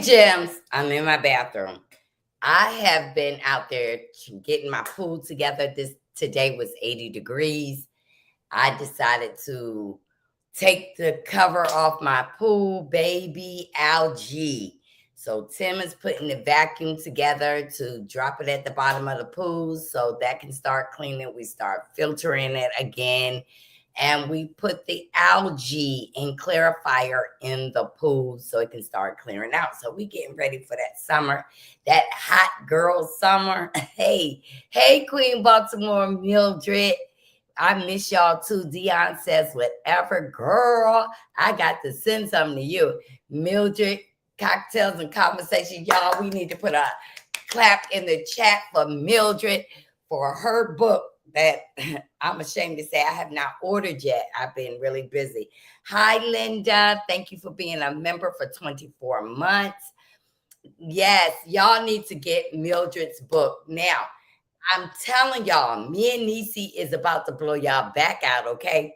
Gems. I'm in my bathroom. I have been out there getting my pool together. Today was 80 degrees. I decided to take the cover off my pool, baby algae. So Tim is putting the vacuum together to drop it at the bottom of the pool so that can start cleaning. We start filtering it again. And we put the algae and clarifier in the pool so it can start clearing out. So we getting ready for that summer, that hot girl summer. Hey, Queen Baltimore, Mildred. I miss y'all too. Dion says, whatever, girl. I got to send something to you. Mildred, cocktails and conversation. Y'all, we need to put a clap in the chat for Mildred for her book that I'm ashamed to say I have not ordered yet. I've been really busy. Hi, Linda. Thank you for being a member for 24 months. Yes, y'all need to get Mildred's book. Now, I'm telling y'all, me and NIECY is about to blow y'all back out, okay?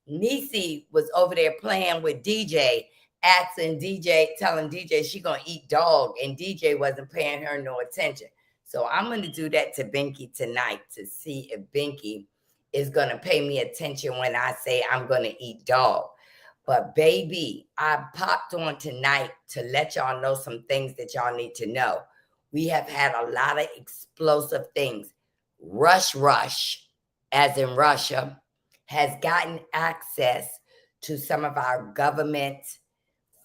NIECY was over there playing with DJ, asking DJ, telling DJ she gonna eat dog, and DJ wasn't paying her no attention. So I'm going to do that to Binky tonight to see if Binky is going to pay me attention when I say I'm going to eat dog. But baby, I popped on tonight to let y'all know some things that y'all need to know. We have had a lot of explosive things. Rush, as in Russia, has gotten access to some of our government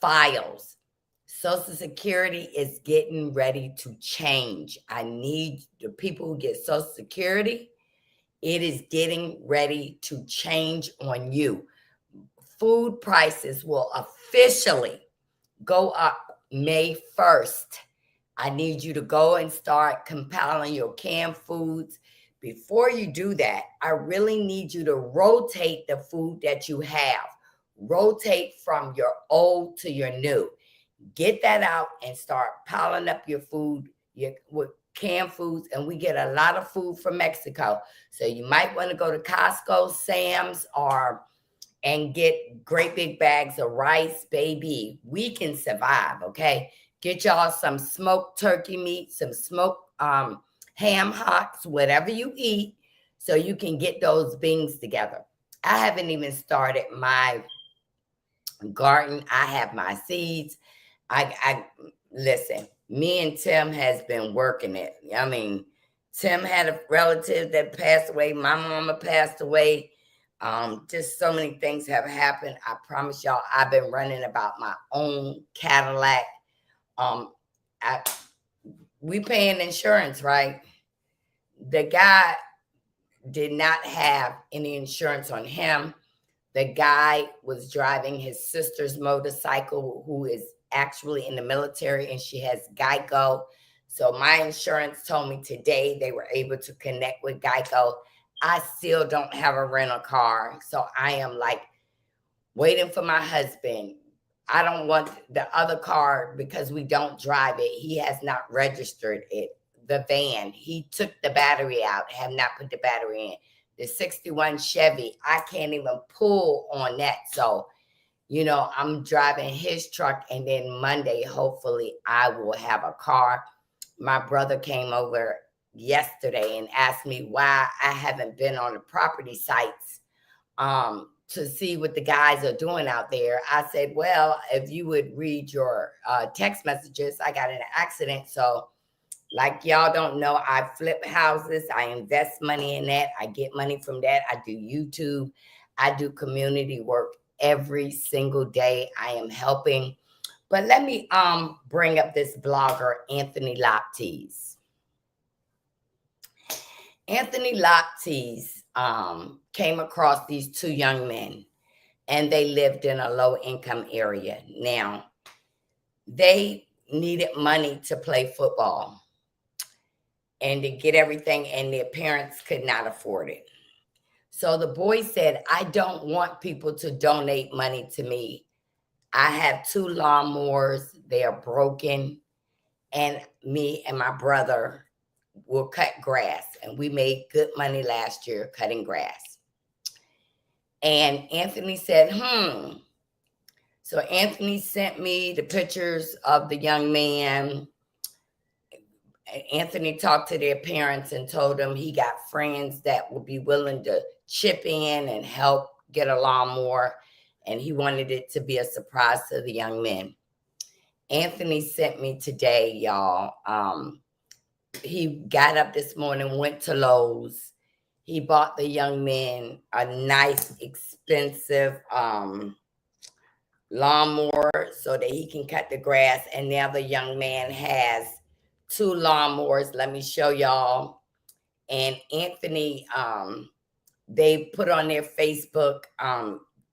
files. Social Security is getting ready to change. I need the people who get Social Security. It is getting ready to change on you. Food prices will officially go up May 1st. I need you to go and start compiling your canned foods. Before you do that, I really need you to rotate the food that you have. Rotate from your old to your new. Get that out and start piling up your food with canned foods. And we get a lot of food from Mexico. So you might want to go to Costco, Sam's, and get great big bags of rice, baby. We can survive, okay? Get y'all some smoked turkey meat, some smoked ham hocks, whatever you eat, so you can get those beans together. I haven't even started my garden. I have my seeds. I listen, me and Tim has been working it. I mean, Tim had a relative that passed away. My mama passed away. Just so many things have happened. I promise y'all, I've been running about my own Cadillac. We paying insurance, right? The guy did not have any insurance on him. The guy was driving his sister's motorcycle, who is actually in the military, and she has Geico. So my insurance told me today they were able to connect with Geico. I still don't have a rental car. So I am like waiting for my husband. I don't want the other car because we don't drive it. He has not registered it, the van. He took the battery out, have not put the battery in. The 61 Chevy, I can't even pull on that. So, I'm driving his truck, and then Monday, hopefully, I will have a car. My brother came over yesterday and asked me why I haven't been on the property sites to see what the guys are doing out there. I said, well, if you would read your text messages, I got in an accident. So like y'all don't know, I flip houses. I invest money in that. I get money from that. I do YouTube. I do community work every single day. I am helping. But let me bring up this blogger, Anthony Loptes. Anthony Loptes came across these two young men, and they lived in a low-income area. Now, they needed money to play football and to get everything, and their parents could not afford it. So the boy said, I don't want people to donate money to me. I have 2 lawnmowers. They are broken. And me and my brother will cut grass. And we made good money last year cutting grass. And Anthony said, So Anthony sent me the pictures of the young man. Anthony talked to their parents and told them he got friends that would be willing to chip in and help get a lawnmower, and he wanted it to be a surprise to the young men. Anthony sent me today, y'all. He got up this morning, went to Lowe's. He bought the young men a nice, expensive lawnmower so that he can cut the grass. And now the young man has 2 lawnmowers. Let me show y'all. And Anthony, they put on their Facebook,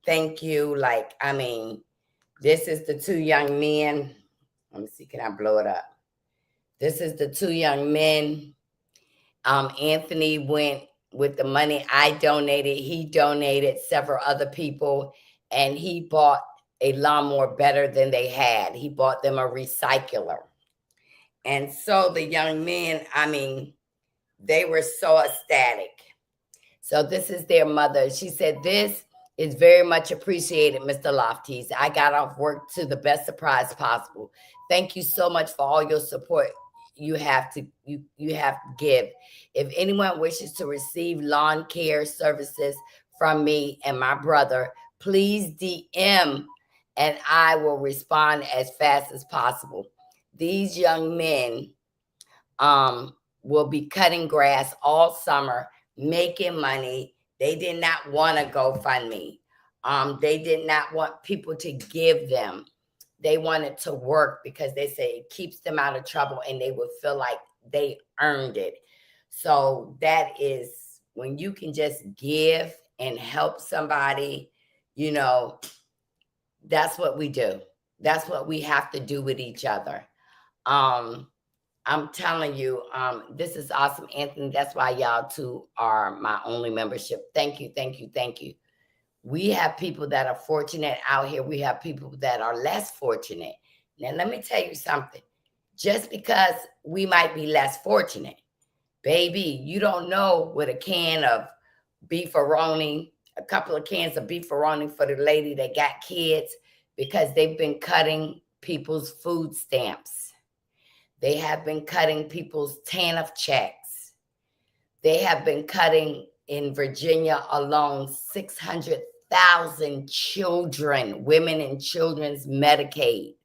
thank you. Like, I mean, this is the 2 young men. Let me see, can I blow it up? This is the 2 young men. Anthony went with the money I donated. He donated several other people, and he bought a lawnmower better than they had. He bought them a recycler. And so the young men, I mean, they were so ecstatic. So this is their mother. She said, "This is very much appreciated, Mr. Lofties. I got off work to the best surprise possible. Thank you so much for all your support you have to give. If anyone wishes to receive lawn care services from me and my brother, please DM and I will respond as fast as possible. These young men will be cutting grass all summer, making money. They did not want to GoFundMe. They did not want people to give them. They wanted to work because they say it keeps them out of trouble and they would feel like they earned it. So that is when you can just give and help somebody, you know, that's what we do. That's what we have to do with each other. I'm telling you, this is awesome, Anthony. That's why y'all 2 are my only membership. Thank you, thank you, thank you. We have people that are fortunate out here. We have people that are less fortunate. Now, let me tell you something. Just because we might be less fortunate, baby, you don't know what a can of beefaroni, a couple of cans of beefaroni for the lady that got kids, because they've been cutting people's food stamps. They have been cutting people's TANF checks. They have been cutting, in Virginia alone, 600,000 children, women and children's Medicaid.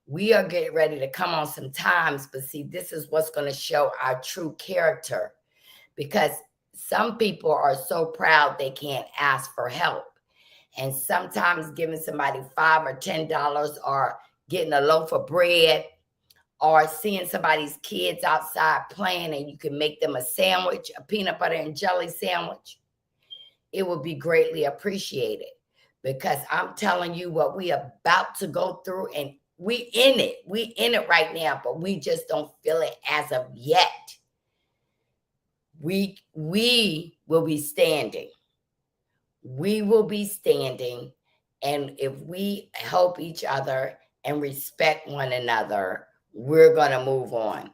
We are getting ready to come on some times, but see, this is what's going to show our true character, because some people are so proud they can't ask for help. And sometimes giving somebody $5 or $10 or getting a loaf of bread or seeing somebody's kids outside playing and you can make them a sandwich, a peanut butter and jelly sandwich, it will be greatly appreciated. Because I'm telling you what we are about to go through, and we in it right now, but we just don't feel it as of yet. We will be standing. We will be standing, and if we help each other and respect one another, we're going to move on.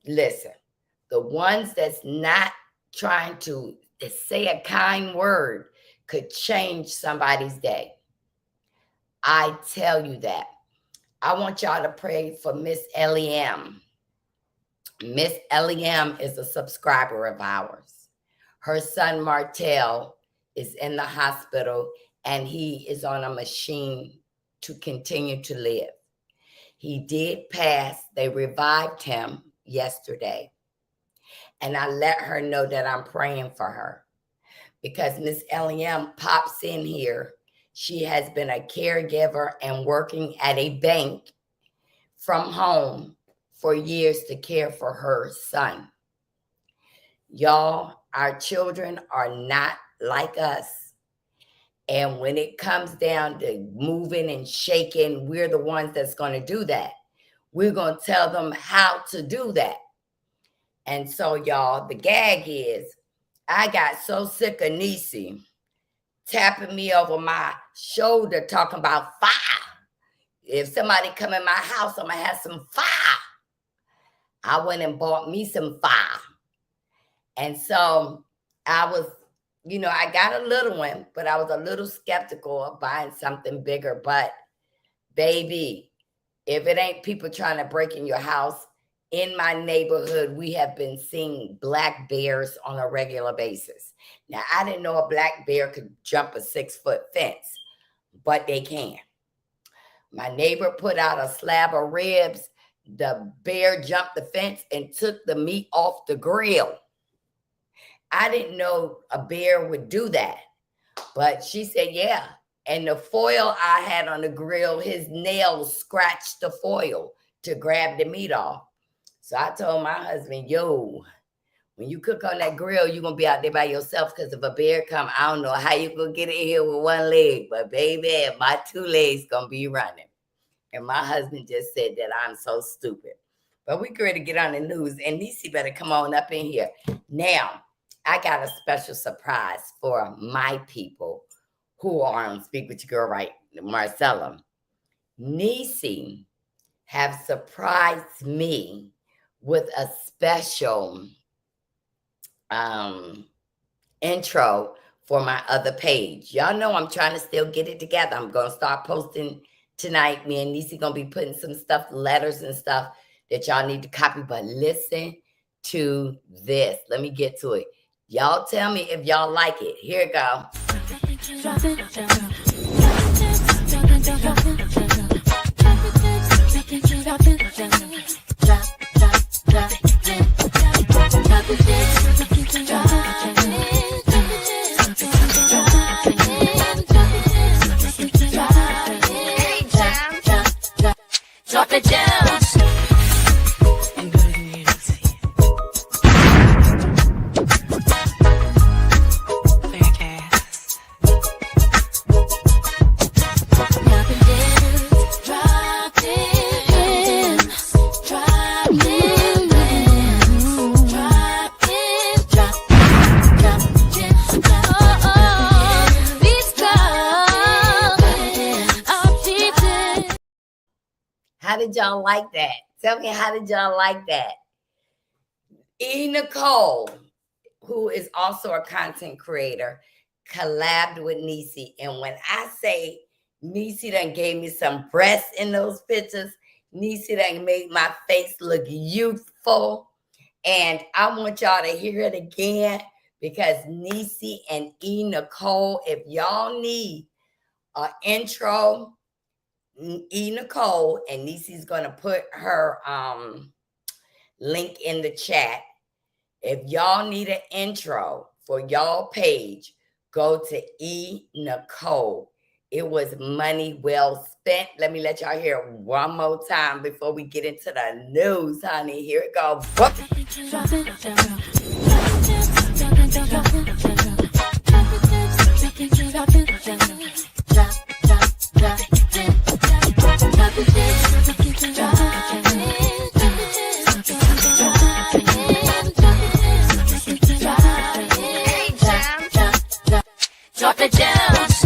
Listen, the ones that's not trying to say a kind word could change somebody's day. I tell you that. I want y'all to pray for Miss Ellie M. Miss Ellie M is a subscriber of ours. Her son Martell is in the hospital, and he is on a machine to continue to live. He did pass. They revived him yesterday. And I let her know that I'm praying for her, because Miss Ellie M pops in here. She has been a caregiver and working at a bank from home for years to care for her son. Y'all, our children are not like us. And when it comes down to moving and shaking, we're the ones that's going to do that. We're going to tell them how to do that. And so, y'all, the gag is, I got so sick of NIECY tapping me over my shoulder talking about fire. If somebody come in my house, I'm going to have some fire. I went and bought me some fire. And so I was I got a little one, but I was a little skeptical of buying something bigger. But baby, if it ain't people trying to break in your house, in my neighborhood, we have been seeing black bears on a regular basis. Now, I didn't know a black bear could jump a 6-foot fence, but they can. My neighbor put out a slab of ribs. The bear jumped the fence and took the meat off the grill. I didn't know a bear would do that, but she said, yeah. And the foil I had on the grill, his nails scratched the foil to grab the meat off. So I told my husband, yo, when you cook on that grill, you're going to be out there by yourself, because if a bear come, I don't know how you going to get in here with one leg, but baby, my 2 legs going to be running. And my husband just said that I'm so stupid. But we ready to get on the news, and NIECY better come on up in here. Now, I got a special surprise for my people who are on Speak With Your Girl, right? Marcella. NIECY have surprised me with a special intro for my other page. Y'all know I'm trying to still get it together. I'm going to start posting tonight. Me and NIECY going to be putting some stuff, letters and stuff that y'all need to copy. But listen to this. Let me get to it. Y'all tell me if y'all like it. Here it go. Drop the gems. How did y'all like that? Tell me, how did y'all like that? Nicole, who is also a content creator, collabed with NIECY. And when I say NIECY done gave me some breasts in those pictures, NIECY done made my face look youthful. And I want y'all to hear it again, because NIECY and Nicole, if y'all need an intro, Nicole, and NIECY's going to put her link in the chat. If y'all need an intro for y'all page, go to Nicole. It was money well spent. Let me let y'all hear it one more time before we get into the news, honey. Here it goes. Drop the gems.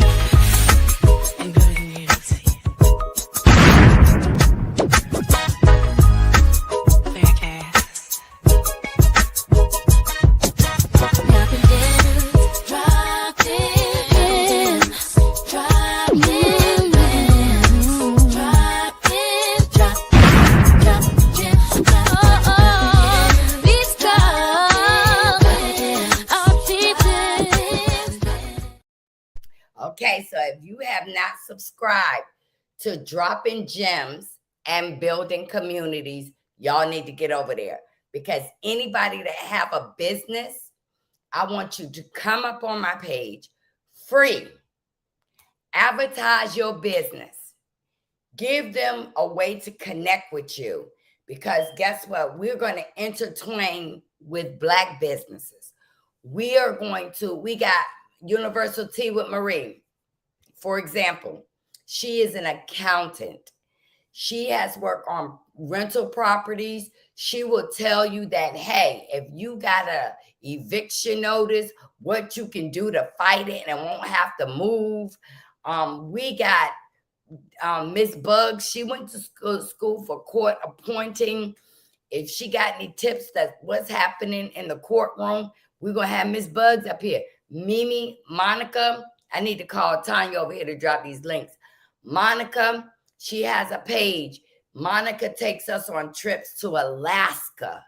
Okay, so if you have not subscribed to Dropping Gems and Building Communities, y'all need to get over there, because anybody that have a business, I want you to come up on my page, free, advertise your business, give them a way to connect with you, because guess what? We're going to intertwine with Black businesses. We got Universal Tea with Marie. For example, she is an accountant. She has worked on rental properties. She will tell you that, hey, if you got a eviction notice, what you can do to fight it and won't have to move. We got Miss Bugs. She went to school for court appointing. If she got any tips that what's happening in the courtroom, we're going to have Miss Bugs up here. Mimi, Monica, I need to call Tanya over here to drop these links. Monica, she has a page. Monica takes us on trips to Alaska.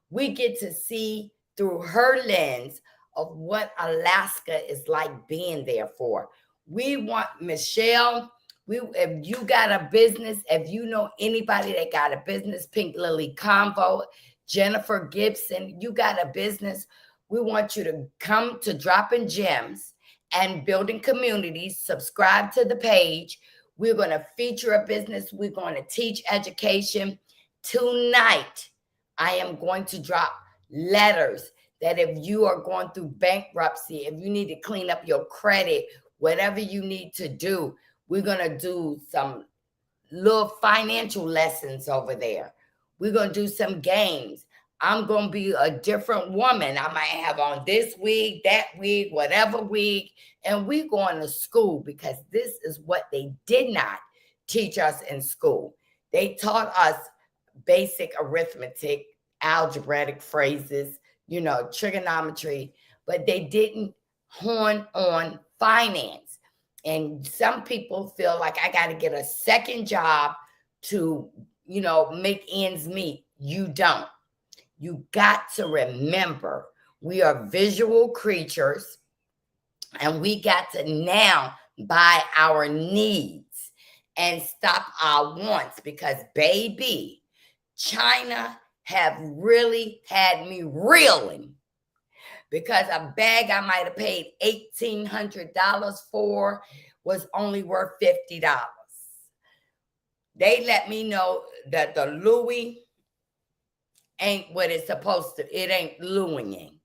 We get to see through her lens of what Alaska is like being there for. We want Michelle. If you got a business, if you know anybody that got a business, Pink Lily Convo, Jennifer Gibson, you got a business. We want you to come to Dropping Gems and Building Communities. Subscribe to the page. We're going to feature a business. We're going to teach education. Tonight, I am going to drop letters that if you are going through bankruptcy, if you need to clean up your credit, whatever you need to do, we're going to do some little financial lessons over there. We're going to do some games. I'm going to be a different woman. I might have on this wig, that wig, whatever wig, and we're going to school because this is what they did not teach us in school. They taught us basic arithmetic, algebraic phrases, trigonometry, but they didn't hone on finance. And some people feel like I got to get a second job to, make ends meet. You don't. You got to remember, we are visual creatures and we got to now buy our needs and stop our wants because, baby, China have really had me reeling because a bag I might have paid $1,800 for was only worth $50. They let me know that the Louis ain't what it's supposed to. It ain't Louising.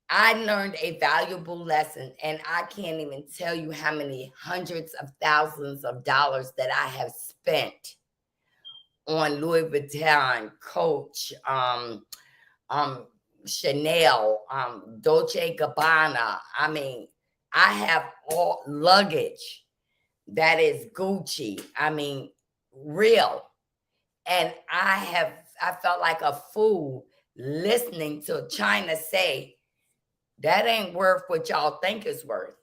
I learned a valuable lesson, and I can't even tell you how many hundreds of thousands of dollars that I have spent on Louis Vuitton, Coach, Chanel, Dolce & Gabbana. I mean, I have all luggage that is Gucci. I mean, real. And I felt like a fool listening to China say, that ain't worth what y'all think it's worth.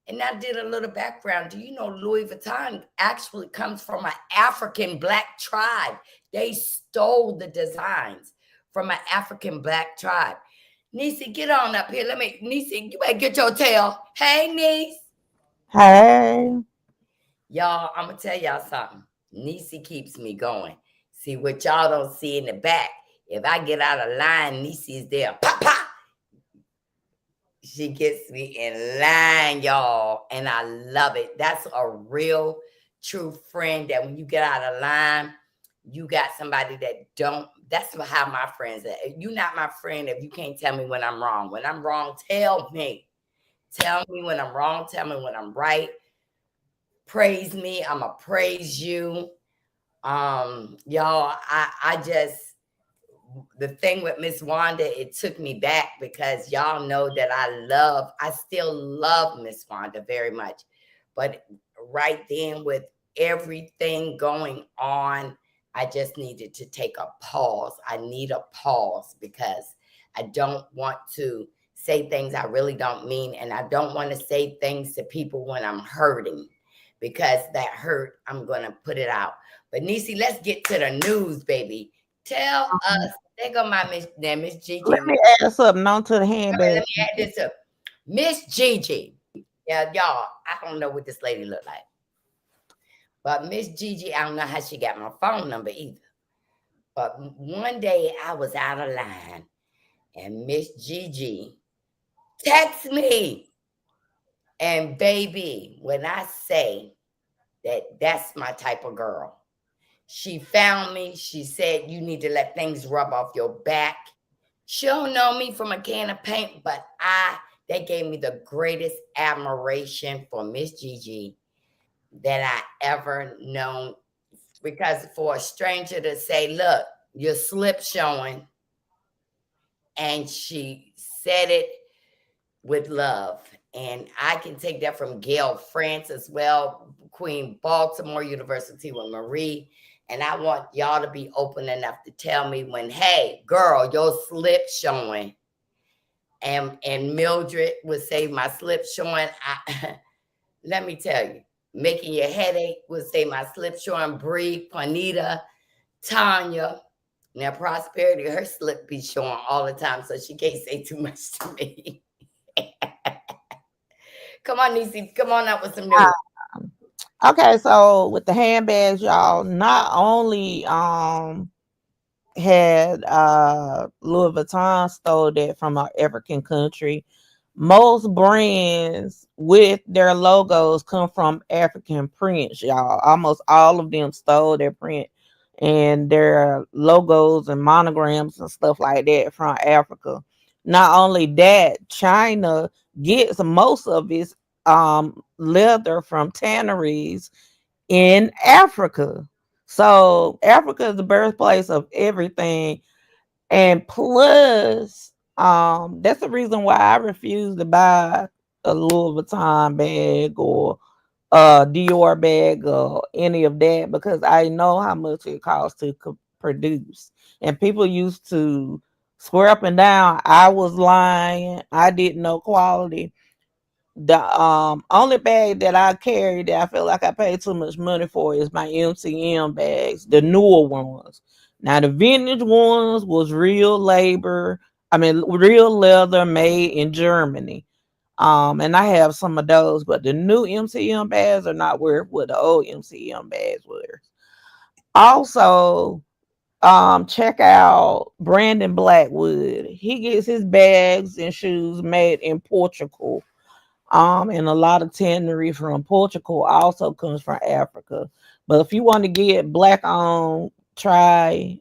And I did a little background. Do you know Louis Vuitton actually comes from an African Black tribe? They stole the designs from an African Black tribe. NIECY, get on up here. NIECY, you better get your tail. Hey, niece. Hey. Y'all, I'm going to tell y'all something. NIECY keeps me going. See, what y'all don't see in the back, if I get out of line, NIECY is there. Pop, pop. She gets me in line, y'all, and I love it. That's a real, true friend that when you get out of line, you got somebody that don't. That's how my friends are. You're not my friend if you can't tell me when I'm wrong. When I'm wrong, tell me. Tell me when I'm wrong. Tell me when I'm right. Praise me. I'm going to praise you. Y'all, I just, the thing with Miss Wanda, it took me back because y'all know that I still love Miss Wanda very much. But right then with everything going on, I just needed to take a pause. I need a pause because I don't want to say things I really don't mean. And I don't want to say things to people when I'm hurting because that hurt, I'm going to put it out. But NIECY, let's get to the news, baby. Tell us. There go my Miss Gigi. Let me add something on to the handbag. Let me add this up. Miss Gigi. Yeah, y'all, I don't know what this lady look like. But Miss Gigi, I don't know how she got my phone number either. But one day I was out of line and Miss Gigi text me. And baby, when I say that that's my type of girl, she found me. She said, you need to let things rub off your back. She don't know me from a can of paint, but they gave me the greatest admiration for Miss Gigi that I ever known. Because for a stranger to say, look, your slip showing, and she said it with love. And I can take that from Gail France as well, Queen Baltimore University with Marie. And I want y'all to be open enough to tell me when, hey, girl, your slip showing. and Mildred would say my slip showing. Let me tell you, making your headache would say my slip showing. Bree, Juanita, Tanya. Now Prosperity, her slip be showing all the time, so she can't say too much to me. Come on, NIECY, come on up with some news. Okay, so with the handbags, y'all, not only had Louis Vuitton stole that from our African country. Most brands with their logos come from African prints, y'all. Almost all of them stole their print and their logos and monograms and stuff like that from Africa. Not only that, China gets most of its leather from tanneries in Africa. So Africa is the birthplace of everything. And plus, that's the reason why I refuse to buy a Louis Vuitton bag or a Dior bag or any of that because I know how much it costs to produce. And people used to swear up and down I was lying. I didn't know quality. The only bag that I carry that I feel like I paid too much money for is my MCM bags, the newer ones. Now the vintage ones was real labor, I mean real leather made in Germany. And I have some of those, but the new MCM bags are not worth what the old MCM bags were. Also, check out Brandon Blackwood. He gets his bags and shoes made in Portugal, and a lot of tannery from Portugal also comes from Africa. But if you want to get black on, try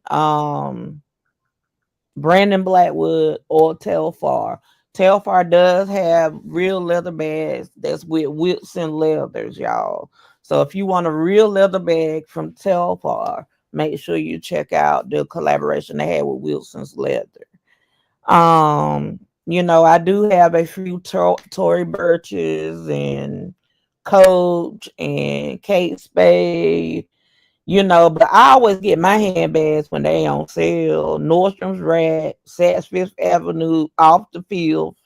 Brandon Blackwood or Telfar. Telfar does have real leather bags that's with Wilson leathers, y'all. So if you want a real leather bag from Telfar, make sure you check out the collaboration they had with Wilson's leather. I do have a few Tory Burches and Coach and Kate Spade, but I always get my handbags when they on sale. Nordstrom's Rack, Saks Fifth Avenue, off the field.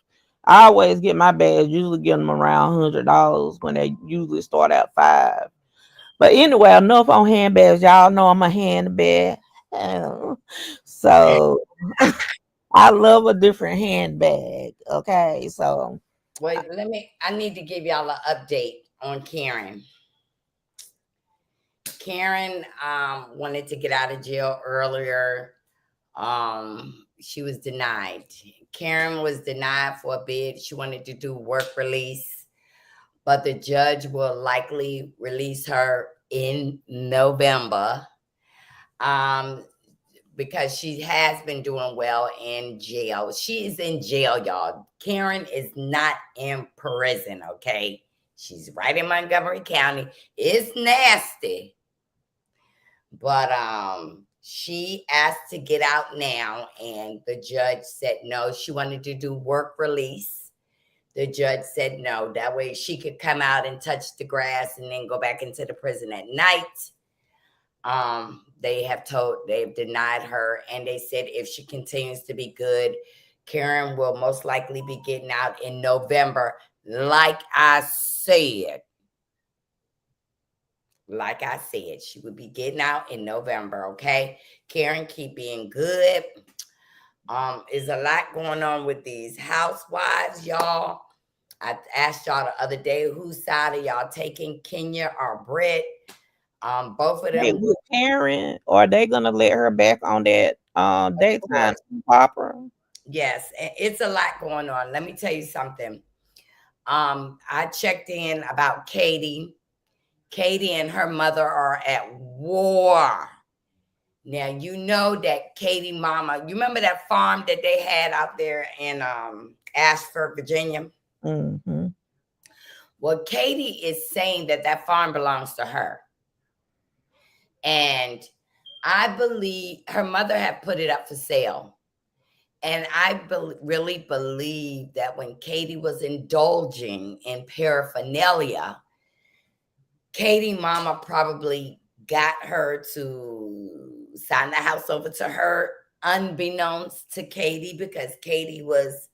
I always get my bags, usually get them around $100 when they usually start at five. But anyway, enough on handbags. Y'all know I'm a handbag. So I love a different handbag. Okay, so Wait, I need to give y'all an update on Karen. Karen wanted to get out of jail earlier. She was denied. Karen was denied for a bid. She wanted to do work release, but the judge will likely release her in November. Um, because she has been doing well in jail. She is in jail, y'all. Karen is not in prison, okay? She's right in Montgomery County. It's nasty. But she asked to get out now, and the judge said no. She wanted to do work release. The judge said no. That way she could come out and touch the grass and then go back into the prison at night. They've denied her, and they said if she continues to be good, Karen will most likely be getting out in November. Like I said, she would be getting out in November. Okay, Karen, keep being good. Is a lot going on with these housewives, y'all. I asked y'all the other day, whose side are y'all taking, Kenya or Brett? Both of hey, them. with Karen, are they gonna let her back on that daytime soap opera? Yes, it's a lot going on. Let me tell you something. I checked in about Katie. Katie and her mother are at war. Now you know that Katie mama, you remember that farm that they had out there in Ashford, Virginia? Mm-hmm. Well, Katie is saying that that farm belongs to her. And I believe her mother had put it up for sale. And I really believe that when Katie was indulging in paraphernalia, Katie mama probably got her to sign the house over to her unbeknownst to Katie, because Katie was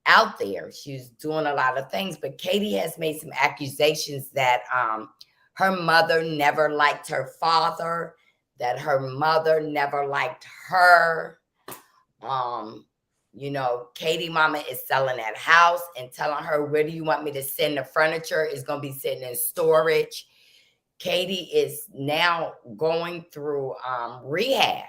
out there. She's doing a lot of things, but Katie has made some accusations that her mother never liked her father, that her mother never liked her. Um, Katie mama is selling that house and telling her, where do you want me to send the furniture? It's going to be sitting in storage. Katie is now going through rehab.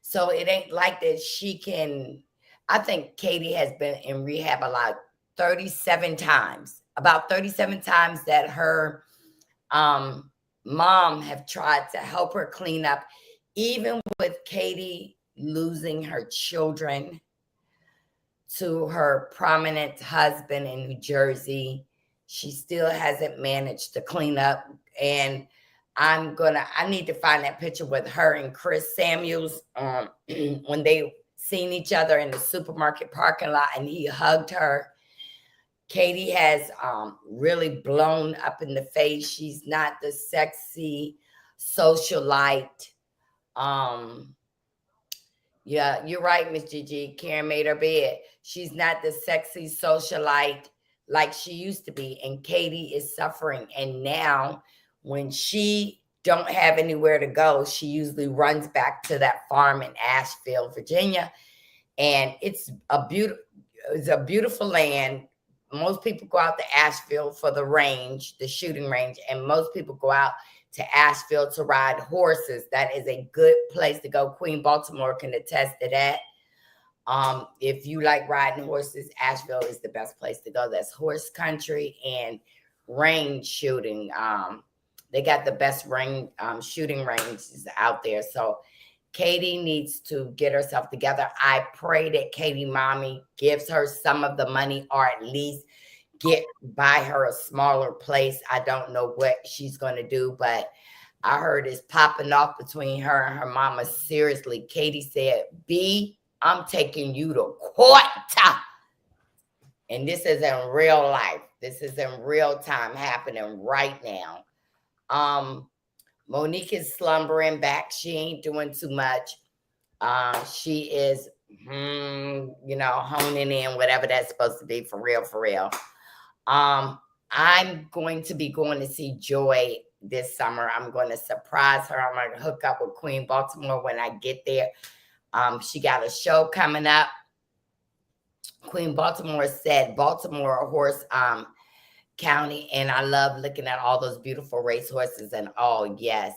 So it ain't like that she can. I think Katie has been in rehab a lot, 37 times. About 37 times that her um, mom have tried to help her clean up, even with Katie losing her children to her prominent husband in New Jersey. She still hasn't managed to clean up. And I need to find that picture with her and Chris Samuels when they seen each other in the supermarket parking lot and he hugged her. Katie has really blown up in the face. She's not the sexy socialite. Yeah, you're right, Miss Gigi. Karen made her bed. She's not the sexy socialite like she used to be. And Katie is suffering. And now when she don't have anywhere to go, she usually runs back to that farm in Asheville, Virginia. And it's a beautiful land. Most people go out to Asheville for the range, the shooting range, and most people go out to Asheville to ride horses. That is a good place to go. Queen Baltimore can attest to that. If you like riding horses, Asheville is the best place to go. That's horse country and range shooting. They got the best shooting ranges out there. So Katie needs to get herself together. I pray that Katie mommy gives her some of the money, or at least buy her a smaller place. I don't know what she's going to do, but I heard it's popping off between her and her mama. Seriously, Katie said, B, I'm taking you to court. And this is in real life. This is in real time happening right now. Monique is slumbering back. She ain't doing too much. She is, honing in whatever that's supposed to be, for real, for real. I'm going to be going to see Joy this summer. I'm going to surprise her. I'm going to hook up with Queen Baltimore when I get there. She got a show coming up. Queen Baltimore said Baltimore horse county, and I love looking at all those beautiful racehorses and all. Yes.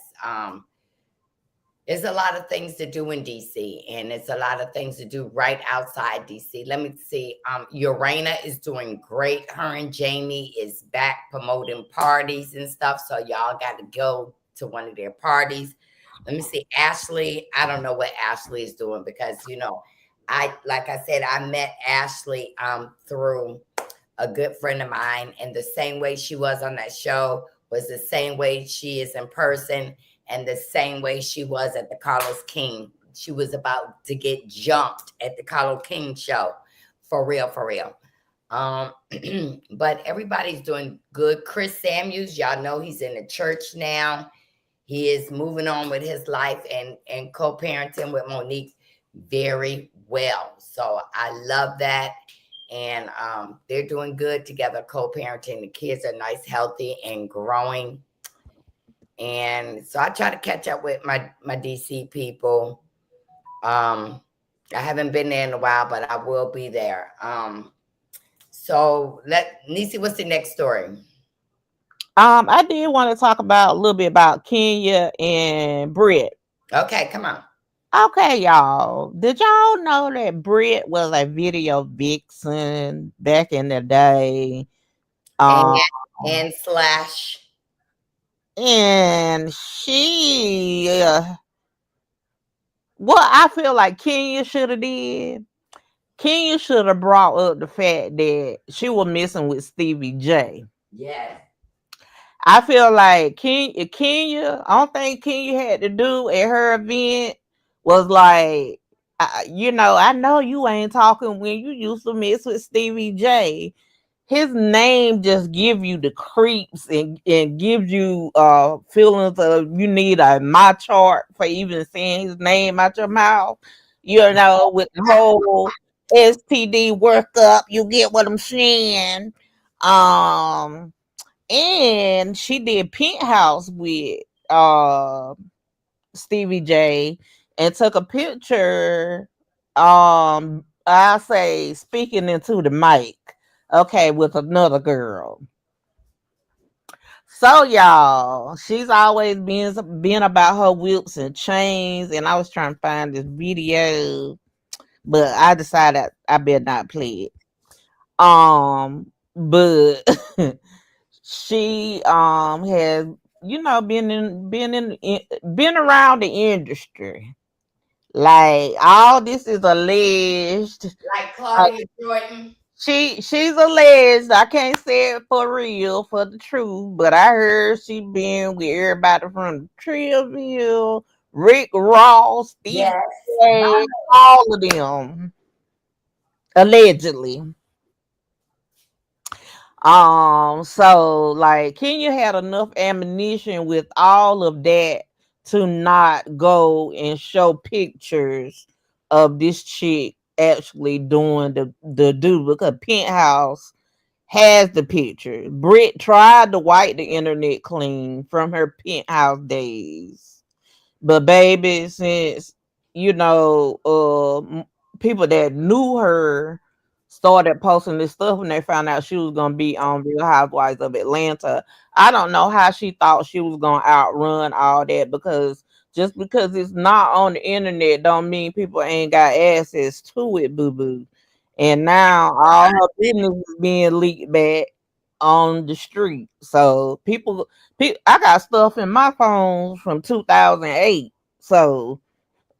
There's a lot of things to do in DC, and it's a lot of things to do right outside DC. Let me see. Urena is doing great. Her and Jamie is back promoting parties and stuff. So y'all got to go to one of their parties. Let me see. Ashley, I don't know what Ashley is doing because, like I said, I met Ashley through a good friend of mine, and the same way she was on that show was the same way she is in person, and the same way she was at the Carlos King. She was about to get jumped at the Carlos King show. For real, for real. But everybody's doing good. Chris Samuels, y'all know he's in the church now. He is moving on with his life and co-parenting with Monique very well. So I love that. And they're doing good together, co-parenting. The kids are nice, healthy, and growing. And so I try to catch up with my DC people. I haven't been there in a while, but I will be there. So NIECY, what's the next story? I did want to talk about a little bit about Kenya and Brit. Okay, come on. Okay, y'all. Did y'all know that Brit was a video vixen back in the day? And, Um, and slash. and she, what I feel like Kenya should have did. Kenya should have brought up the fact that she was messing with Stevie J. Yes. I feel like Kenya, I don't think Kenya had to do at her event was like, I know you ain't talking when you used to mess with Stevie J. His name just give you the creeps and gives you feelings of you need a my chart for even saying his name out your mouth. With the whole STD workup. You get what I'm saying? Um, and she did Penthouse with Stevie J and took a picture. I say speaking into the mic. Okay, with another girl. So y'all, she's always been about her whips and chains, and I was trying to find this video, but I decided I better not play it. But she has been around the industry. Like all this is alleged. Like Like, Claudia Jordan. she's alleged. I can't say it for real, for the truth, but I heard she been with everybody from Trillville, Rick Ross, Stevie Yes. J, all of them allegedly. So like Kenya had enough ammunition with all of that to not go and show pictures of this chick actually doing the do because Penthouse has the picture. Britt tried to wipe the internet clean from her Penthouse days. But baby, since people that knew her started posting this stuff when they found out she was gonna be on Real Housewives of Atlanta, I don't know how she thought she was gonna outrun all that because just because it's not on the internet don't mean people ain't got access to it, boo boo. And now all her business is being leaked back on the street. So I got stuff in my phone from 2008. So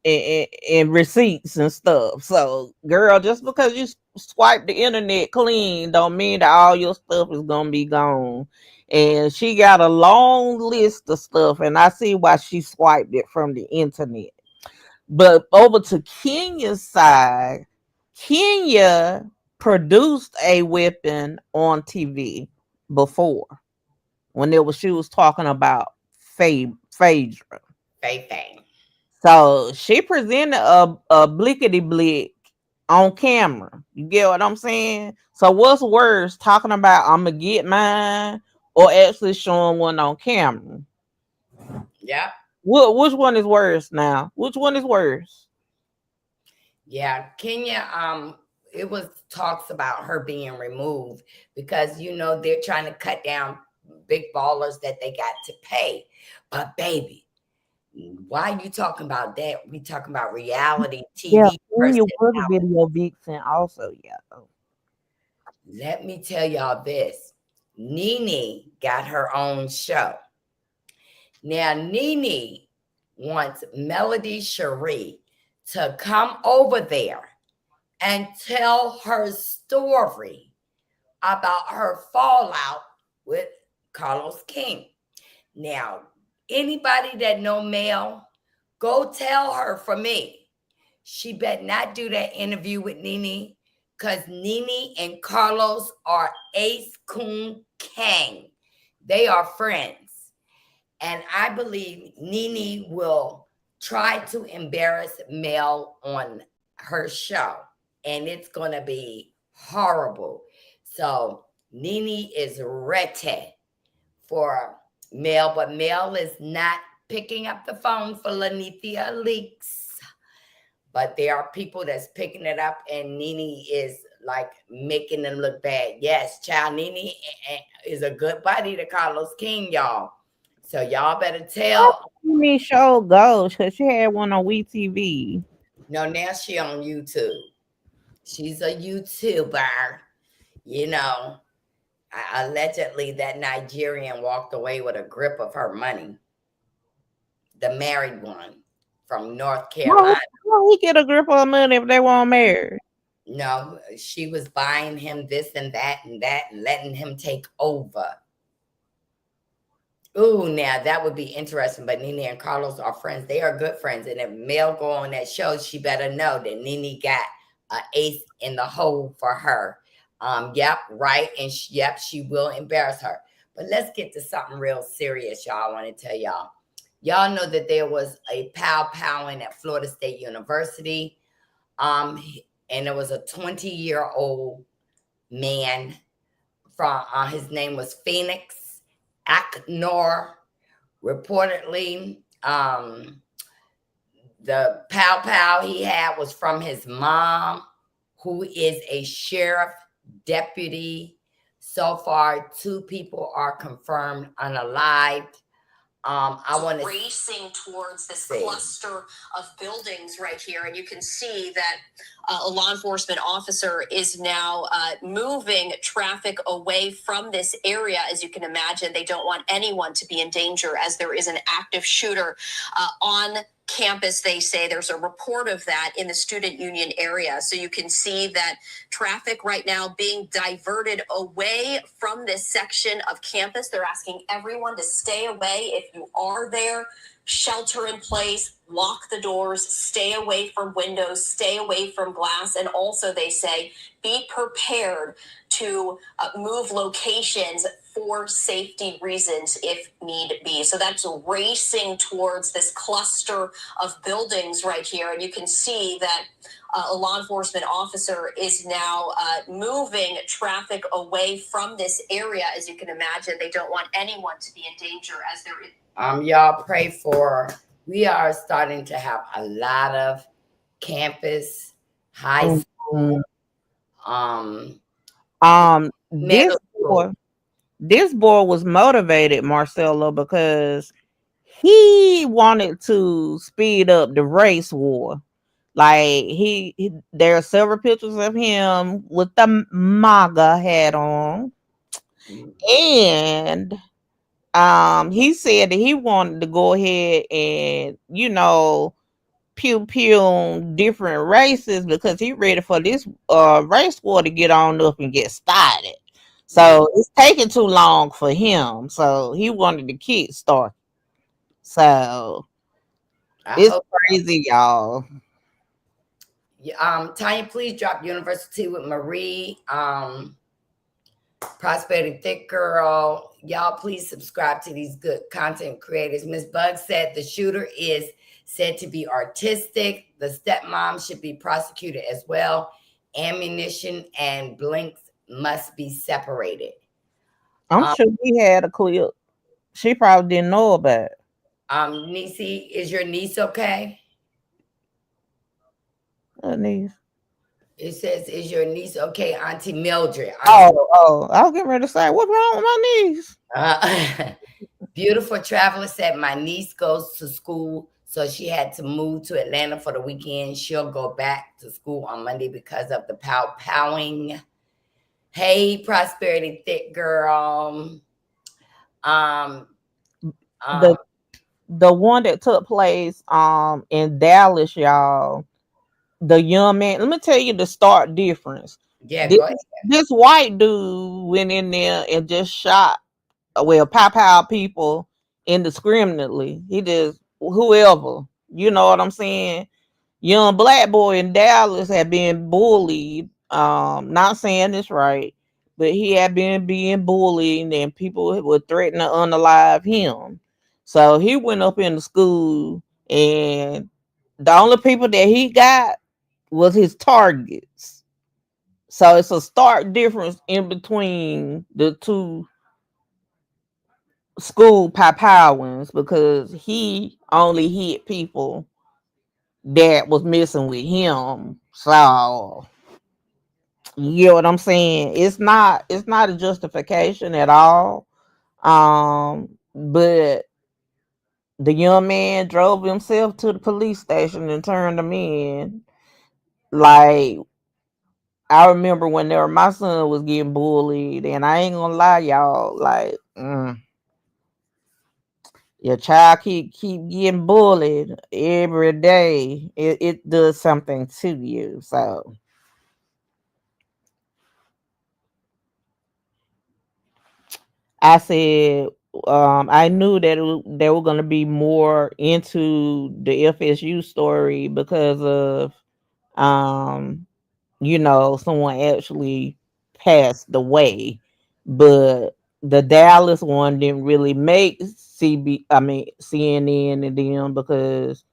and receipts and stuff. So, girl, just because you swipe the internet clean, don't mean that all your stuff is gonna be gone. And she got a long list of stuff, and I see why she swiped it from the internet. But over to Kenya's side, Kenya produced a weapon on TV before when she was talking about Phaedra. Fay Fay. So she presented a blickety blick on camera. You get what I'm saying? So what's worse, talking about I'm gonna get mine or actually showing one on camera? Yep. Which one is worse now? Which one is worse? Yeah. Kenya, it was talks about her being removed because they're trying to cut down big ballers that they got to pay. But baby, why you talking about that? We talking about reality Yeah, TV Kenya person. was a video vixen also. Yeah. Let me tell y'all this. Nene got her own show. Now, Nene wants Melody Cherie to come over there and tell her story about her fallout with Carlos King. Now, anybody that know Mel, go tell her for me. She better not do that interview with Nene because Nene and Carlos are Ace Coon Kang. They are friends. And I believe Nene will try to embarrass Mel on her show. And it's going to be horrible. So Nene is ready for Mel, but Mel is not picking up the phone for Lanithia Leaks. But there are people that's picking it up, and Nene is like making them look bad. Yes, child, Nene is a good buddy to Carlos King, y'all. So y'all better tell. Me show goes because she had one on WeTV. No, now she on YouTube. She's a YouTuber. You know, allegedly that Nigerian walked away with a grip of her money. The married one from North How Carolina. he get a grip on money if they won't marry? No, she was buying him this and that and that and letting him take over. Ooh, now that would be interesting. But Nene and Carlos are friends. They are good friends. And if Mel go on that show, she better know that Nene got an ace in the hole for her. Yep, right. And yep, she will embarrass her. But let's get to something real serious, y'all. I want to tell y'all. Y'all know that there was a powwowing at Florida State University. Um, and it was a 20-year-old man from his name was Phoenix Aknor. Reportedly, the pow pow he had was from his mom, who is a sheriff deputy. So far, two people are confirmed unalived. I want to racing towards this cluster of buildings right here, and you can see that a law enforcement officer is now moving traffic away from this area. As you can imagine, they don't want anyone to be in danger as there is an active shooter on campus. They say there's a report of that in the student union area. So you can see that traffic right now being diverted away from this section of campus. They're asking everyone to stay away. If you are there, shelter in place, lock the doors, stay away from windows, stay away from glass. And also they say, be prepared to move locations for safety reasons if need be. So that's racing towards this cluster of buildings right here. And you can see that a law enforcement officer is now moving traffic away from this area. As you can imagine, they don't want anyone to be in danger as they're y'all pray for, we are starting to have a lot of campus, high school, this boy, this boy was motivated, Marcelo, because he wanted to speed up the race war. Like there are several pictures of him with the MAGA hat on, and he said that he wanted to go ahead and pew pew on different races because he ready for this race war to get on up and get started. So it's taking too long for him. So he wanted to kick start. So it's crazy, y'all. Tanya, please drop University with Marie. Prosperity Thick Girl. Y'all, please subscribe to these good content creators. Miss Bug said the shooter is said to be artistic. The stepmom should be prosecuted as well. Ammunition and blinks must be separated. I'm sure we had a clip. She probably didn't know about it. NIECY, is your niece okay? Niece. It says, is your niece okay, Auntie Mildred? I was getting ready to say, what's wrong with my niece? Beautiful Traveler said, my niece goes to school, so she had to move to Atlanta for the weekend. She'll go back to school on Monday because of the powing. Hey, Prosperity Thick Girl. The one that took place in Dallas, y'all. The young man. Let me tell you the stark difference. Yeah, go ahead. This white dude went in there and just shot, pow people indiscriminately. He just whoever, you know what I'm saying. Young black boy in Dallas had been bullied. Not saying this right, but he had been being bullied, and people were threatening to unalive him. So he went up in the school, and the only people that he got was his targets. So it's a stark difference in between the two school powings because he only hit people that was messing with him. So you know what I'm saying? It's not a justification at all. But the young man drove himself to the police station and turned them in. Like, I remember whenever my son was getting bullied, and I ain't gonna lie, y'all, like, your child keep getting bullied every day. It does something to you. So I said, I knew that they were going to be more into the FSU story because of, someone actually passed away, but the Dallas one didn't really make CNN and them because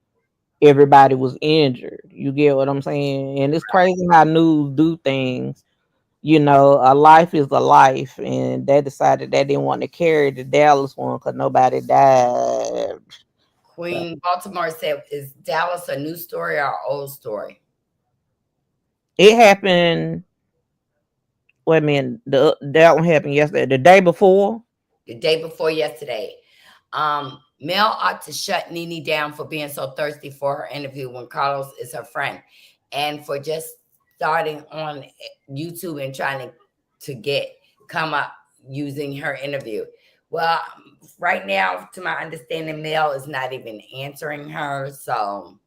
everybody was injured. You get what I'm saying? And it's crazy how news do things. You know, a life is a life, and they decided they didn't want to carry the Dallas one because nobody died. Queen Baltimore said, "Is Dallas a new story or old story?" It happened. Wait a minute, that one happened yesterday. The day before, The day before yesterday. Mel ought to shut Nene down for being so thirsty for her interview when Carlos is her friend, and for just starting on YouTube and trying to get come up using her interview. Well, right now, to my understanding, Mel is not even answering her. So,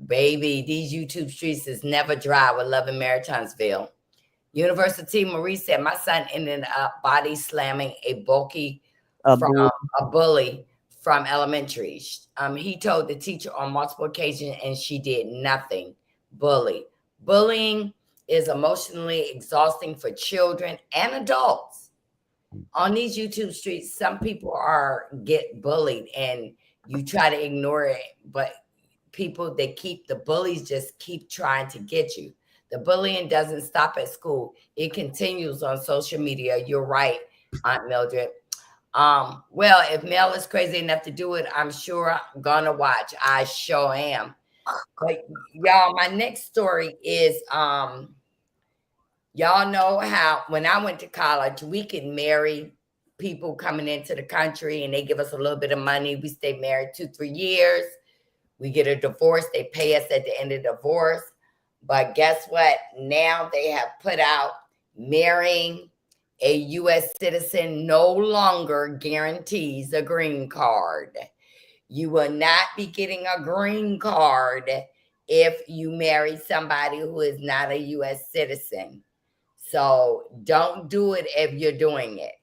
baby, these YouTube streets is never dry with Love in Maritinsville. University Marie said, my son ended up body slamming a bulky a from boy, a bully from elementary. He told the teacher on multiple occasions and she did nothing. Bully. Bullying is emotionally exhausting for children and adults. On these YouTube streets, some people get bullied and you try to ignore it, but people that keep the bullies just keep trying to get you. The bullying doesn't stop at school. It continues on social media. You're right, Aunt Mildred. Well, if Mel is crazy enough to do it, I'm sure I'm gonna watch. I sure am. But y'all, my next story is y'all know how when I went to college, we could marry people coming into the country and they give us a little bit of money. We stay married 2-3 years. We get a divorce. They pay us at the end of the divorce. But guess what? Now they have put out marrying a U.S. citizen no longer guarantees a green card. You will not be getting a green card if you marry somebody who is not a U.S. citizen. So don't do it if you're doing it.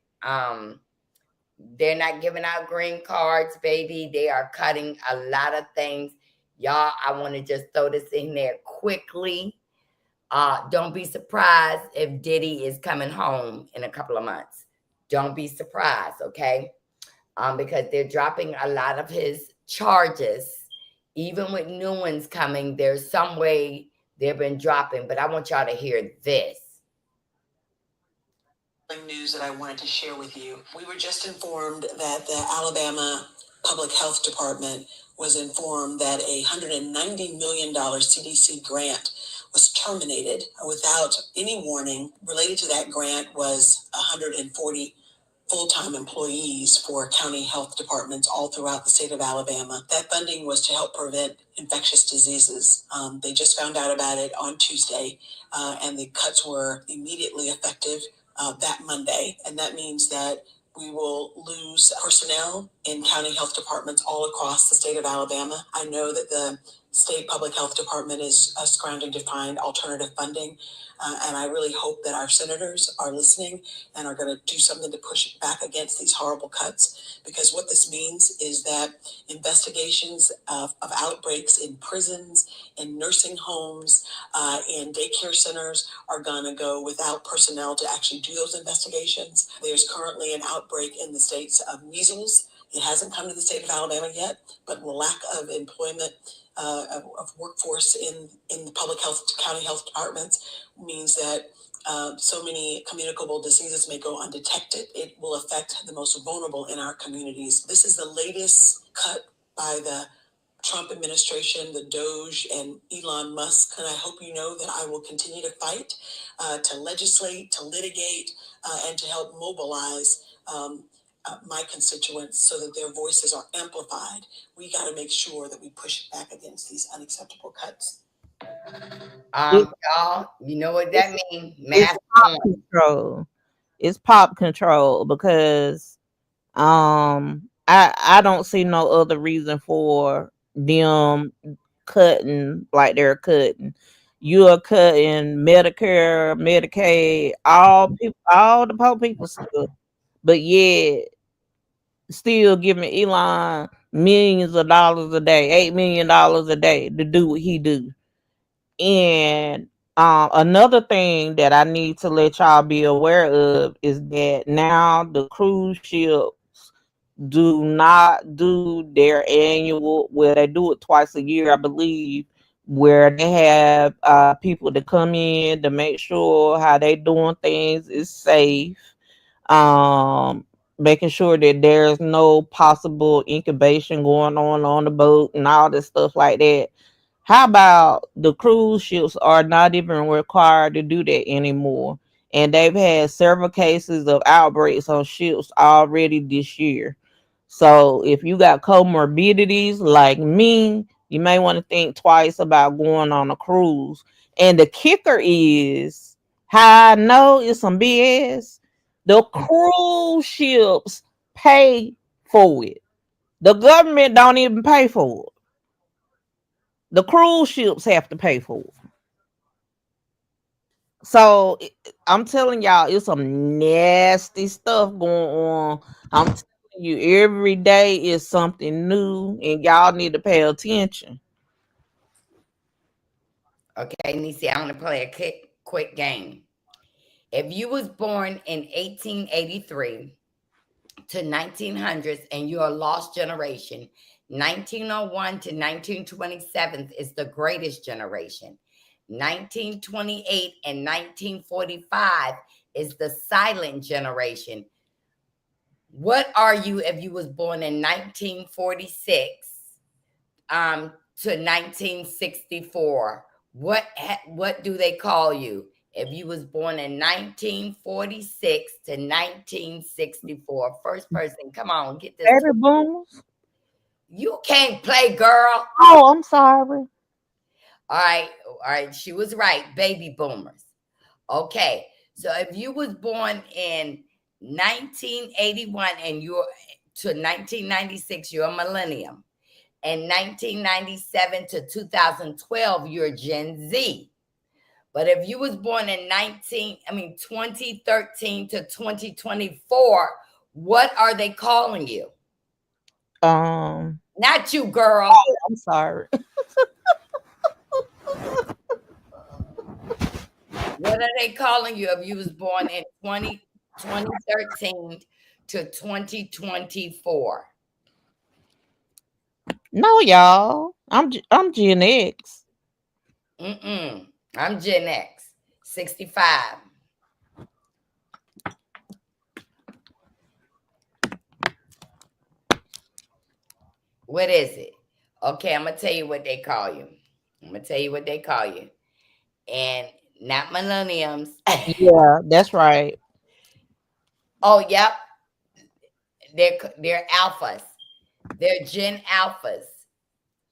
They're not giving out green cards, baby. They are cutting a lot of things. Y'all, I want to just throw this in there quickly. Don't be surprised if Diddy is coming home in a couple of months. Don't be surprised, okay? Because they're dropping a lot of his charges. Even with new ones coming, there's some way they've been dropping. But I want y'all to hear this. News that I wanted to share with you. We were just informed that the Alabama Public Health Department was informed that a $190 million CDC grant was terminated without any warning. Related to that grant was 140 full-time employees for county health departments all throughout the state of Alabama. That funding was to help prevent infectious diseases. They just found out about it on Tuesday, and the cuts were immediately effective that Monday. And that means that we will lose personnel in county health departments all across the state of Alabama. I know that the state public health department is scrounging to find alternative funding. And I really hope that our senators are listening and are going to do something to push back against these horrible cuts. Because what this means is that investigations of outbreaks in prisons, in nursing homes, in daycare centers are going to go without personnel to actually do those investigations. There's currently an outbreak in the states of measles. It hasn't come to the state of Alabama yet, but the lack of employment of workforce in the public health, county health departments means that so many communicable diseases may go undetected. It will affect the most vulnerable in our communities. This is the latest cut by the Trump administration, the Doge, and Elon Musk. And I hope you know that I will continue to fight, to legislate, to litigate, and to help mobilize my constituents so that their voices are amplified. We got to make sure that we push back against these unacceptable cuts. Y'all, you know what that means? it's Mask pop on. control. It's pop control because I don't see no other reason for them cutting like they're cutting. You're cutting Medicare, Medicaid, all people, all the poor people stuff, but yet still giving Elon millions of dollars a day, $8 million a day to do what he do. And another thing that I need to let y'all be aware of is that now the cruise ships do not do their annual, well, they do it twice a year, I believe, where they have people to come in to make sure how they doing things is safe, um making sure that there's no possible incubation going on the boat and all this stuff like that. How about the cruise ships are not even required to do that anymore? And they've had several cases of outbreaks on ships already this year. So if you got comorbidities like me, you may want to think twice about going on a cruise. And the kicker is, how I know it's some BS, the cruise ships pay for it. The government don't even pay for it. The cruise ships have to pay for it. So I'm telling y'all, it's some nasty stuff going on. I'm telling you, every day is something new, and y'all need to pay attention. Okay, Niecy, I want to play a quick game. If you was born in 1883 to 1900s and you're a lost generation, 1901 to 1927 is the greatest generation. 1928 and 1945 is the silent generation. What are you if you was born in 1946 to 1964? What do they call you if you was born in 1946 to 1964? First person, come on, get this. Baby boomers. You can't play, girl. Oh, I'm sorry. All right, she was right. Baby boomers. Okay, so if you was born in 1981 and you're to 1996, you're a millennium. And 1997 to 2012, you're Gen Z. But if you was born in 2013 to 2024, what are they calling you? Um, Not you, girl. oh, I'm sorry. What are they calling you if you was born in 2013 to 2024? No, y'all. I'm Gen X. I'm Gen X, 65. What is it? Okay, I'm going to tell you what they call you. And not millenniums. Yeah, that's right. Oh, yep. They're alphas. They're Gen alphas.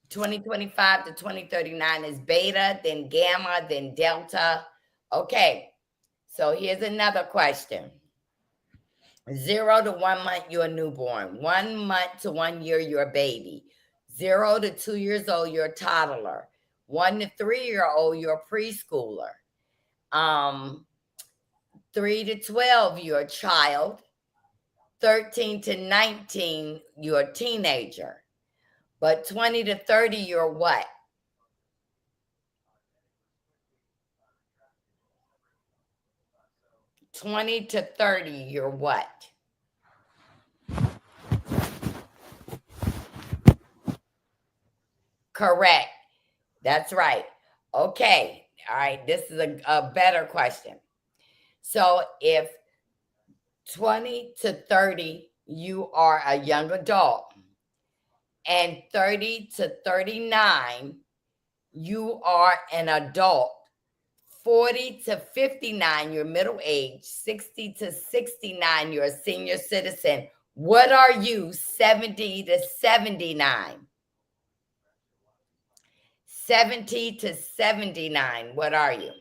2025 to 2039 is beta, then gamma, then delta. Okay, so here's another question. 0 to 1 month, you're a newborn. 1 month to 1 year, you're a baby. 0 to 2 years old, you're a toddler. 1 to 3-year-old, you're a preschooler. 3 to 12, you're a child. 13 to 19, you're a teenager. But 20 to 30, you're what? '20 to 30, you're what? Correct. That's right. Okay. All right. This is a better question. So if 20 to 30, you are a young adult, and 30 to 39, you are an adult. 40 to 59, you're middle age. 60 to 69, you're a senior citizen. What are you, 70 to 79? 70 to 79, what are you?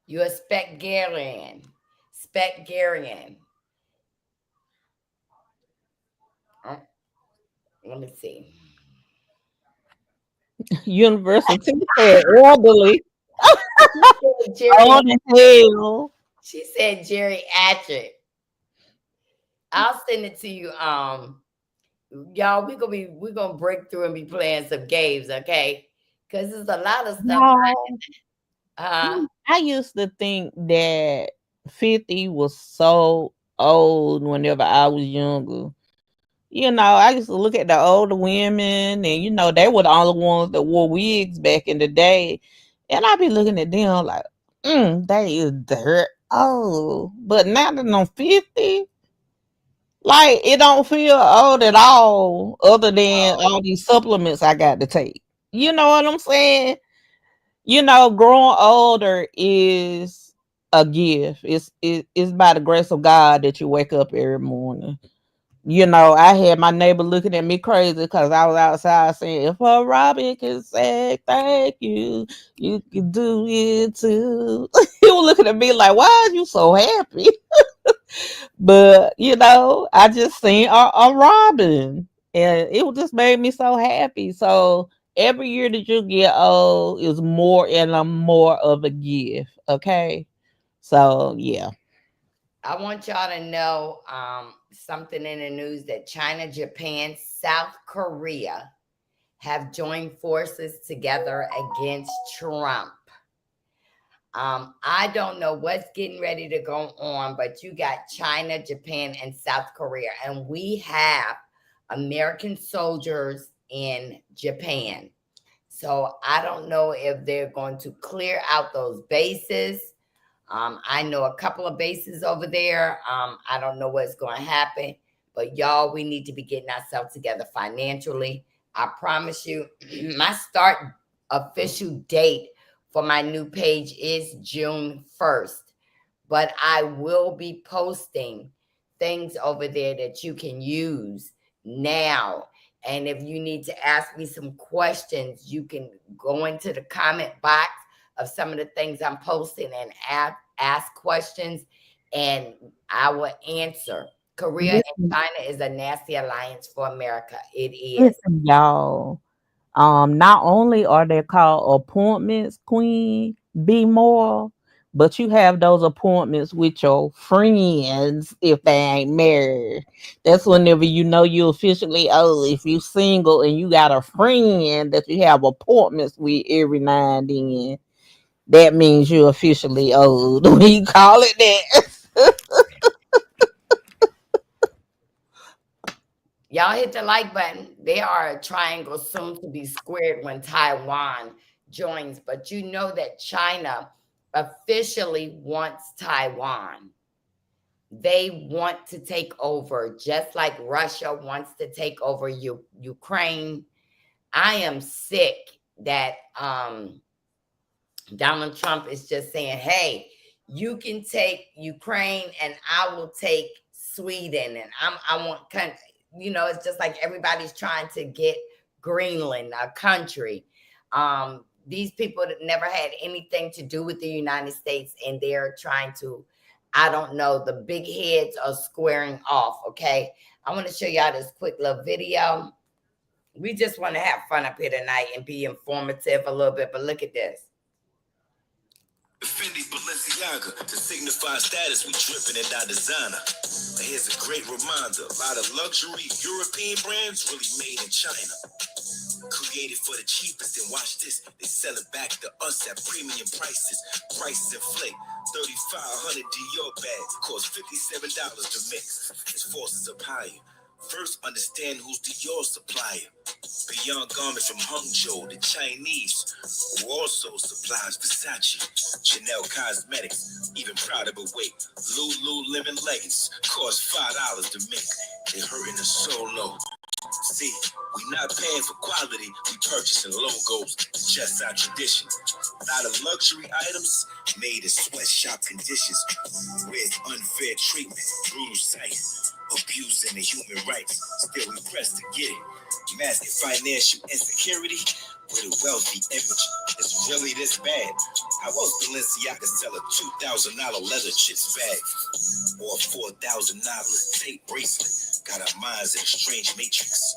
You're a Specgarian. Specgarian. Let me see. University said elderly. Jerry, Old as hell. she said geriatric. I'll send it to you. Y'all, we're gonna break through and be playing some games, okay? because there's a lot of stuff. No, Uh, I used to think that 50 was so old whenever I was younger. I used to look at the older women, and they were the only ones that wore wigs back in the day. And I'd be looking at them like, they is dirt old. But now that I'm 50, like it don't feel old at all, other than oh, all these supplements I got to take. You know what I'm saying? Growing older is a gift. It's by the grace of God that you wake up every morning. I had my neighbor looking at me crazy because I was outside saying, if a robin can say thank you, you can do it too. He was looking at me like, why are you so happy? But, I just seen a robin and it just made me so happy. So every year that you get old is more and more of a gift. Okay. So, yeah. I want y'all to know something in the news that China, Japan, South Korea have joined forces together against Trump. I don't know what's getting ready to go on, but you got China, Japan, and South Korea, and we have American soldiers in Japan. So I don't know if they're going to clear out those bases. I know a couple of bases over there. I don't know what's going to happen, but y'all, we need to be getting ourselves together financially. I promise you, my start official date for my new page is June 1st, but I will be posting things over there that you can use now. And if you need to ask me some questions, you can go into the comment box of some of the things I'm posting and ask questions, and I will answer. Korea and Listen, China is a nasty alliance for America. It is. listen, y'all. Not only are they called appointments, Queen, be more, but you have those appointments with your friends if they ain't married. That's whenever you know you officially old. If you single and you got a friend that you have appointments with every now and then, that means you're officially old. We call it that. Y'all hit the like button. They are a triangle soon to be squared when Taiwan joins. But you know that China officially wants Taiwan. They want to take over, just like Russia wants to take over Ukraine. I am sick that Donald Trump is just saying, hey, you can take Ukraine and I will take Sweden. And I want country. It's just like everybody's trying to get Greenland, a country. These people that never had anything to do with the United States, and they're trying to, I don't know, the big heads are squaring off. Okay. I want to show y'all this quick little video. We just want to have fun up here tonight and be informative a little bit, but look at this. Fendi Balenciaga to signify status, we dripping in our designer. But here's a great reminder: a lot of luxury European brands really made in China, created for the cheapest. And watch this, they sell it back to us at premium prices. Prices inflate. 3,500 Dior bags cost $57 to mix. It's forces up higher. First, understand who's Dior supplier. Beyond garments from Hangzhou, the Chinese, who also supplies Versace, Chanel Cosmetics, even Prada, but wait, Lululemon leggings cost $5 to make. They hurting us so low. See, we not paying for quality, we purchasing logos, just our tradition. A lot of luxury items made in sweatshop conditions, with unfair treatment, brutal sight, abusing the human rights. Still we press to get it. Masking financial insecurity with a wealthy image. It's really this bad. How else Balenciaga sell a $2,000 leather chits bag or a $4,000 tape bracelet? Got our minds in a strange matrix.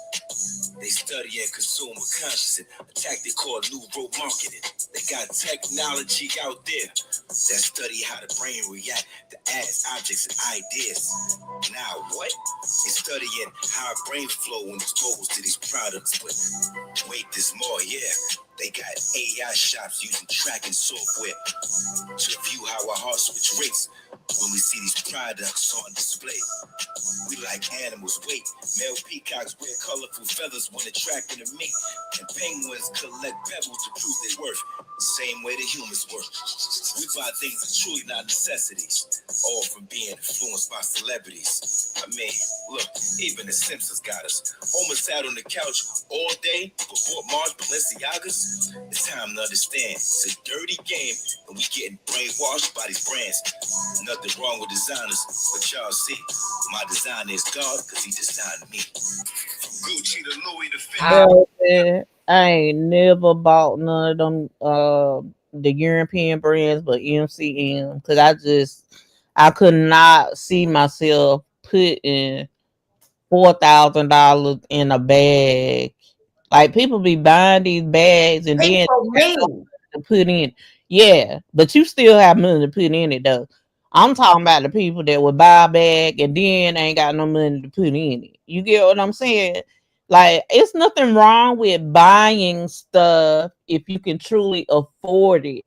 They study and consumer consciousness, a tactic called nouveau marketing. They got technology out there that study how the brain react to ads, objects, and ideas. Now what? They studying how our brain flow when exposed to these products. But wait, there's more, yeah. They got AI shops using tracking software to view how our heart switch rates when we see these products on display. We like animals, wait. Male peacocks wear colorful feathers when attracting to mate. And penguins collect pebbles to prove their worth. Same way the humans work. We buy things that truly not necessities. All from being influenced by celebrities. I mean, look, even the Simpsons got us. Homer sat on the couch all day before Marge Balenciagas. It's time to understand. It's a dirty game, and we getting brainwashed by these brands. Nothing wrong with designers, but y'all see, my designer is God because he designed me. From Gucci to Louis to Fendi. Baby, I ain't never bought none of them the European brands but MCM because I could not see myself putting $4,000 in a bag. Like people be buying these bags and then People, me. to put in. Yeah, but you still have money to put in it though. I'm talking about the people that would buy a bag and then ain't got no money to put in it. You get what I'm saying? Like it's nothing wrong with buying stuff if you can truly afford it.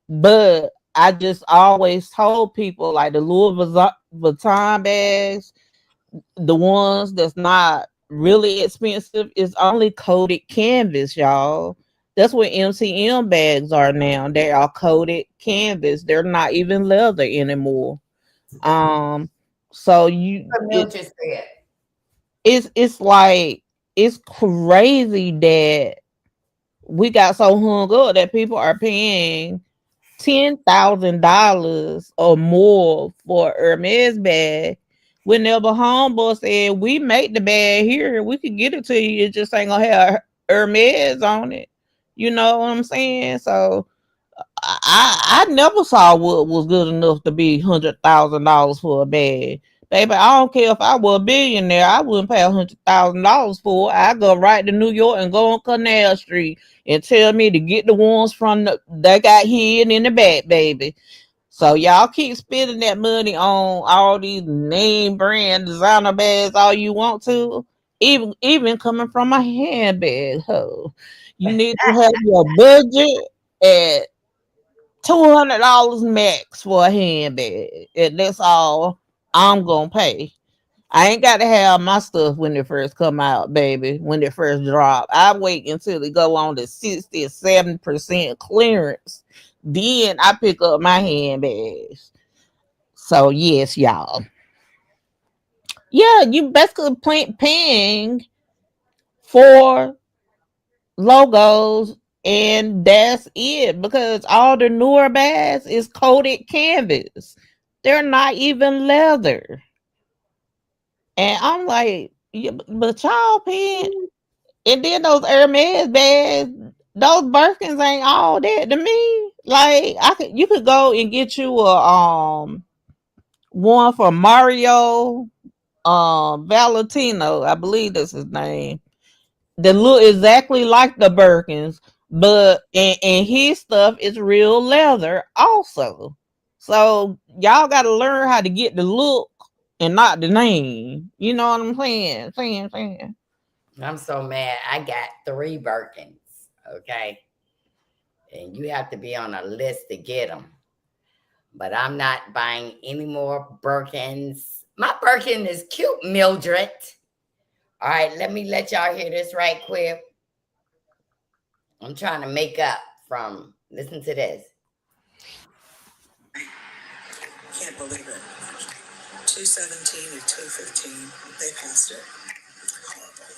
But I just always told people like the Louis Vuitton bags, the ones that's not really expensive is only coated canvas, y'all. That's what MCM bags are now. They are coated canvas. They're not even leather anymore. Um, so What Mildred said. it's like it's crazy that we got so hung up that people are paying $10,000 or more for Hermes bag. Whenever homeboy said we make the bag here, we could get it to you. It just ain't gonna have Hermes on it. You know what I'm saying? So I never saw what was good enough to be $100,000 for a bag. Baby, I don't care if I were a billionaire, I wouldn't pay $100,000 for it. I go right to New York and go on Canal Street and tell me to get the ones from that got hid in the back, baby. So y'all keep spending that money on all these name brand designer bags all you want to. Even coming from a handbag, ho. You need to have your budget at $200 max for a handbag. And that's all I'm gonna pay. I ain't got to have my stuff when it first come out, baby. When it first drop, I wait until it go on to 67% clearance. Then I pick up my handbags. So yes, y'all. Yeah, you basically paying for logos and that's it because all the newer bags is coated canvas. They're not even leather. And I'm like, yeah, but y'all paying. And then those Hermes bags, those Birkins ain't all that to me. Like you could go and get you a one for Mario Valentino, I believe that's his name. That look exactly like the Birkins, but and his stuff is real leather also. So y'all got to learn how to get the look and not the name. You know what I'm saying? Saying. I'm so mad. I got 3 Birkins. Okay. And you have to be on a list to get them. But I'm not buying any more Birkins. My Birkin is cute, Mildred. All right, let me let y'all hear this right quick. I'm trying to make up from, listen to this. Can't believe it. 217 and 215, they passed it. Horrible.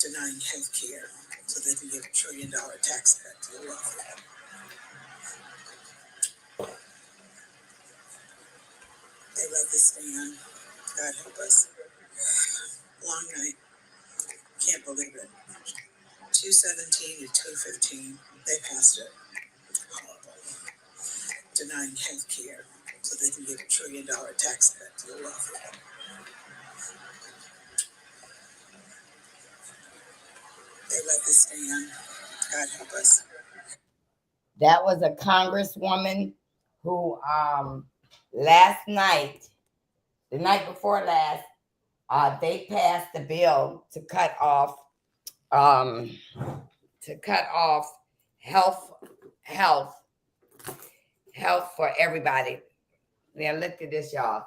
Denying health care so they can give $1 trillion tax cut to the wealthy. They let this stand. God help us. Long night. Can't believe it. 217 and 215, they passed it. Horrible. Denying health care so they can give $1 trillion tax cut to the wealthy. They let this stand. God help us. That was a congresswoman who last night, the night before last, they passed the bill to cut off to cut off health, health, health for everybody. Now look at this, y'all.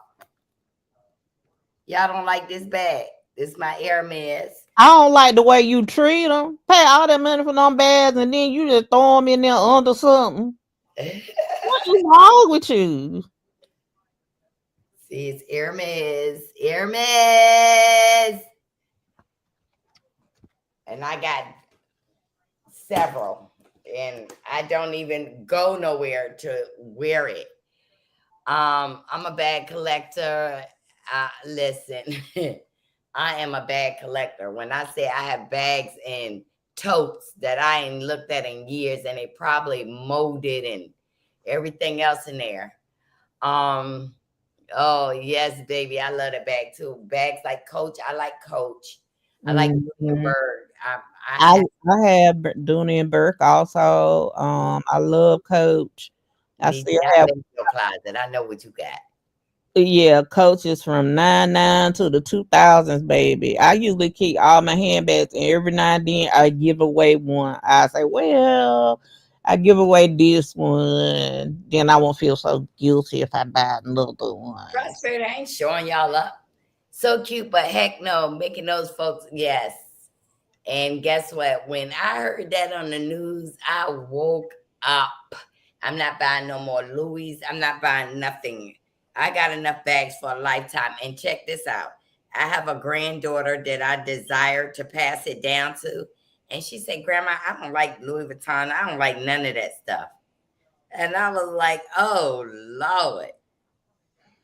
Y'all don't like this bag. This is my Hermes. I don't like the way you treat them. Pay all that money for them bags and then you just throw them in there under something. What is wrong with you? See, it's Hermes. Hermes. And I got several. And I don't even go nowhere to wear it. I'm a bag collector. Listen, I am a bag collector. When I say I have bags and totes that I ain't looked at in years and they probably molded and everything else in there. Oh yes, baby, I love the bag too. Bags like Coach, I like Coach. I like Bird. I have Dooney and Burke also. I love Coach. I still have your closet. I know what you got. Yeah, Coaches from 99 to the 2000s, baby. I usually keep all my handbags, and every now and then I give away one. I say, well, I give away this one, then I won't feel so guilty if I buy another one. Prosperity, I ain't showing y'all up. So cute, but heck no, making those folks, yes. And guess what? When I heard that on the news, I woke up. I'm not buying no more Louis. I'm not buying nothing. I got enough bags for a lifetime. And check this out. I have a granddaughter that I desire to pass it down to. And she said, Grandma, I don't like Louis Vuitton. I don't like none of that stuff. And I was like, oh, Lord.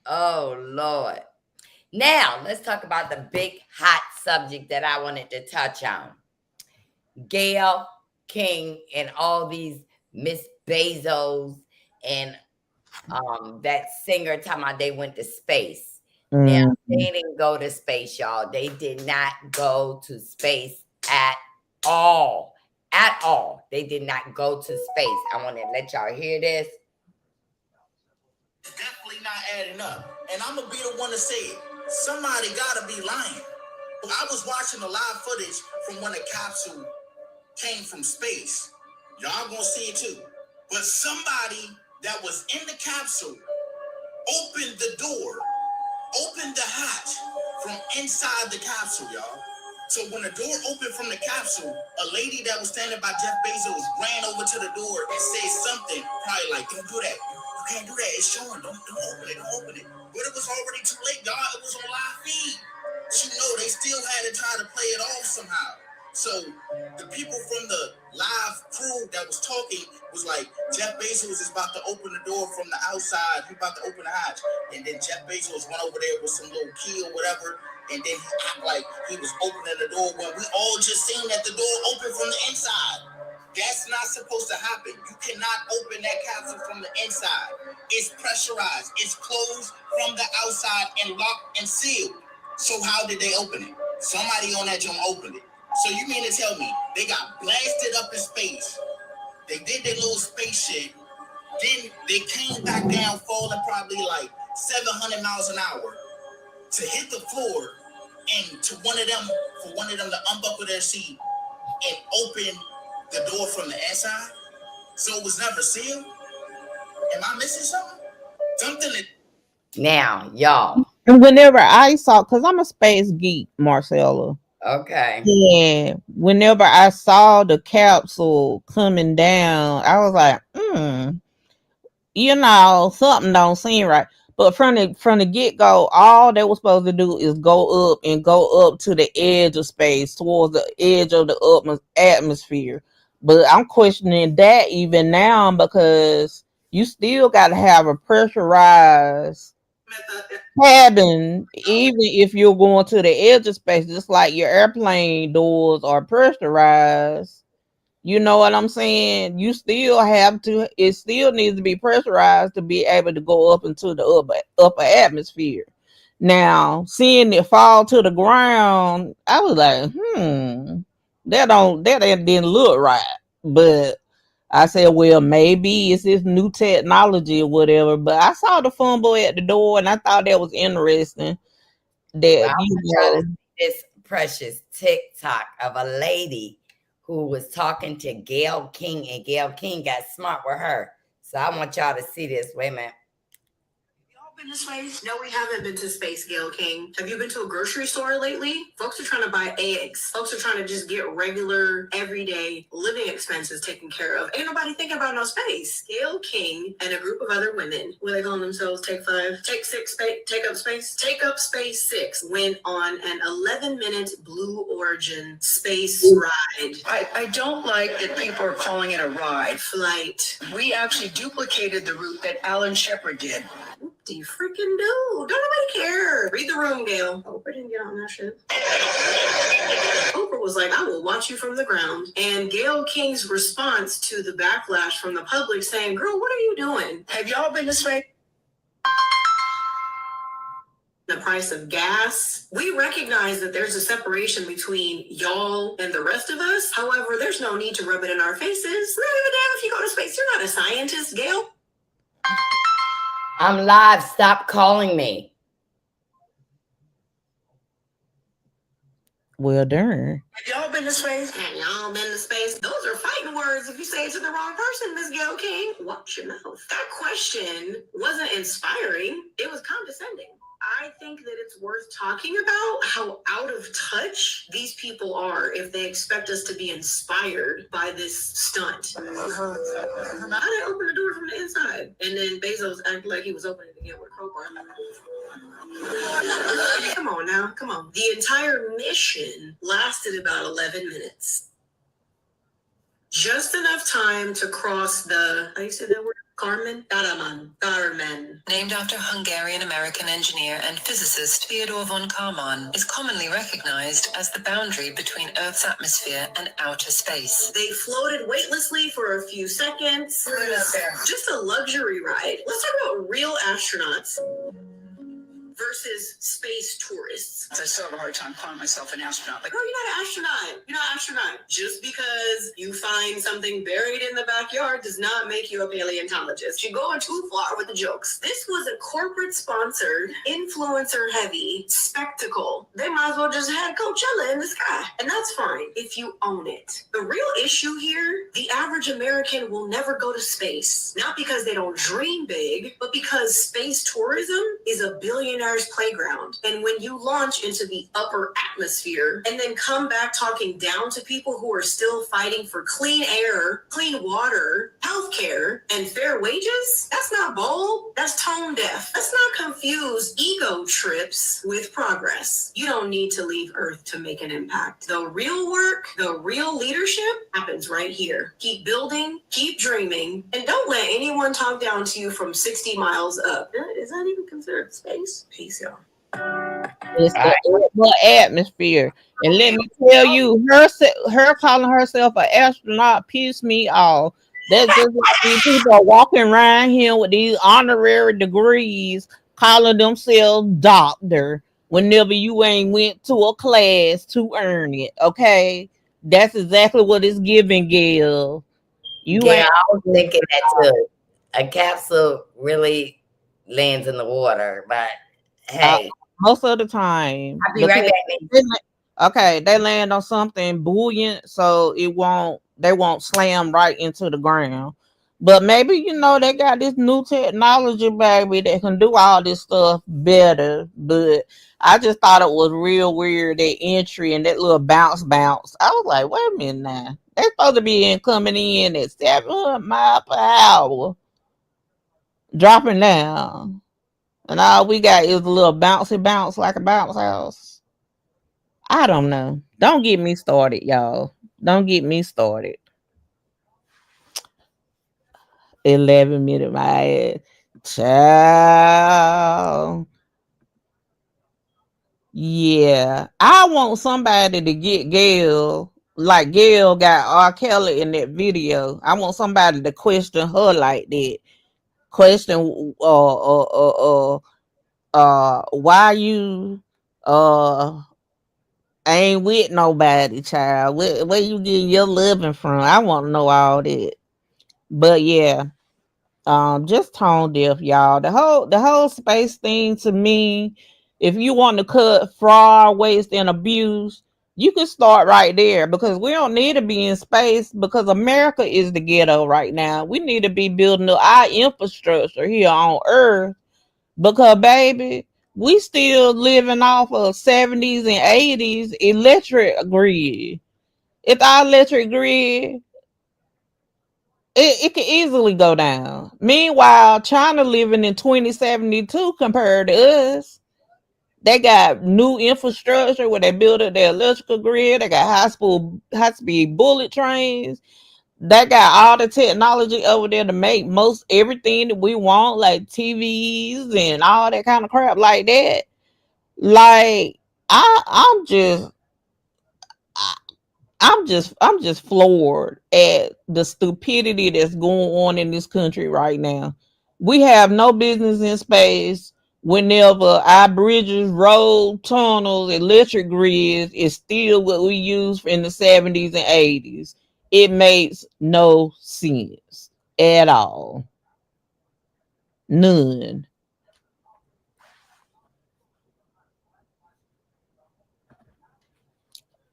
Oh, Lord. Now, let's talk about the big hot subject that I wanted to touch on. Gail King and all these Miss Bezos and that singer talking about they went to space. Now, they didn't go to space, y'all. They did not go to space at all. At all. They did not go to space. I want to let y'all hear this. It's definitely not adding up. And I'm going to be the one to say it. Somebody got to be lying. I was watching the live footage from when the capsule came from space. Y'all going to see it too. But somebody that was in the capsule opened the door, opened the hatch from inside the capsule, y'all. So when the door opened from the capsule, a lady that was standing by Jeff Bezos ran over to the door and said something, probably like, don't do that. You can't do that. It's showing. Don't open it. Don't open it. But it was already too late, y'all. It was on live feed. But you know, they still had to try to play it off somehow. So the people from the live crew that was talking was like, Jeff Bezos is about to open the door from the outside. He's about to open the hatch. And then Jeff Bezos went over there with some little key or whatever. And then he acted like he was opening the door when we all just seen that the door opened from the inside. That's not supposed to happen. You cannot open that capsule from the inside. It's pressurized. It's closed from the outside and locked and sealed. So how did they open it? Somebody on that joint opened it. So you mean to tell me they got blasted up in space? They did their little space shit. Then they came back down, falling probably like 700 miles an hour to hit the floor, and for one of them to unbuckle their seat and open the door from the inside. So it was never sealed. Am I missing something? Now, y'all. Whenever I saw, because I'm a space geek, Marcella. Okay. Yeah. Whenever I saw the capsule coming down, I was like, something don't seem right. But from the get go, all they were supposed to do is go up to the edge of space, towards the edge of the atmosphere. But I'm questioning that even now, because you still got to have a pressurized cabin, even if you're going to the edge of space, just like your airplane doors are pressurized. You know what I'm saying? You still have to, it still needs to be pressurized to be able to go up into the upper atmosphere. Now, seeing it fall to the ground, I was like, that didn't look right. But I said, well, maybe it's this new technology or whatever. But I saw the fumble at the door, and I thought that was interesting. That this precious TikTok of a lady who was talking to Gayle King, and Gayle King got smart with her. So I want y'all to see this. Wait a minute. Been to space? No, we haven't been to space, Gayle King. Have you been to a grocery store lately? Folks are trying to buy eggs. Folks are trying to just get regular, everyday living expenses taken care of. Ain't nobody thinking about no space. Gayle King and a group of other women, what they call themselves, Take 5, Take 6, Take Up Space? Take Up Space 6 went on an 11-minute Blue Origin space ride. I don't like that people are calling it a ride. Flight. We actually duplicated the route that Alan Shepard did. Do you freaking do? Don't nobody care. Read the room, Gayle. Oprah didn't get on that shit. Oprah was like, I will watch you from the ground. And Gayle King's response to the backlash from the public saying, girl, what are you doing? Have y'all been to space? The price of gas. We recognize that there's a separation between y'all and the rest of us. However, there's no need to rub it in our faces. We don't give a damn if you go to space. You're not a scientist, Gayle. I'm live. Stop calling me. Well done. Have y'all been to space? Have y'all been to space? Those are fighting words if you say it to the wrong person, Miss Gayle King. Watch your mouth. That question wasn't inspiring. It was condescending. I think that it's worth talking about how out of touch these people are if they expect us to be inspired by this stunt. How did I open the door from the inside? And then Bezos acted like he was opening it again with a crowbar. Come on now, come on. The entire mission lasted about 11 minutes. Just enough time to cross the, how do you say that word? Kármán. Named after Hungarian-American engineer and physicist Theodor von Kármán, is commonly recognized as the boundary between Earth's atmosphere and outer space. They floated weightlessly for a few seconds. Just a luxury ride. Let's talk about real astronauts versus space tourists. I still have a hard time calling myself an astronaut. Like, oh, you're not an astronaut. You're not an astronaut. Just because you find something buried in the backyard does not make you a paleontologist. You're going too far with the jokes. This was a corporate-sponsored, influencer-heavy spectacle. They might as well just have Coachella in the sky. And that's fine if you own it. The real issue here, the average American will never go to space. Not because they don't dream big, but because space tourism is a billionaire playground. And when you launch into the upper atmosphere and then come back talking down to people who are still fighting for clean air, clean water, healthcare, and fair wages, that's not bold. That's tone deaf. Let's not confuse ego trips with progress. You don't need to leave Earth to make an impact. The real work, the real leadership happens right here. Keep building, keep dreaming, and don't let anyone talk down to you from 60 miles up. Is that even considered space? Peace, y'all. It's the atmosphere. And let me tell you, her calling herself an astronaut pissed me off. That's just like these people are walking around here with these honorary degrees calling themselves doctor whenever you ain't went to a class to earn it. Okay? That's exactly what it's giving, Gayle. I was thinking that too. A capsule really lands in the water, but hey, most of the time, I'll be right back. Okay, they land on something buoyant, so they won't slam right into the ground. But maybe they got this new technology, baby, that can do all this stuff better. But I just thought it was real weird, that entry and that little bounce. I was like, wait a minute now. They're supposed to be coming in at 700 miles per hour, dropping down. And all we got is a little bouncy bounce like a bounce house. I don't know. Don't get me started, y'all. Don't get me started. 11-minute my ass. Child. Yeah. I want somebody to get Gayle, like Gayle got R. Kelly in that video. I want somebody to question her like that. Question why you ain't with nobody, child. Where you getting your living from? I want to know all that. But yeah, just tone deaf, y'all. The whole space thing, to me, if you want to cut fraud, waste, and abuse, You can start right there because we don't need to be in space because America is the ghetto right now. We need to be building up our infrastructure here on Earth because, baby, we still living off of 70s and 80s electric grid. If our electric grid, it can easily go down. Meanwhile, China living in 2072 compared to us. They got new infrastructure where they build up their electrical grid. They got high speed bullet trains. They got all the technology over there to make most everything that we want, like TVs and all that kind of crap like that. Like I'm just I'm just floored at the stupidity that's going on in this country right now. We have no business in space whenever our bridges, road, tunnels, electric grids is still what we used in the 70s and 80s. It makes no sense at all. None.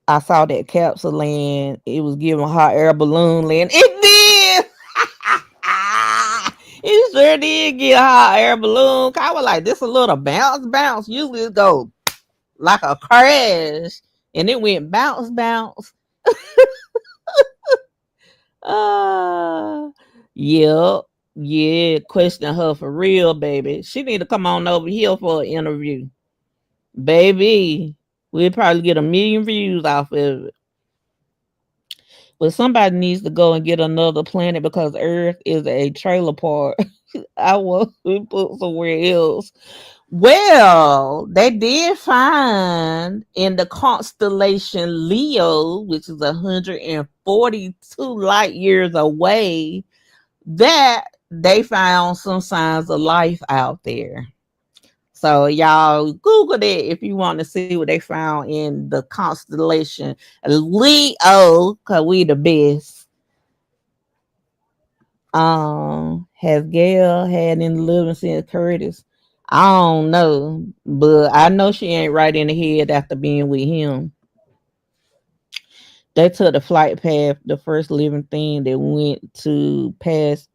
I saw that capsule land. It was giving hot air balloon land. It did. It sure did get a hot air balloon. I was like, this a little bounce, bounce. Usually it go like a crash, and it went bounce, bounce. Uh, yeah, yeah. Question her for real, baby. She need to come on over here for an interview, baby. We'll probably get 1 million views off of it. But somebody needs to go and get another planet because Earth is a trailer park. I want to put somewhere else. Well, they did find in the constellation Leo, which is 142 light years away, that they found some signs of life out there. So y'all Google that if you want to see what they found in the constellation Leo, cause we the best. Has Gail had any living since Curtis? I don't know, but I know she ain't right in the head after being with him. They took the flight path, the first living thing that went to past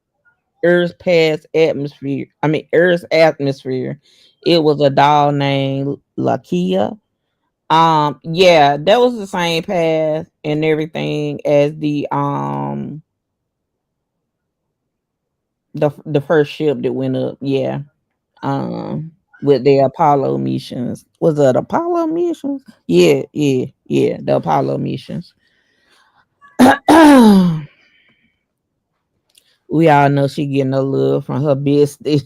Earth's past atmosphere. I mean Earth's atmosphere. It was a doll named Lakia. Yeah, that was the same path and everything as the first ship that went up. Yeah. With the Apollo missions. Was it Apollo missions? Yeah, yeah, yeah, the Apollo missions. We all know she getting a love from her bestie.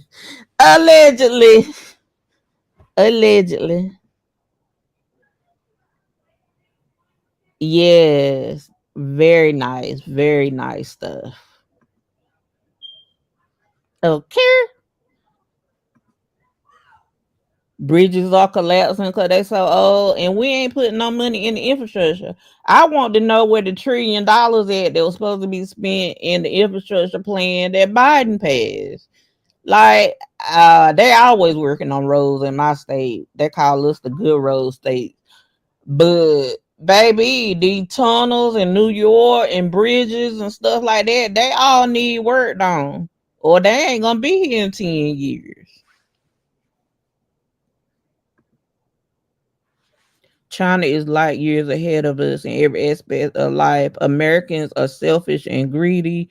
Allegedly. Allegedly. Yes. Very nice. Very nice stuff. Okay. Bridges are collapsing because they so old, and we ain't putting no money in the infrastructure. I want to know where the $1 trillion at that was supposed to be spent in the infrastructure plan that Biden passed. Like, they always working on roads in my state. They call us the good road state. But baby, these tunnels in New York and bridges and stuff like that, they all need work done, or they ain't gonna be here in 10 years. China is light years ahead of us in every aspect of life. Americans are selfish and greedy,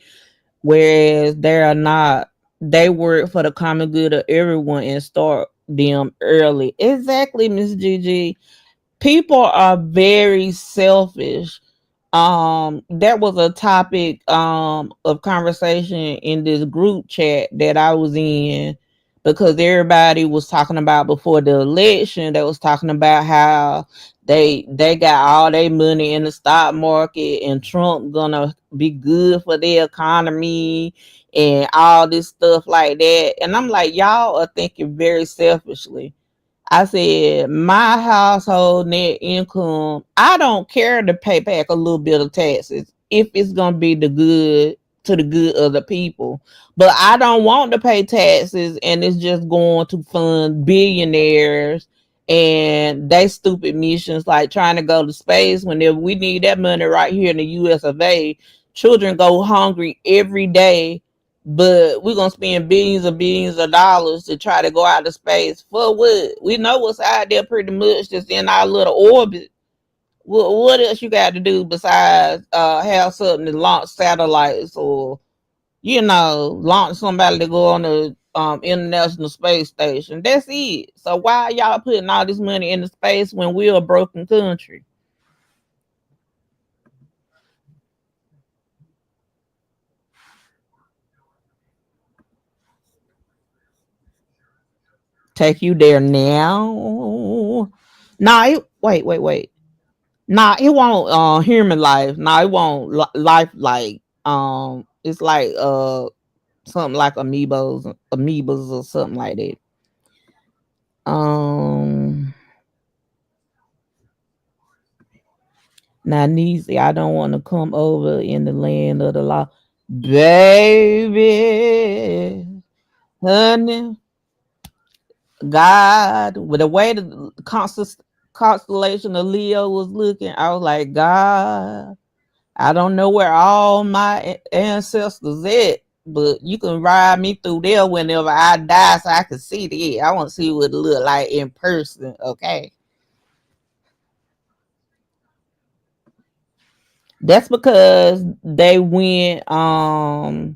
whereas they are not. They work for the common good of everyone and start them early. Exactly, Miss Gigi. People are very selfish. That was a topic of conversation in this group chat that I was in because everybody was talking about before the election. They was talking about how they got all their money in the stock market and Trump gonna be good for the economy and all this stuff like that. And I'm like, y'all are thinking very selfishly. I said, my household net income, I don't care to pay back a little bit of taxes if it's going to be the good to the good of the people. But I don't want to pay taxes and it's just going to fund billionaires and they stupid missions like trying to go to space whenever we need that money right here in the US of A. Children go hungry every day, but we're gonna spend billions of dollars to try to go out to space for what? We know what's out there pretty much just in our little orbit. What else you got to do besides have something to launch satellites or launch somebody to go on the International Space Station? That's it. So why are y'all putting all this money into space when we're a broken country? Take you there now? Nah, wait. Nah, it won't human life. Nah, it won't life like it's like something like amoebas or something like that. Now NIECY, I don't want to come over in the land of the law. Baby, honey, God, with the way the constellation of Leo was looking, I was like, God, I don't know where all my ancestors at, but you can ride me through there whenever I die so I can see it. I want to see what it look like in person, okay? That's because they went oh,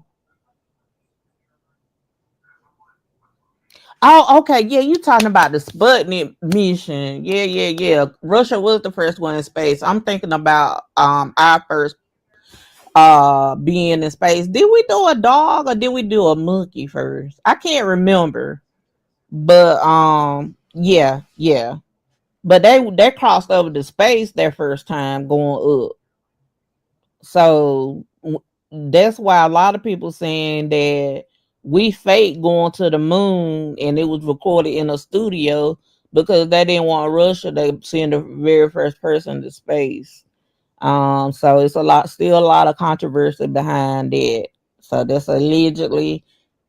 okay. Yeah, you talking about the Sputnik mission. Yeah. Russia was the first one in space. I'm thinking about our first being in space. Did we do a dog or did we do a monkey first? I can't remember. But yeah. But they crossed over to space their first time going up. So that's why a lot of people saying that we fake going to the moon and it was recorded in a studio because they didn't want Russia to send the very first person to space. So it's still a lot of controversy behind that. So that's allegedly.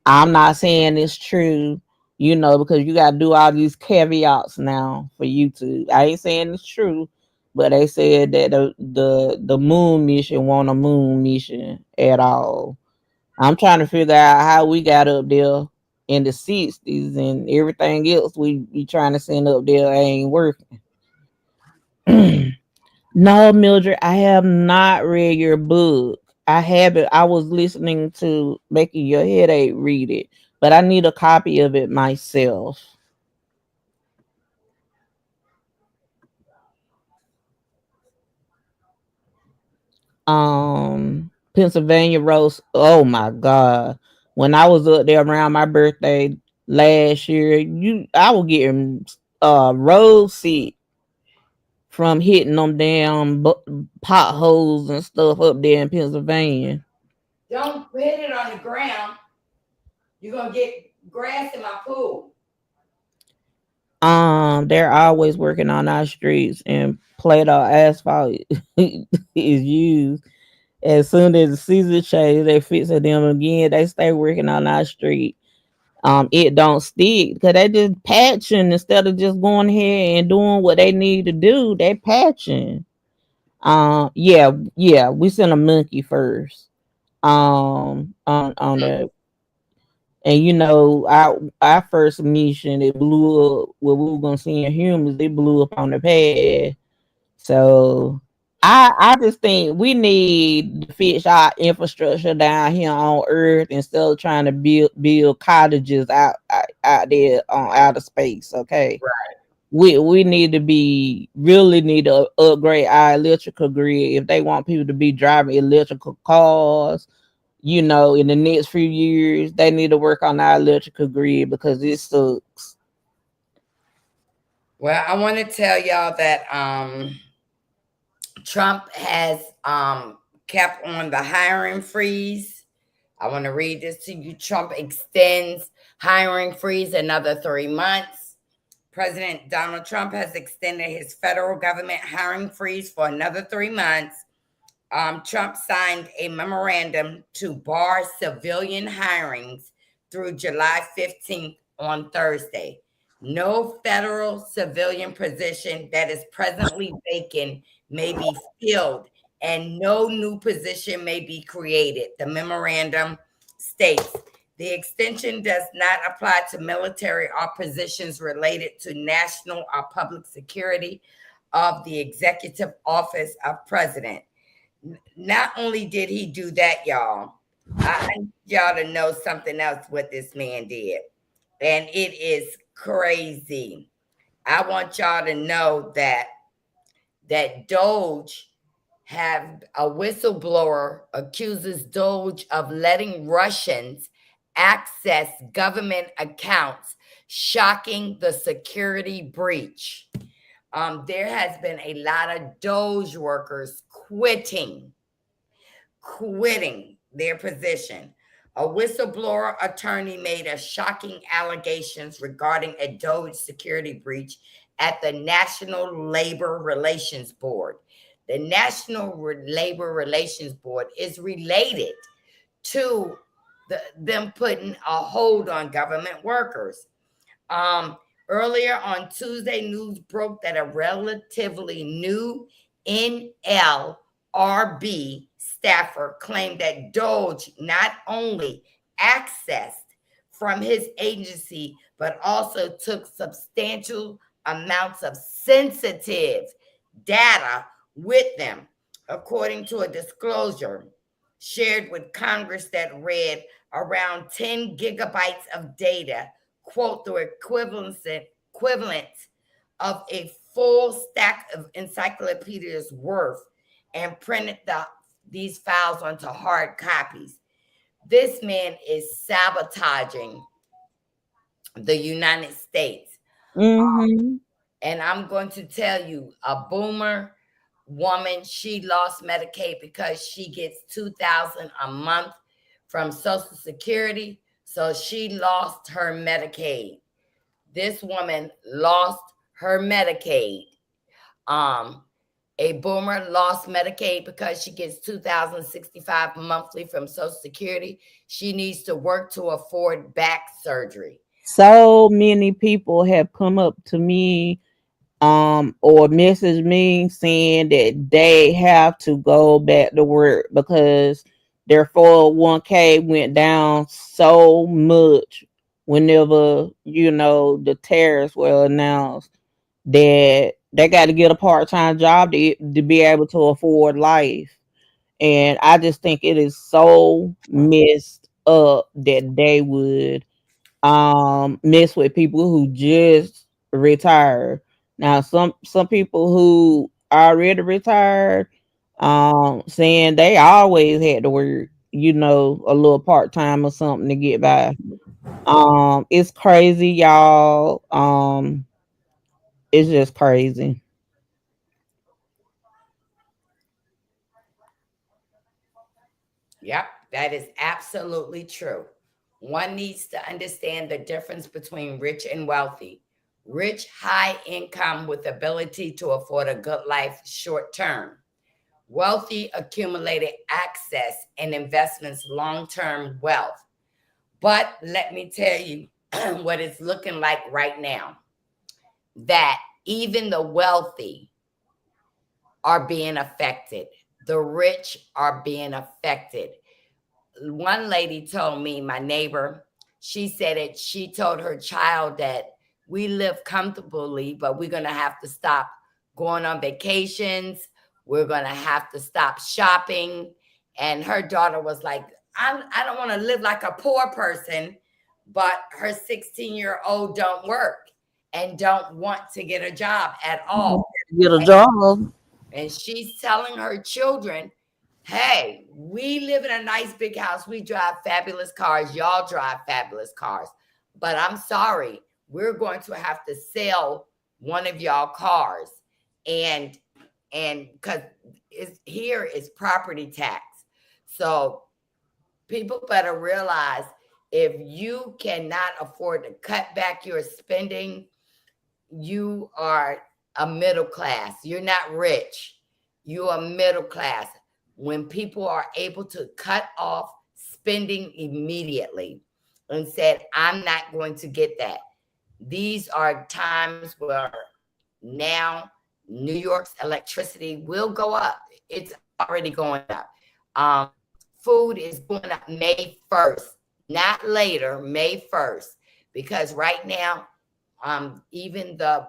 I'm not saying it's true, because you got to do all these caveats now for YouTube. I ain't saying it's true, but they said that the moon mission wasn't a moon mission at all. I'm trying to figure out how we got up there in the 60s and everything else we be trying to send up there ain't working. No, Mildred, I have not read your book. I haven't. I was listening to Making Your Headache read it, but I need a copy of it myself. Pennsylvania Rose. Oh my God. When I was up there around my birthday last year, I was getting road sick from hitting them damn potholes and stuff up there in Pennsylvania. Don't put it on the ground. You're gonna get grass in my pool. They're always working on our streets and Play-Doh asphalt is used. As soon as the season change, they fix them again. They stay working on our street. It don't stick because they just patching instead of just going ahead and doing what they need to do. They patching. Yeah. We sent a monkey first. On the and our first mission it blew up where we were gonna send humans. They blew up on the pad. So I just think we need to fix our infrastructure down here on Earth instead of trying to build cottages out there on outer space. Okay, Right. we really need to upgrade our electrical grid if they want people to be driving electrical cars. In the next few years, they need to work on our electrical grid because it sucks. Well, I want to tell y'all that Trump has kept on the hiring freeze. I want to read this to you. Trump extends hiring freeze another 3 months. President Donald Trump has extended his federal government hiring freeze for another 3 months. Trump signed a memorandum to bar civilian hirings through July 15th on Thursday. No federal civilian position that is presently vacant may be filled, and no new position may be created. The memorandum states the extension does not apply to military or positions related to national or public security of the executive office of president. Not only did he do that, y'all, I need y'all to know something else what this man did. And it is crazy. I want y'all to know that Doge have a whistleblower accuses Doge of letting Russians access government accounts, shocking the security breach. There has been a lot of Doge workers quitting their position. A whistleblower attorney made a shocking allegations regarding a Doge security breach at the National Labor Relations Board. The National Labor Relations Board is related to them putting a hold on government workers. Earlier on Tuesday, news broke that a relatively new NLRB staffer claimed that Doge not only accessed from his agency, but also took substantial amounts of sensitive data with them, according to a disclosure shared with Congress that read around 10 gigabytes of data, quote, the equivalent of a full stack of encyclopedias worth, and printed these files onto hard copies. This man is sabotaging the United States. Mm-hmm. And I'm going to tell you, a boomer woman, she lost Medicaid because she gets $2,000 a month from Social Security. So she lost her Medicaid. This woman lost her Medicaid. A boomer lost Medicaid because she gets $2,065 monthly from Social Security. She needs to work to afford back surgery. So many people have come up to me or message me saying that they have to go back to work because their 401k went down so much whenever the tariffs were announced, that they got to get a part-time job to be able to afford life. And I just think it is so messed up that they would mess with people who just retired. Now some people who already retired saying they always had to work, a little part-time or something to get by. It's crazy, y'all. It's just crazy. Yep, that is absolutely true. One needs to understand the difference between rich and wealthy. Rich, high income with ability to afford a good life short term. Wealthy, accumulated access and investments long term wealth. But let me tell you what it's looking like right now, that even the wealthy are being affected, the rich are being affected. One lady told me, my neighbor, she said that she told her child that we live comfortably, but we're going to have to stop going on vacations. We're going to have to stop shopping. And her daughter was like, I don't want to live like a poor person, but her 16-year-old don't work and don't want to get a job at all. Get a job. And she's telling her children, hey, we live in a nice big house. We drive fabulous cars. Y'all drive fabulous cars. But I'm sorry, we're going to have to sell one of y'all cars. And because here is property tax. So people better realize, if you cannot afford to cut back your spending, you are a middle class. You're not rich. You are middle class. When people are able to cut off spending immediately and said, I'm not going to get that. These are times where now New York's electricity will go up. It's already going up. Um, Food is going up May 1st, not later, May 1st, because right now, even the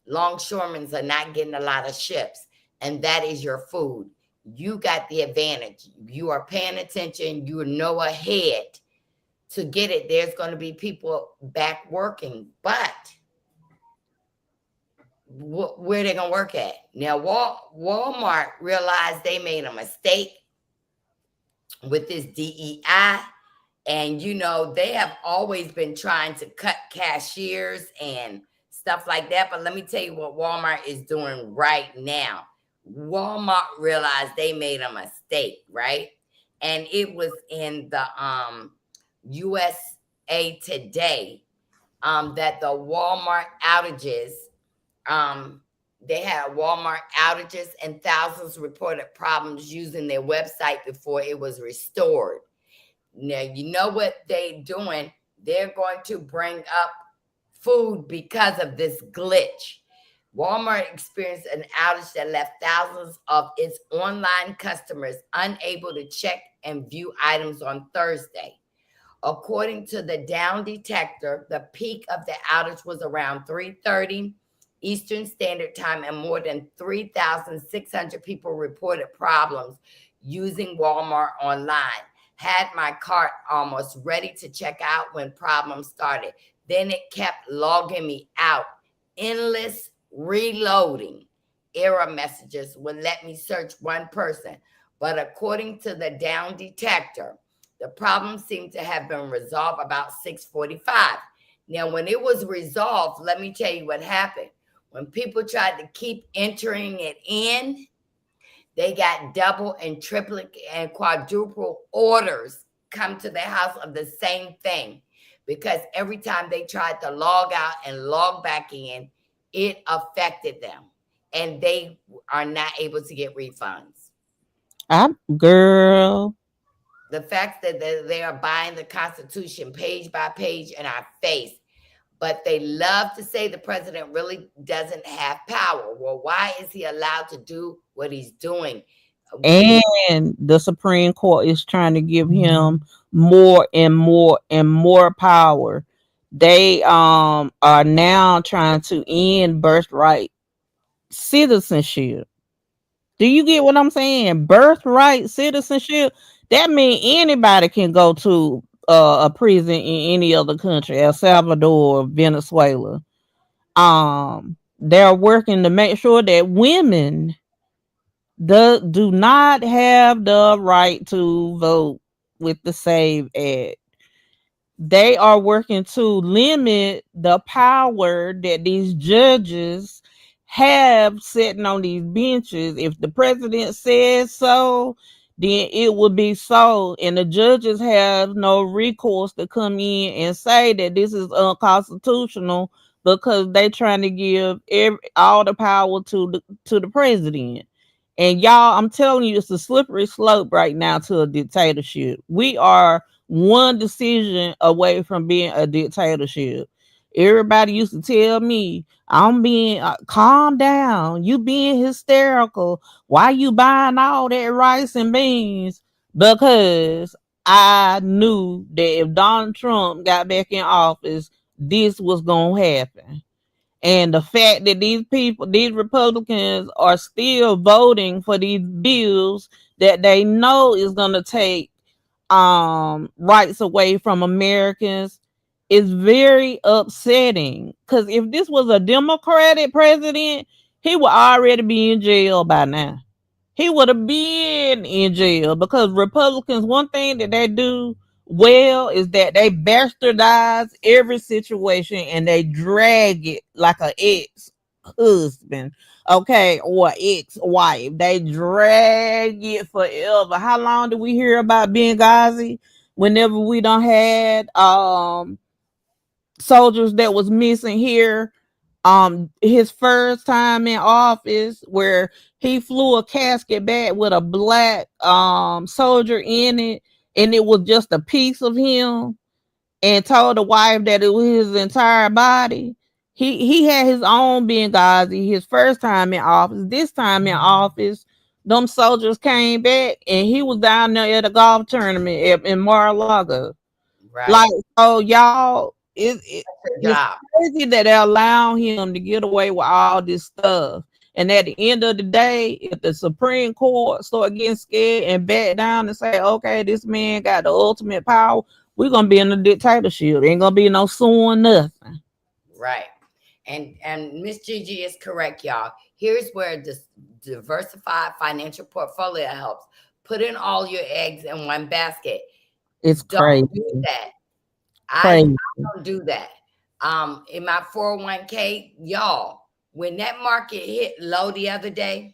longshoremen are not getting a lot of ships, and that is your food. You got the advantage. You are paying attention. You know ahead to get it. There's going to be people back working, but where they gonna work at? Now, Walmart realized they made a mistake with this DEI, and they have always been trying to cut cashiers and stuff like that. But let me tell you what Walmart is doing right now. Walmart realized they made a mistake, right? And it was in the USA Today that the Walmart outages. They had Walmart outages and thousands reported problems using their website before it was restored. Now, you know what they're doing? They're going to bring up food because of this glitch. Walmart experienced an outage that left thousands of its online customers unable to check and view items on Thursday. According to the Down Detector, the peak of the outage was around 3:30 Eastern Standard Time, and more than 3,600 people reported problems using Walmart online. Had my cart almost ready to check out when problems started. Then it kept logging me out. Endless reloading. Error messages would let me search one person. But according to the Down Detector, the problem seemed to have been resolved about 6:45. Now, when it was resolved, let me tell you what happened. When people tried to keep entering it in, they got double and triple and quadruple orders come to their house of the same thing, because every time they tried to log out and log back in, it affected them, and they are not able to get refunds. Girl. The fact that they are buying the Constitution page by page in our face, but they love to say the president really doesn't have power. Well, why is he allowed to do what he's doing? And the Supreme Court is trying to give him more and more and more power. They are now trying to end birthright citizenship. Do you get what I'm saying? Birthright citizenship. That means anybody can go to a prison in any other country, El Salvador, Venezuela. They're working to make sure that women do not have the right to vote with the Save Act. They are working to limit the power that these judges have sitting on these benches. If the president says so, then it will be so. And the judges have no recourse to come in and say that this is unconstitutional, because they're trying to give all the power to the president. And y'all, I'm telling you, it's a slippery slope right now to a dictatorship. We are one decision away from being a dictatorship. Everybody used to tell me, I'm being calm down. You being hysterical. Why you buying all that rice and beans? Because I knew that if Donald Trump got back in office, this was going to happen. And the fact that these Republicans are still voting for these bills that they know is going to take rights away from Americans is very upsetting. Because if this was a Democratic president, he would already be in jail by now. He would have been in jail, because Republicans, one thing that they do well is that they bastardize every situation and they drag it like an ex-husband, okay, or ex-wife. They drag it forever. How long do we hear about Benghazi? Whenever we done had soldiers that was missing here, his first time in office, where he flew a casket back with a black soldier in it, and it was just a piece of him. and told the wife that it was his entire body. He had his own Benghazi, his first time in office. This time in office, them soldiers came back and he was down there at a golf tournament in Mar-a-Lago. Like, Right. so y'all, Good it's job. crazy that they allow him to get away with all this stuff. And at the end of the day, if the Supreme Court start getting scared and back down and say, okay, this man got the ultimate power, we're gonna be in a dictatorship. Ain't gonna be no suing nothing. Right. And Miss Gigi is correct, y'all. Here's where this diversified financial portfolio helps. Put in all your eggs in one basket. It's Don't crazy. do that. I Crazy. don't do that. In my 401k, y'all, when that market hit low the other day,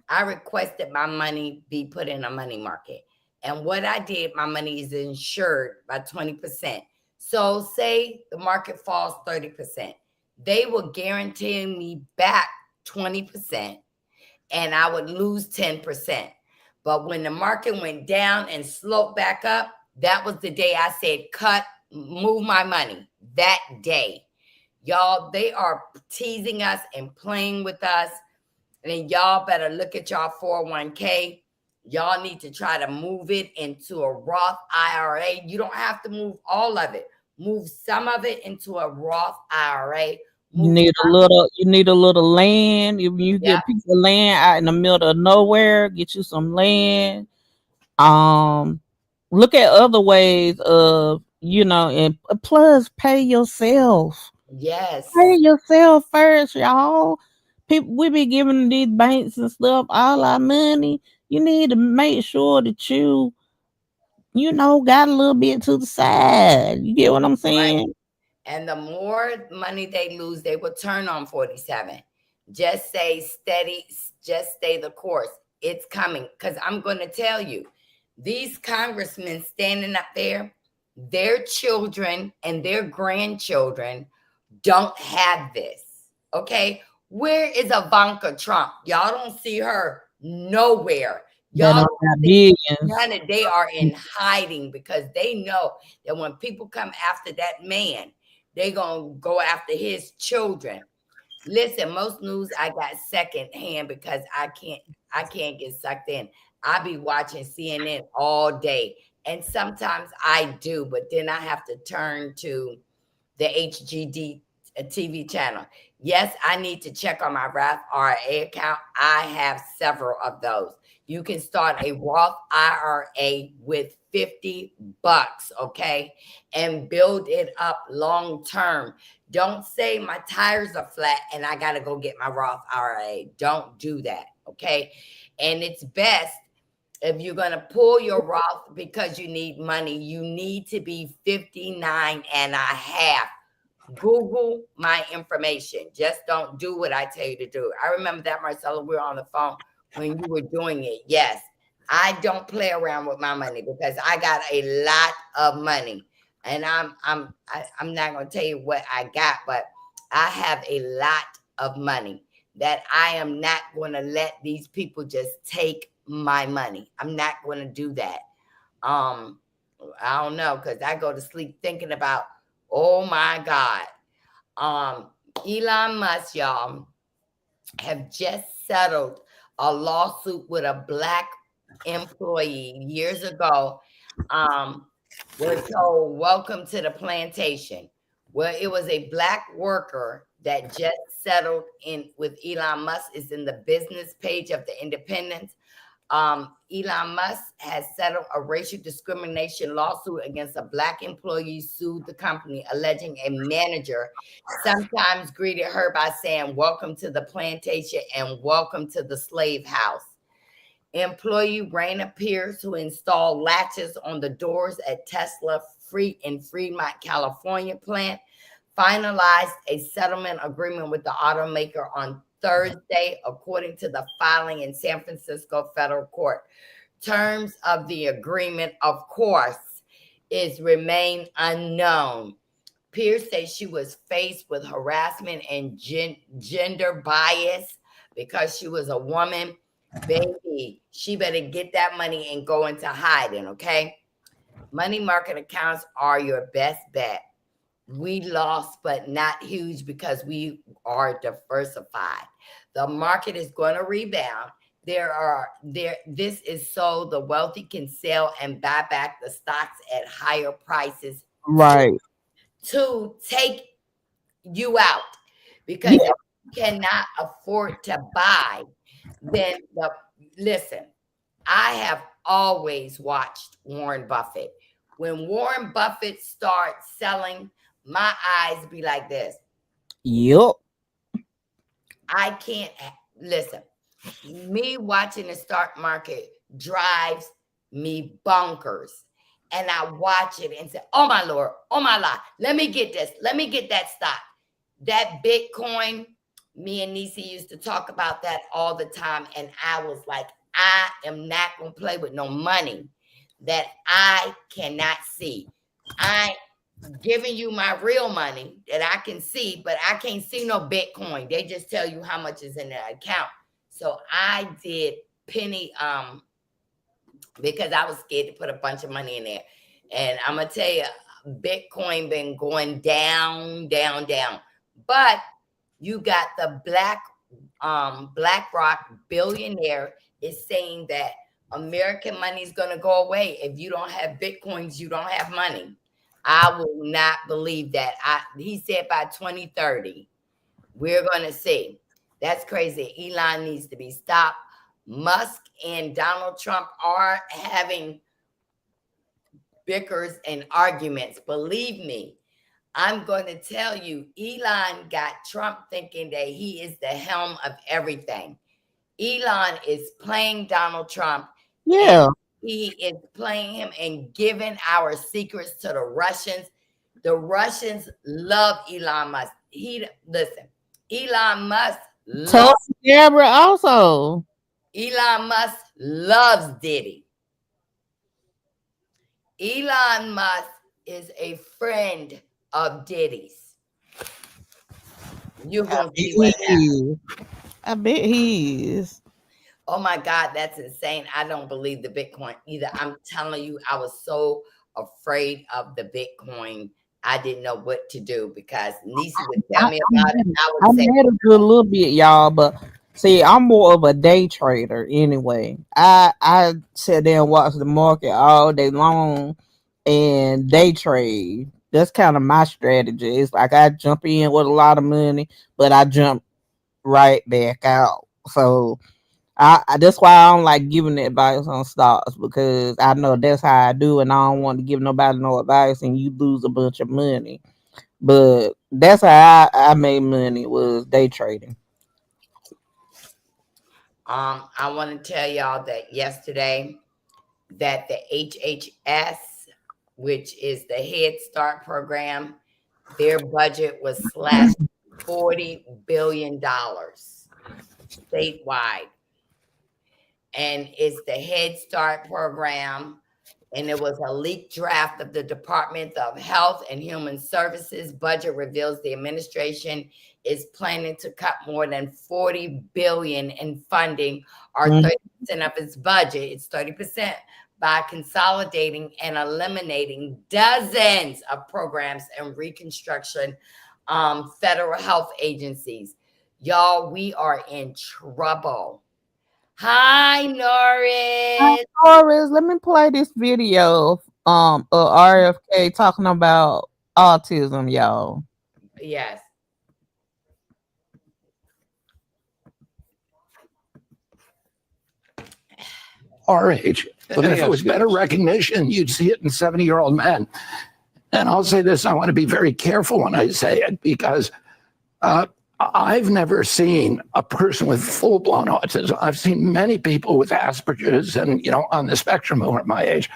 I requested my money be put in a money market. And what I did, my money is insured by 20%. So say the market falls 30%. They will guarantee me back 20% and I would lose 10%. But when the market went down and sloped back up, that was the day I said, cut, move my money that day. Y'all, they are teasing us and playing with us. And y'all better look at y'all 401k. Y'all need to try to move it into a Roth IRA. You don't have to move all of it. Move some of it into a Roth IRA. You need a little land. If you get Yeah. a piece of land out in the middle of nowhere, get you some land. Look at other ways of, and plus pay yourself. Yes. Pay yourself first, y'all. People, we be giving these banks and stuff all our money. You need to make sure that got a little bit to the side. You get what I'm Right. saying? And the more money they lose, they will turn on 47. Just stay steady. Just stay the course. It's coming. Because I'm going to tell you, these congressmen standing up there, their children and their grandchildren don't have this. Okay? Where is Ivanka Trump? Y'all don't see her nowhere. That Y'all don't got billions. they are in hiding because they know that when people come after that man, they gonna go after his children. Listen, most news I got secondhand because I can't get sucked in. I be watching CNN all day. And sometimes I do, but then I have to turn to the HGD TV channel. Yes, I need to check on my Roth IRA account. I have several of those. You can start a Roth IRA with 50 bucks, okay? And build it up long term. Don't say my tires are flat and I got to go get my Roth IRA. Don't do that, okay? And it's best if you're going to pull your Roth because you need money, you need to be 59 and a half. Google my information. Just don't do what I tell you to do. I remember that, Marcella, we were on the phone when you were doing it. Yes, I don't play around with my money because I got a lot of money. And I'm not going to tell you what I got, but I have a lot of money that I am not going to let these people just take my money. I'm not going to do that. I don't know, because I go to sleep thinking about, oh my God. Elon Musk, y'all, have just settled a lawsuit with a black employee years ago. We're told, welcome to the plantation. Well, it was a black worker that just settled in with Elon Musk. Is in the business page of the Independence. Elon Musk has settled a racial discrimination lawsuit against a black employee, sued the company, alleging a manager sometimes greeted her by saying, welcome to the plantation and welcome to the slave house. Employee Raina Pierce, who installed latches on the doors at Tesla in Fremont, California plant, finalized a settlement agreement with the automaker on Thursday, according to the filing in San Francisco federal court. Terms of the agreement, of course, remain unknown. Pierce says she was faced with harassment and gender bias because she was a woman. Baby, she better get that money and go into hiding, okay? Money market accounts are your best bet. We lost, but not huge because we are diversified. The market is going to rebound. This is so the wealthy can sell and buy back the stocks at higher prices Right. to take you out. Because Yeah. if you cannot afford to buy, then listen, I have always watched Warren Buffett. When Warren Buffett starts selling, my eyes be like this. Yep. I can't listen. Me watching the stock market drives me bonkers. And I watch it and say, oh my Lord, oh my Lord, let me get this. Let me get that stock. That Bitcoin, me and NIECY used to talk about that all the time. And I was like, I am not going to play with no money that I cannot see. I giving you my real money that I can see, but I can't see no Bitcoin. They just tell you how much is in the account. So I did penny because I was scared to put a bunch of money in there. And I'm gonna tell you, Bitcoin been going down, down, down. But you got the BlackRock billionaire is saying that American money is gonna go away. If you don't have Bitcoins, you don't have money. I will not believe that. He said by 2030, we're gonna see. That's crazy. Elon needs to be stopped. Musk and Donald Trump are having bickers and arguments. Believe me, I'm going to tell you, Elon got Trump thinking that he is the helm of everything. Elon is playing Donald Trump. Yeah. He is playing him and giving our secrets to the Russians. The Russians love Elon Musk. Listen, Elon Musk loves Deborah also. Elon Musk loves Diddy. Elon Musk is a friend of Diddy's. You're going to see what happens. I bet he is. Oh my God, that's insane. I don't believe the Bitcoin either. I'm telling you, I was so afraid of the Bitcoin. I didn't know what to do because NIECY would tell me about it. I would say, a little bit, y'all, but see, I'm more of a day trader anyway. I sit there and watch the market all day long and day trade. That's kind of my strategy. It's like I jump in with a lot of money, but I jump right back out. So that's why I don't like giving advice on stocks, because I know that's how I do, and I don't want to give nobody no advice and you lose a bunch of money. But that's how I made money, was day trading. I want to tell y'all that yesterday that the HHS, which is the Head Start program, their budget was slashed $40 billion statewide. And it's the Head Start program. And it was a leaked draft of the Department of Health and Human Services budget reveals the administration is planning to cut more than $40 billion in funding, or 30% of its budget. It's 30%, by consolidating and eliminating dozens of programs and reconstruction federal health agencies. Y'all, we are in trouble. Hi, Norris. Hi, Norris. Let me play this video of RFK talking about autism, y'all. Yes. Our age. But if it was better recognition, you'd see it in 70-year-old men. And I'll say this, I want to be very careful when I say it, because I've never seen a person with full-blown autism. I've seen many people with Asperger's and, on the spectrum who are my age.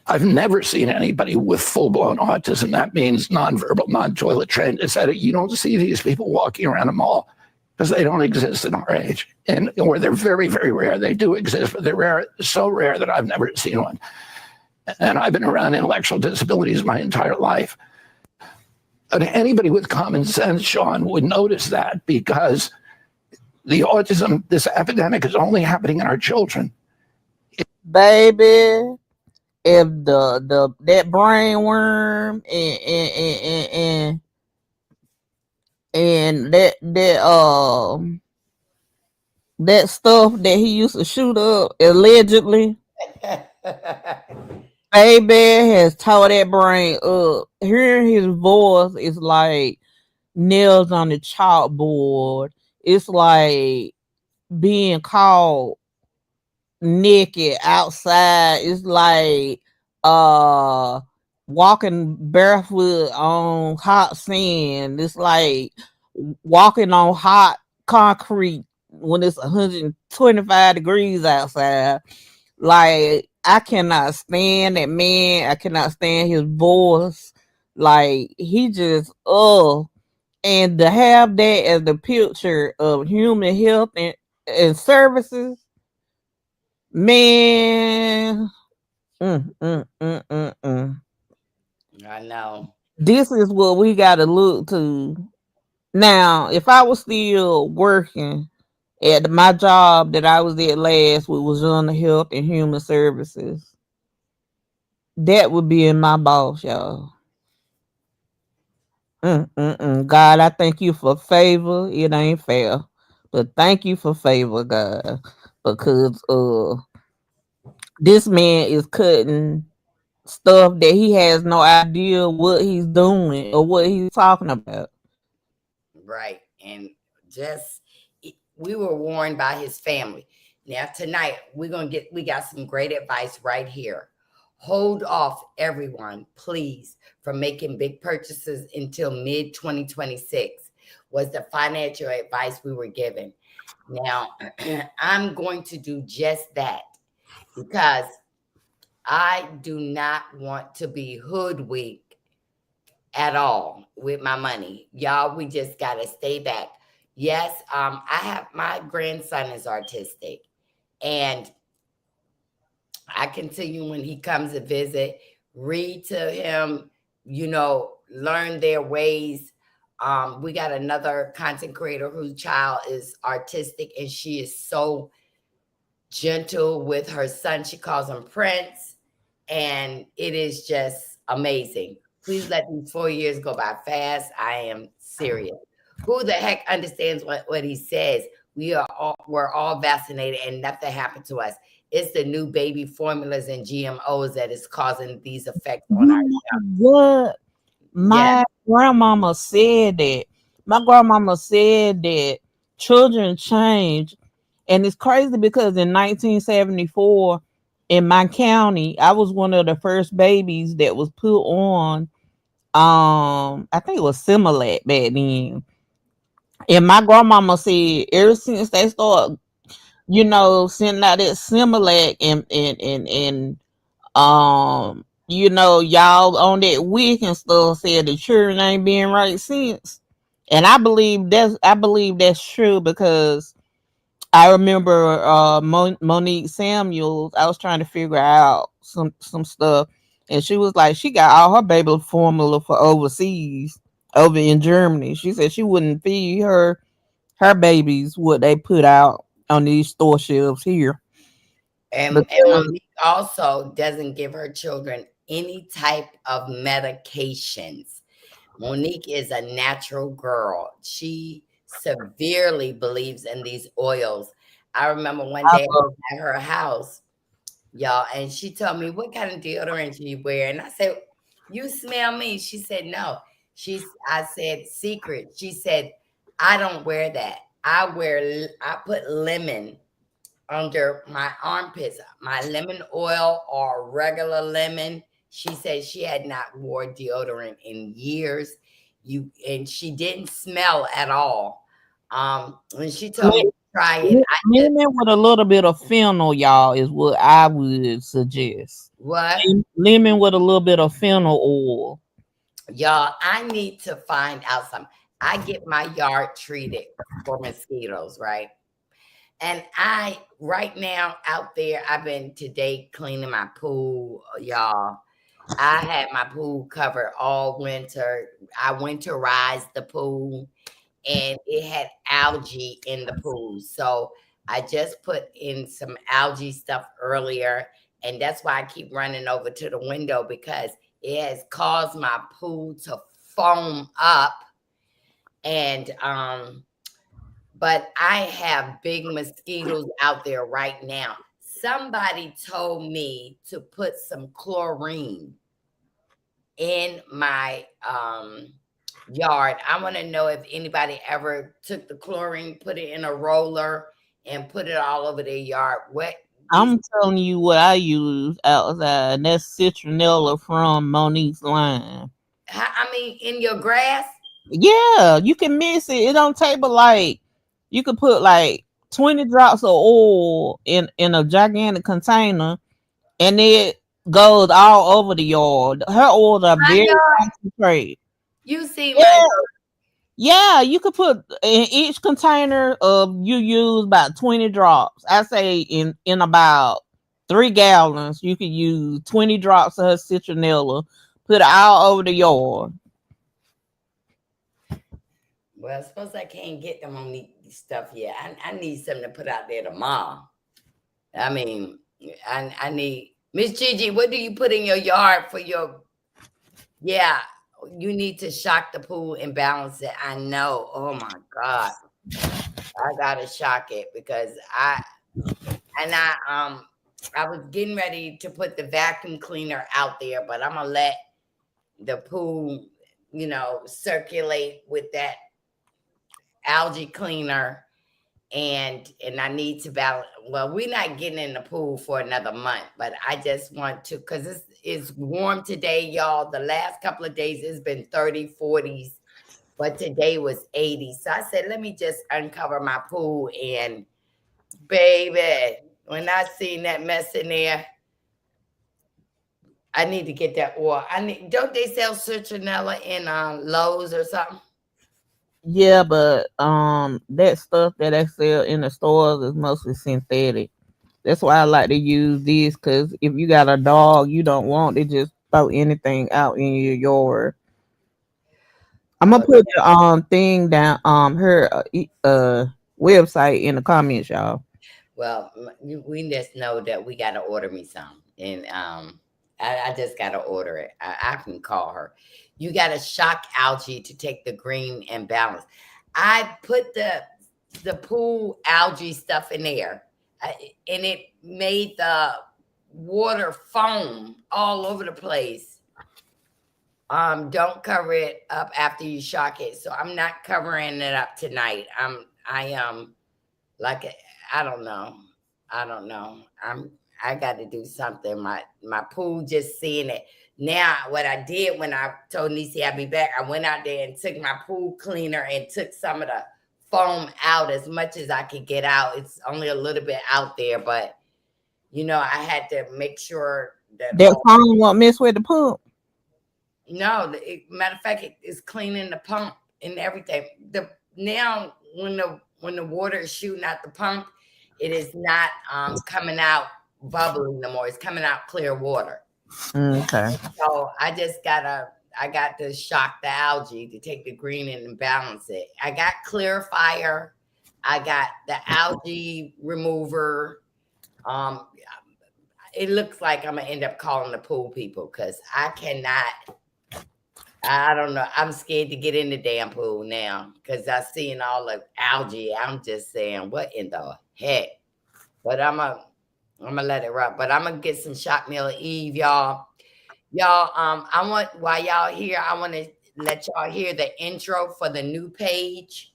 I've never seen anybody with full-blown autism. That means nonverbal, non-toilet trained, etc. You don't see these people walking around a mall because they don't exist in our age. Or they're very, very rare. They do exist, but they're rare, so rare that I've never seen one. And I've been around intellectual disabilities my entire life. But anybody with common sense, Sean, would notice that, because the autism, this epidemic, is only happening in our children. Baby, if the that brain worm and that stuff that he used to shoot up allegedly, baby has tore that brain up. Hearing his voice is like nails on the chalkboard. It's like being called naked outside. It's like uh walking barefoot on hot sand. It's like walking on hot concrete when it's 125 degrees outside. Like I cannot stand that man. I cannot stand his voice. Like he just and to have that as the picture of human health and services, man. I know. This is what we got to look to. Now, if I was still working at my job that I was at last, which was on the health and human services, that would be in my boss, y'all. God, I thank you for favor. It ain't fair, but thank you for favor, God, because this man is cutting stuff that he has no idea what he's doing or what he's talking about. Right. And just we were warned by his family. Now tonight we got some great advice right here. Hold off everyone, please, from making big purchases until mid 2026 was the financial advice we were given. Now, I'm going to do just that because I do not want to be hoodwinked at all with my money. Y'all, we just gotta stay back. Yes, I have my grandson is artistic, and I can tell you when he comes to visit, read to him, learn their ways. We got another content creator whose child is artistic, and she is so gentle with her son. She calls him Prince, and it is just amazing. Please let these 4 years go by fast. I am serious. Who the heck understands what he says? We're all vaccinated and nothing happened to us. It's the new baby formulas and GMOs that is causing these effects on our What? yeah. My grandmama said that. My grandmama said that children change. And it's crazy because in 1974, in my county, I was one of the first babies that was put on I think it was Similac back then. And my grandmama said ever since they started, sending out that Similac and y'all on that week and stuff said the children ain't being right since. And I believe that's true because I remember Monique Samuels. I was trying to figure out some stuff, and she was like, she got all her baby formula for overseas, over in Germany. She said she wouldn't feed her babies what they put out on these store shelves here. And Because Monique also doesn't give her children any type of medications. Monique is a natural girl. She severely believes in these oils. I remember one I day I love was at her house, y'all, and she told me, "What kind of deodorant do you wear?" And I said, "You smell me." She said, "No." I said, "Secret." She said, "I don't wear that. I put lemon under my armpits, my lemon oil or regular lemon." She said she had not wore deodorant in years. And she didn't smell at all. When she told me to try it, I just lemon with a little bit of fennel, y'all, is what I would suggest. what? Lemon with a little bit of fennel oil. Y'all, I need to find out something. I get my yard treated for mosquitoes, right? And right now out there, I've been today cleaning my pool, y'all. I had my pool covered all winter. I winterized the pool and it had algae in the pool. So I just put in some algae stuff earlier And that's why I keep running over to the window, because it has caused my pool to foam up. And but I have big mosquitoes out there right now. Somebody told me to put some chlorine in my yard. I want to know if anybody ever took the chlorine, put it in a roller, and put it all over their yard. What? I'm telling you what I use outside, and that's citronella from Monique's line. I mean, in your grass? Yeah, you can mix it. It don't take but like you could put like 20 drops of oil in a gigantic container, and it goes all over the yard. Her oils are I very know. concentrated. You see Yeah, my yeah, you could put in each container of you use about 20 drops. I say in about 3 gallons, you could use 20 drops of her citronella, put it all over the yard. well, I suppose I can't get them on the stuff yet. I need something to put out there tomorrow. I mean, I need Miss Gigi. What do you put in your yard for your? Yeah, you need to shock the pool and balance it. I know. Oh my God, I gotta shock it because I was getting ready to put the vacuum cleaner out there, but I'm gonna let the pool, circulate with that algae cleaner, and I need to balance. Well, we're not getting in the pool for another month, but I just want to, because it's warm today, y'all. The last couple of days it's been 30, 40s, but today was 80. So I said, let me just uncover my pool, and baby, when I seen that mess in there, I need to get that oil. Don't they sell citronella in Lowe's or something? Yeah, but that stuff that they sell in the stores is mostly synthetic. That's why I like to use this, because if you got a dog, you don't want to just throw anything out in your yard. I'm gonna Oh, put the thing down her website in the comments, y'all. well, we just know that we got to order me some, and I just got to order it. I can call her. You got to shock algae to take the green and balance. I put the pool algae stuff in there, and it made the water foam all over the place. Don't cover it up after you shock it. So I'm not covering it up tonight. Like, I don't know. I don't know. I got to do something. My pool, just seeing it. Now, what I did when I told NIECY I'd be back, I went out there and took my pool cleaner and took some of the foam out as much as I could get out. It's only a little bit out there, but I had to make sure that That phone won't mess with the pump. No, matter of fact, it's cleaning the pump and everything. Now when the water is shooting out the pump, it is not coming out bubbly no more. It's coming out clear water. Okay. So I got to shock the algae to take the green and balance it. I got Clarifier. I got the algae remover. It looks like I'm gonna end up calling the pool people, because I cannot. I don't know. I'm scared to get in the damn pool now because I seen all the algae. I'm just saying, what in the heck? But I'm gonna let it rock. But I'm gonna get some shot meal Eve, y'all. Y'all, while y'all here, I want to let y'all hear the intro for the new page.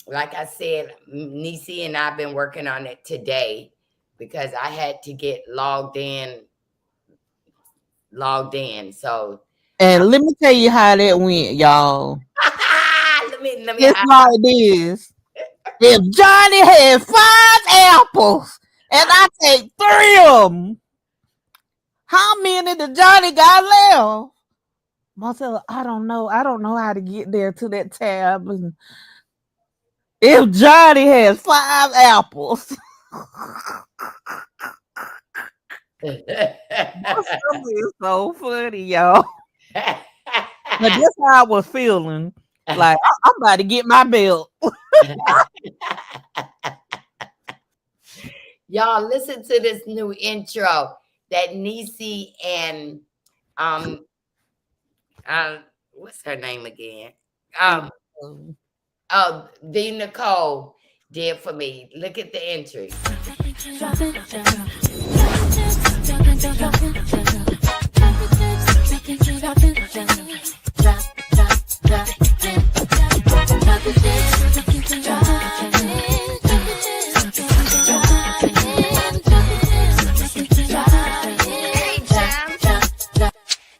Like I said, NIECY and I've been working on it today because I had to get logged in. So. And let me tell you how that went, y'all. let me It's like this. If Johnny had 5 apples and I take 3 of them, how many did Johnny got left? Marcella, I don't know. I don't know how to get there to that tab. And if Johnny has 5 apples, Marcella is so funny, y'all. But that's how I was feeling. Like, I'm about to get my belt. Y'all, listen to this new intro. that NIECY and what's her name again? The Nicole did for me. Look at the entry.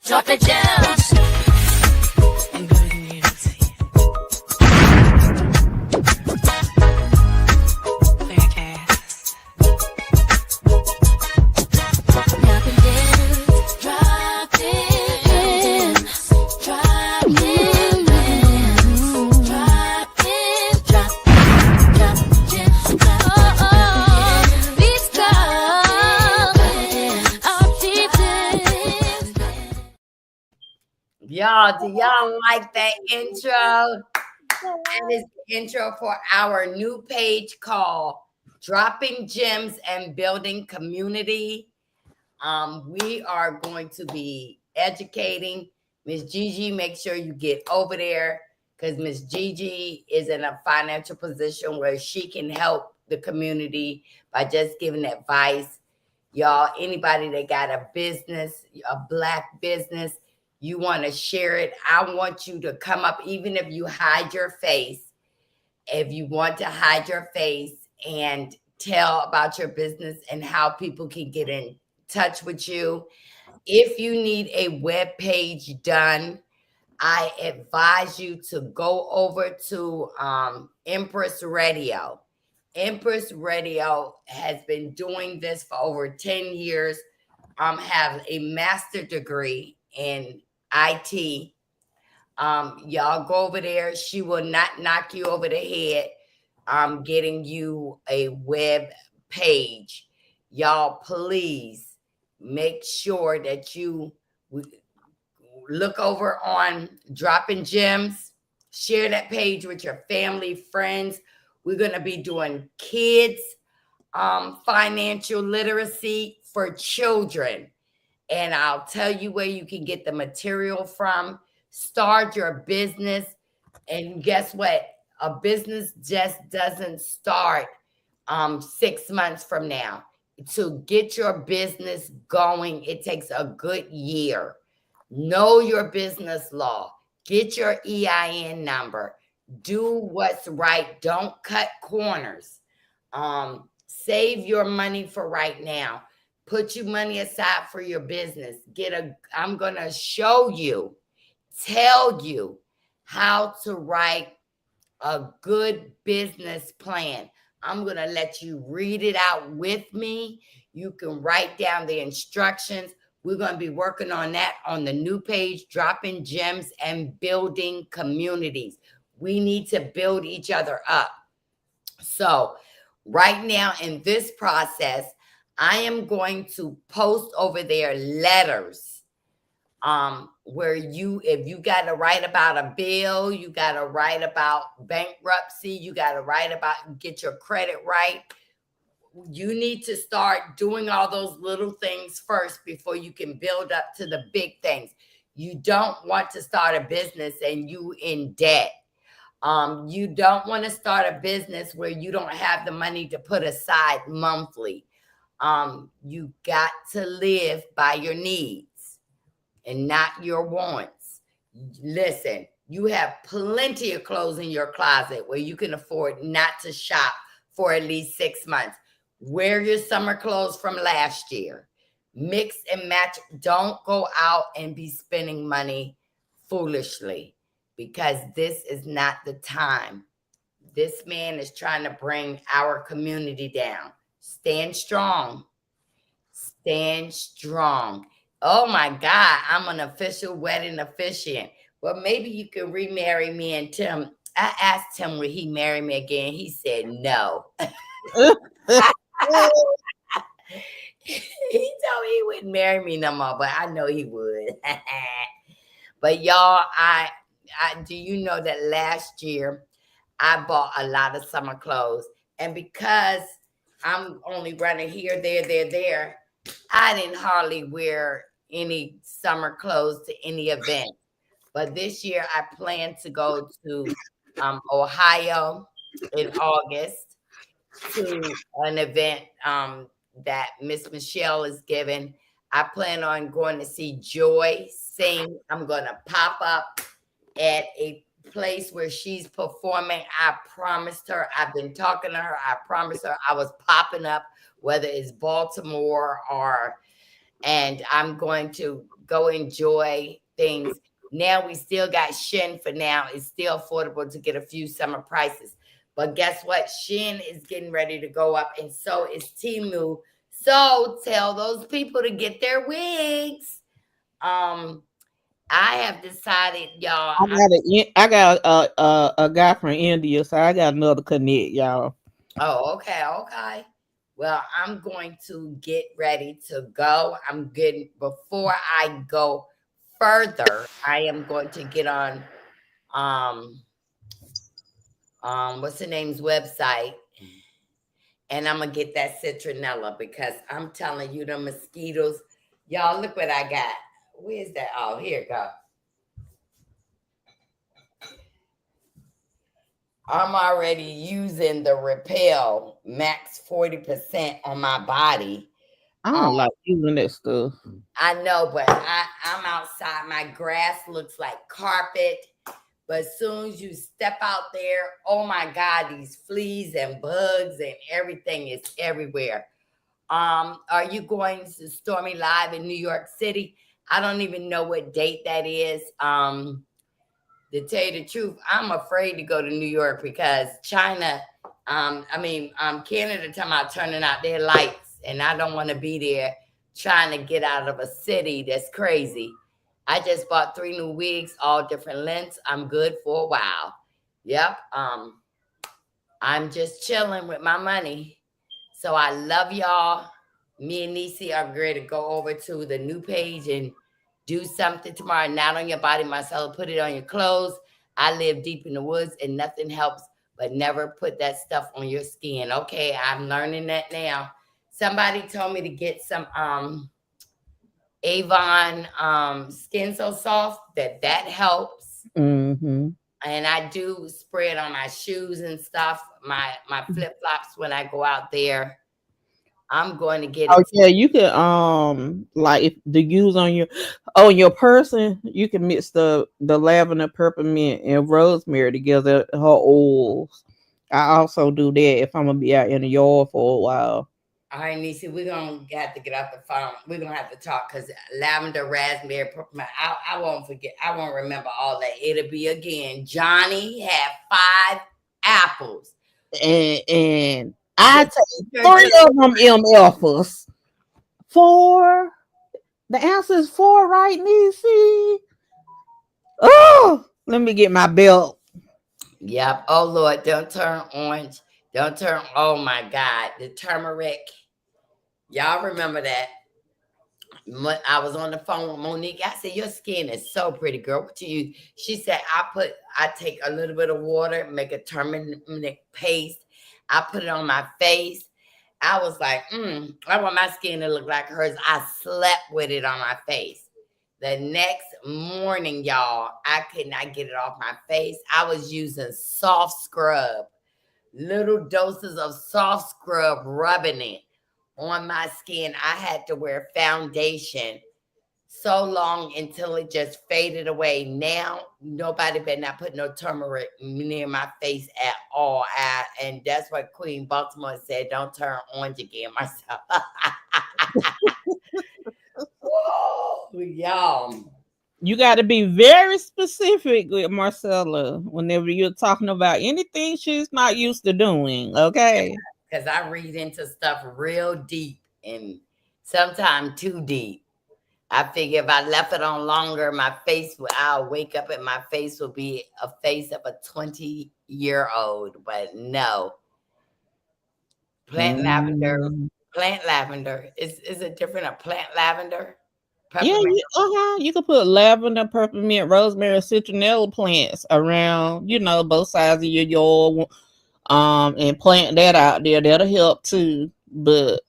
Drop it down. Y'all, do y'all like that intro? That is the intro for our new page called Dropping Gems and Building Community. We are going to be educating Miss Gigi. Make sure you get over there because Miss Gigi is in a financial position where she can help the community by just giving advice. Y'all, anybody that got a business, a Black business, you want to share it, I want you to come up, even if you hide your face. If you want to hide your face and tell about your business and how people can get in touch with you. If you need a web page done, I advise you to go over to Empress Radio. Empress Radio has been doing this for over 10 years. Have a master degree in IT. Y'all go over there. She will not knock you over the head. Getting you a web page. Y'all, please make sure that you look over on Dropping Gems. Share that page with your family, friends. We're going to be doing kids financial literacy for children. And I'll tell you where you can get the material from. Start your business. And guess what? A business just doesn't start 6 months from now. To get your business going, it takes a good year. Know your business law. Get your EIN number. Do what's right. Don't cut corners. Save your money for right now. Put your money aside for your business. I'm going to show you, tell you how to write a good business plan. I'm going to let you read it out with me. You can write down the instructions. We're going to be working on that on the new page, Dropping Gems and Building Communities. We need to build each other up. So right now in this process, I am going to post over there letters where if you got to write about a bill, you got to write about bankruptcy, you got to write about get your credit right. You need to start doing all those little things first before you can build up to the big things. You don't want to start a business and you in debt. You don't want to start a business where you don't have the money to put aside monthly. You got to live by your needs and not your wants. Listen, you have plenty of clothes in your closet where you can afford not to shop for at least 6 months. Wear your summer clothes from last year. Mix and match. Don't go out and be spending money foolishly because this is not the time. This man is trying to bring our community down. Stand strong. Stand strong. Oh my God, I'm an official wedding officiant. Well, maybe you can remarry me and Tim. I asked him, would he marry me again? He said no. He told me he wouldn't marry me no more, but I know he would. But y'all, I do you know that last year I bought a lot of summer clothes, and because I'm only running here, there, I didn't hardly wear any summer clothes to any event. But this year I plan to go to Ohio in August to an event that Miss Michelle is giving. I plan on going to see Joy sing. I'm going to pop up at a place where she's performing. I promised her, I've been talking to her. I promised her I was popping up, whether it's Baltimore and I'm going to go enjoy things. Now we still got Shein for now. It's still affordable to get a few summer prices. But guess what? Shein is getting ready to go up, and so is Temu. So tell those people to get their wigs. I have decided, y'all. I got a guy from India, so I got another connect, y'all. Oh, okay. Well, I'm going to get ready to go. Before I go further, I am going to get on what's the name's website, and I'm gonna get that citronella because I'm telling you, the mosquitoes, y'all, look what I got. Where's that? Oh, here it go. I'm already using the Repel Max 40% on my body. I don't like using that stuff. I know, but I'm outside. My grass looks like carpet. But as soon as you step out there, oh my God, these fleas and bugs and everything is everywhere. Are you going to Stormy Live in New York City? I don't even know what date that is. To tell you the truth, I'm afraid to go to New York because China, Canada talking about turning out their lights, and I don't want to be there trying to get out of a city that's crazy. I just bought 3 new wigs, all different lengths. I'm good for a while. Yep. I'm just chilling with my money. So I love y'all. Me and NIECY are ready to go over to the new page and do something tomorrow. Not on your body, Marcella. Put it on your clothes. I live deep in the woods and nothing helps but never put that stuff on your skin. Okay, I'm learning that now. Somebody told me to get some Avon Skin So Soft, that helps. Mm-hmm. And I do spray it on my shoes and stuff, my flip-flops when I go out there. I'm going to get it. Oh yeah, you can like if the use on your person, you can mix the lavender, peppermint, and rosemary together, her oils. I also do that if I'm gonna be out in the yard for a while. All right, NIECY, we're going to have to get off the phone. We're going to have to talk because lavender, raspberry, peppermint, I won't forget. I won't remember all that. It'll be again. Johnny had 5 apples. And I take 3 of them MFers. 4. The answer is 4, right, NIECY? Oh, let me get my belt. Yep. Oh, Lord, don't turn orange. Don't turn, oh my God, the turmeric. Y'all remember that? I was on the phone with Monique. I said, your skin is so pretty, girl. What you use? She said, I take a little bit of water, make a turmeric paste. I put it on my face. I was like, I want my skin to look like hers. I slept with it on my face. The next morning, y'all, I could not get it off my face. I was using soft scrub, little doses of soft scrub, rubbing it on my skin. I had to wear foundation so long until it just faded away. Now, nobody better not put no turmeric near my face at all. And that's what Queen Baltimore said, don't turn orange again, myself. Whoa, y'all. You got to be very specific with Marcella whenever you're talking about anything she's not used to doing, okay? Because I read into stuff real deep and sometimes too deep. I figure if I left it on longer, I'll wake up and my face will be a face of a 20-year-old. But no. Plant lavender. Is it different? A plant lavender? Peppermint? Yeah, you can put lavender, peppermint, rosemary, citronella plants around, both sides of your yard, and plant that out there. That'll help too. But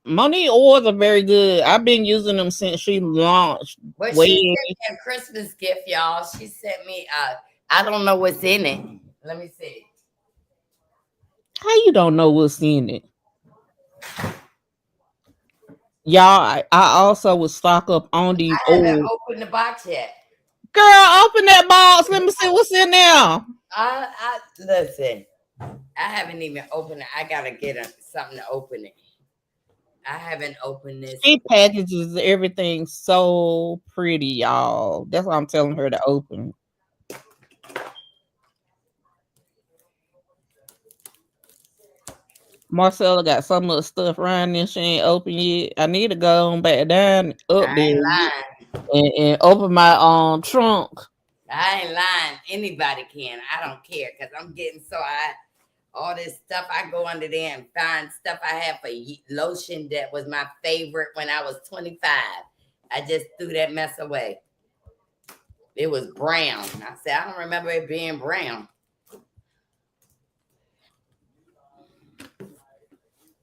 Monique oils are very good. I've been using them since she launched. Well, Way she sent me a Christmas gift, y'all. She sent me I don't know what's in it. Let me see. how you don't know what's in it? Y'all, I also would stock up on these I haven't oils. opened the box yet. Girl, open that box. Let me see what's in there. I listen. I haven't even opened it. I gotta get something to open it. I haven't opened this. She packages everything so pretty, y'all. That's why I'm telling her to open. Marcella got so much stuff around there she ain't open yet. I need to go on back down up I there ain't lying. and open my trunk. I ain't lying. Anybody can. I don't care because I'm getting all this stuff. I go under there and find stuff I have for lotion that was my favorite when I was 25. I just threw that mess away. It was brown. I said, I don't remember it being brown.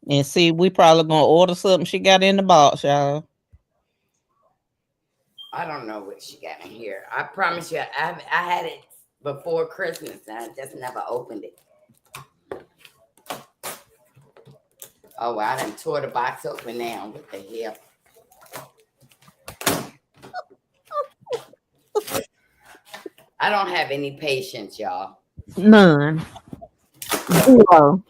And see, we probably gonna order something she got in the box, y'all. I don't know what she got in here. I promise you, I had it before Christmas and I just never opened it. Oh, I done tore the box open now. What the hell? I don't have any patience, y'all. None. Zero.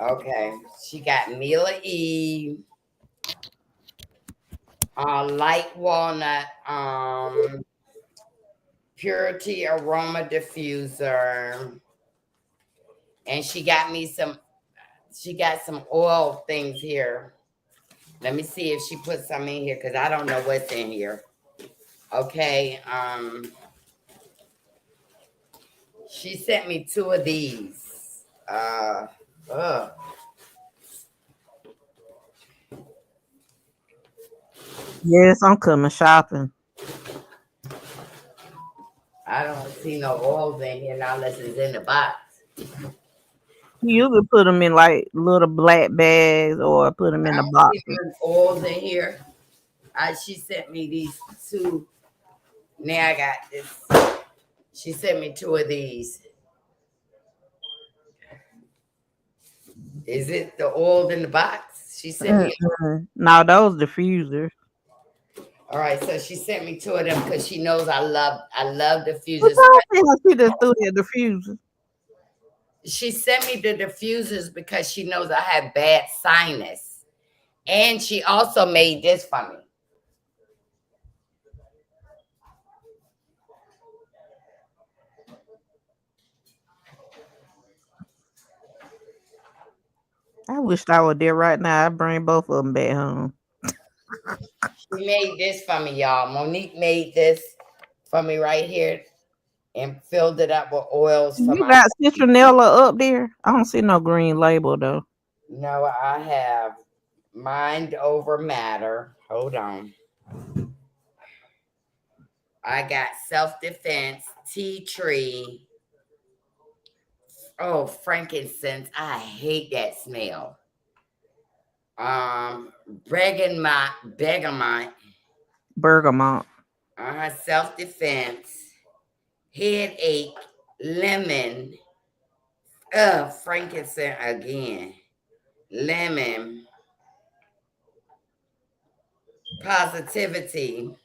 Okay. She got Mila Eve, light walnut, purity aroma diffuser. And she got some oil things here. Let me see if she put some in here because I don't know what's in here. Okay. She sent me 2 of these. Yes, I'm coming shopping. I don't see no oils in here now unless it's in the box. You could put them in like little black bags or put them in I the don't box. see no oils in here. She sent me these 2. Now I got this. She sent me 2 of these. Is it the oil in the box? She sent me. No, those diffusers. All right, so she sent me 2 of them because she knows I love What diffusers. time she just threw that diffuser? She sent me the diffusers because she knows I have bad sinus. And she also made this for me. I wish I were there right now. I'd bring both of them back home. She made this for me, y'all. Monique made this for me right here and filled it up with oils for You my. got citronella up there? I don't see no green label though. No, I have mind over matter. Hold on. I got self-defense, tea tree. Oh, frankincense. I hate that smell. Bergamot. Bergamot. Self-defense, headache, lemon, frankincense again, lemon, positivity,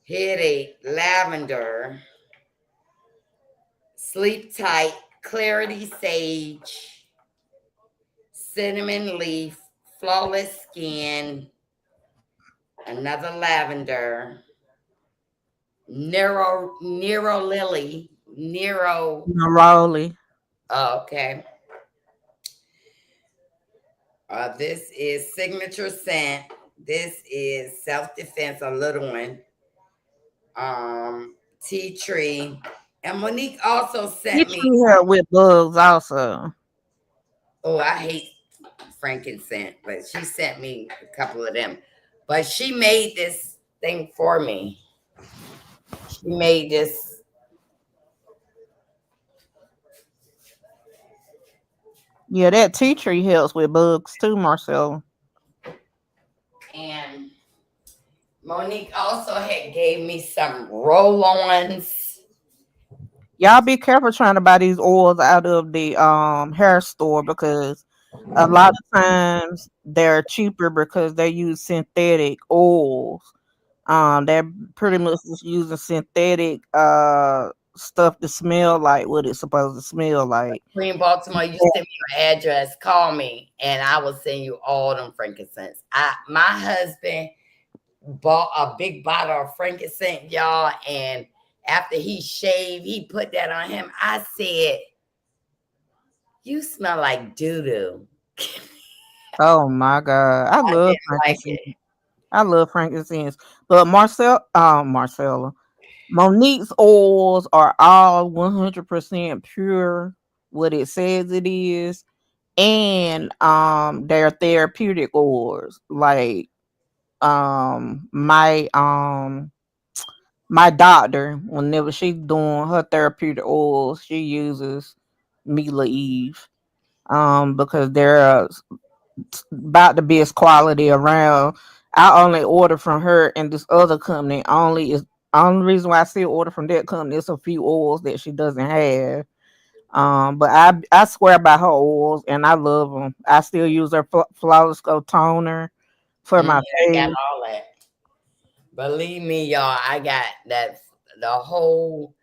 headache, lavender, sleep tight, clarity sage, cinnamon leaf, flawless skin, another lavender, Nero lily, Neroli. oh, okay. This is signature scent. This is self-defense, a little one. Tea tree. And Monique also You sent me. treat her with bugs also. Oh, I hate frankincense, but she sent me a couple of them. But she made this thing for me. She made this. Yeah, that tea tree helps with bugs too, Marcel. And Monique also had gave me some roll-ons. Y'all be careful trying to buy these oils out of the hair store because a lot of times they're cheaper because they use synthetic oils. They're pretty much just using synthetic stuff to smell like what it's supposed to smell like. Queen Baltimore, you send me your address, call me, and I will send you all them frankincense. My husband bought a big bottle of frankincense, y'all, and after he shaved, he put that on him. I said, "You smell like doo doo." Oh my god, I I love didn't like frankincense. it. I love frankincense, but Marcella, Monique's oils are all 100% pure. What it says it is, and they're therapeutic oils. Like my doctor, whenever she's doing her therapeutic oils, she uses Mila Eve because they're about the best quality around. I only order from her and this other company. Only reason why I still order from that company is a few oils that she doesn't have. But I swear by her oils and I love them. I still use her flawless go toner for my I got face. all that. Believe me, y'all, I got that the whole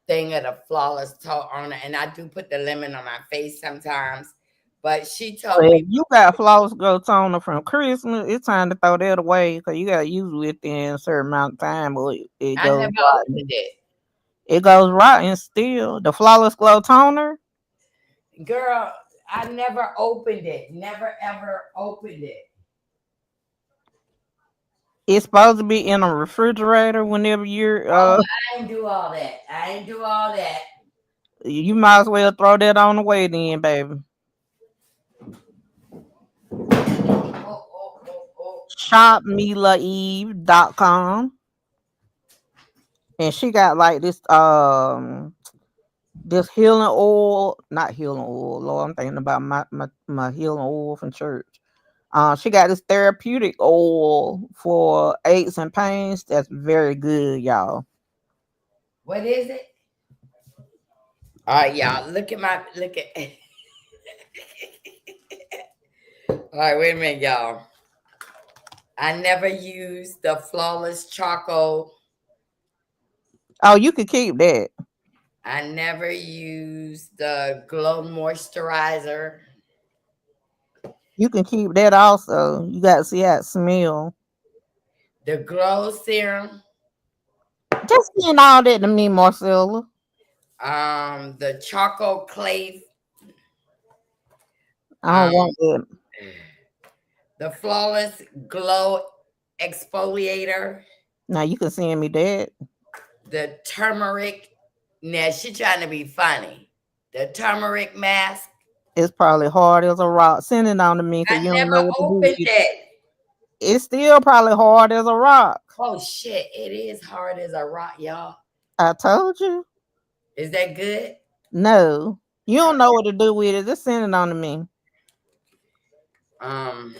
thing of the flawless toner, and I do put the lemon on my face sometimes. But she But told if me you got flawless go toner from Christmas, it's time to throw that away because you gotta use it within a certain amount of time, or it I goes never opened rotten. it. It goes rotten still. The flawless glow toner. Girl, I never opened it. Never ever opened it. It's supposed to be in a refrigerator whenever you're Oh, but I ain't do all that. I ain't do all that. you might as well throw that on the way then, baby. Oh. Shopmilaeve.com. And she got like this healing oil, not healing oil, Lord, I'm thinking about my healing oil from church. She got this therapeutic oil for aches and pains. That's very good, y'all. What is it? All right, y'all. Look at. All right, wait a minute, y'all. I never used the flawless charcoal. Oh, you could keep that. I never used the glow moisturizer. You can keep that also. You got to see how it smell. The glow serum. Just send all that to me, Marcella. The charcoal clay. I don't Um, want that. the flawless glow exfoliator. Now you can send me that. The turmeric. Now she trying to be funny. The turmeric mask. It's probably hard as a rock. Send it on to me I because you don't never know what to do with opened it. it. It's still probably hard as a rock. Oh shit! It is hard as a rock, y'all. I told you. Is that good? No. You don't know what to do with it. Just send it on to me. Um.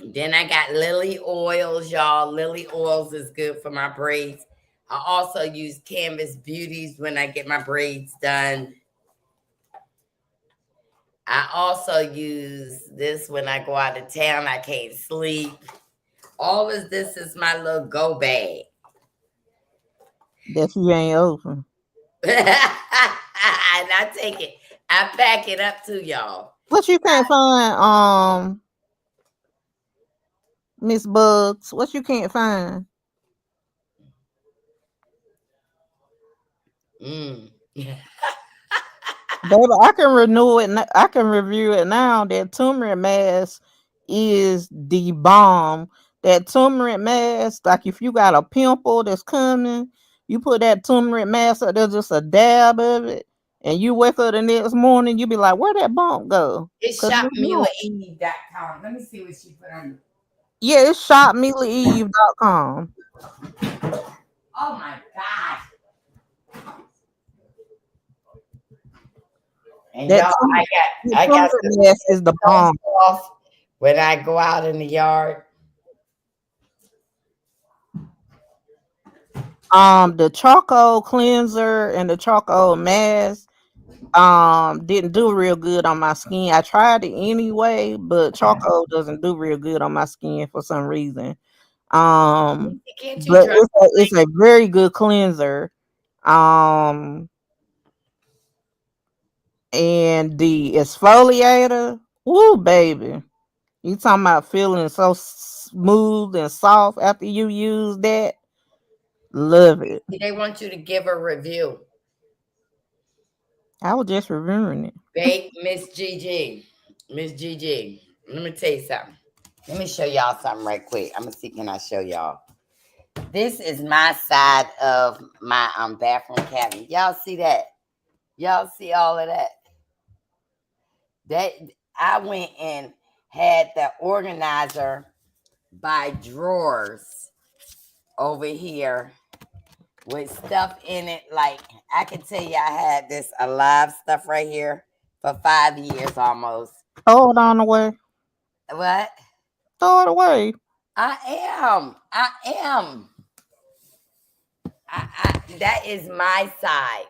Then I got lily oils, y'all. Lily oils is good for my braids. I also use Canvas Beauties when I get my braids done. I also use this when I go out of town. I can't sleep. All of this is my little go bag. That you ain't open. And I take it. I pack it up to y'all. What you can't find, Miss Bugs? What you can't find? Mm. Baby, I can renew it. I can review it now. That turmeric mask is the bomb. That turmeric mask, like if you got a pimple that's coming, you put that turmeric mask up there, just a dab of it, and you wake up the next morning, you be like, "Where that bump go?" It's Cause it's gone. shopmilaeve.com. Let me see what she put on. Yeah, it's shopmilaeve.com. Oh my God. And That y'all, I got cleanser some mask is the bomb. off when I go out in the yard. The charcoal cleanser and the charcoal mask didn't do real good on my skin. I tried it anyway, but charcoal doesn't do real good on my skin for some reason. Um, Can't you but try? it's a very good cleanser. Um, and the exfoliator, woo, baby, you talking about feeling so smooth and soft after you use that? Love it. They want you to give a review. I was just reviewing it. Babe, Miss Gigi. Miss Gigi. Let me tell you something. Let me show y'all something right quick. I'm gonna see, can I show y'all? This is my side of my bathroom cabinet. Y'all see that? Y'all see all of that? That I went and had the organizer by drawers over here with stuff in it. Like I can tell you, I had this alive stuff right here for 5 years almost. Throw it on away. What? Throw it away. I am. I am. That is my side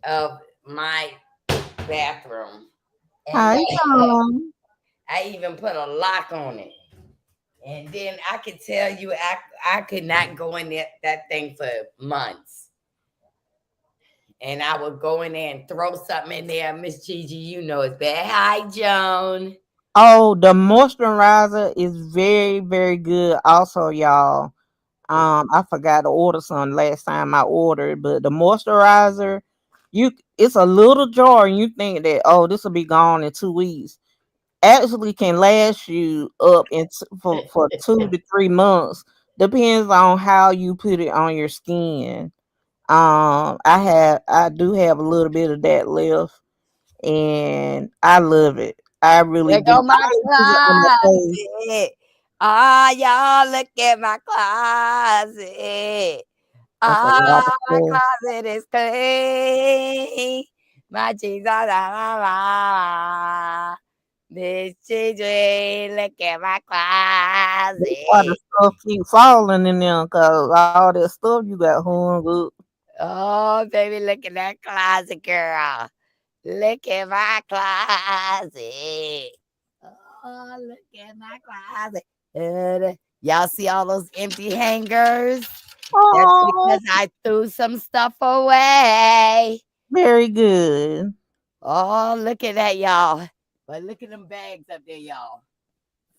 of my bathroom. And Hi, look, Tom. I even put a lock on it. And then I could tell you, I could not go in that thing for months. And I would go in there and throw something in there. Miss Gigi, you know it's bad. Hi, Joan. Oh, the moisturizer is very, very good. Also, y'all. I forgot to order some last time I ordered, but the moisturizer, it's a little jar, and you think that, oh, this will be gone in 2 weeks. Actually, can last you up for 2 to 3 months. Depends on how you put it on your skin. I do have a little bit of that left, and I love it. I really There do. go I my use it on my face. closet. Ah, y'all, look at my closet. That's a lot Ah, of my stuff. closet is clean. My jeans are la. Miss Gigi, look at my That's why the closet. stuff keep falling in there, cause all that stuff you got hung up. Oh, baby, look at that closet, girl. Look at my closet. Oh, look at my closet. Y'all see all those empty hangers? That's Oh, because I threw some stuff away. very good. Oh, look at that, y'all. But look at them bags up there, y'all.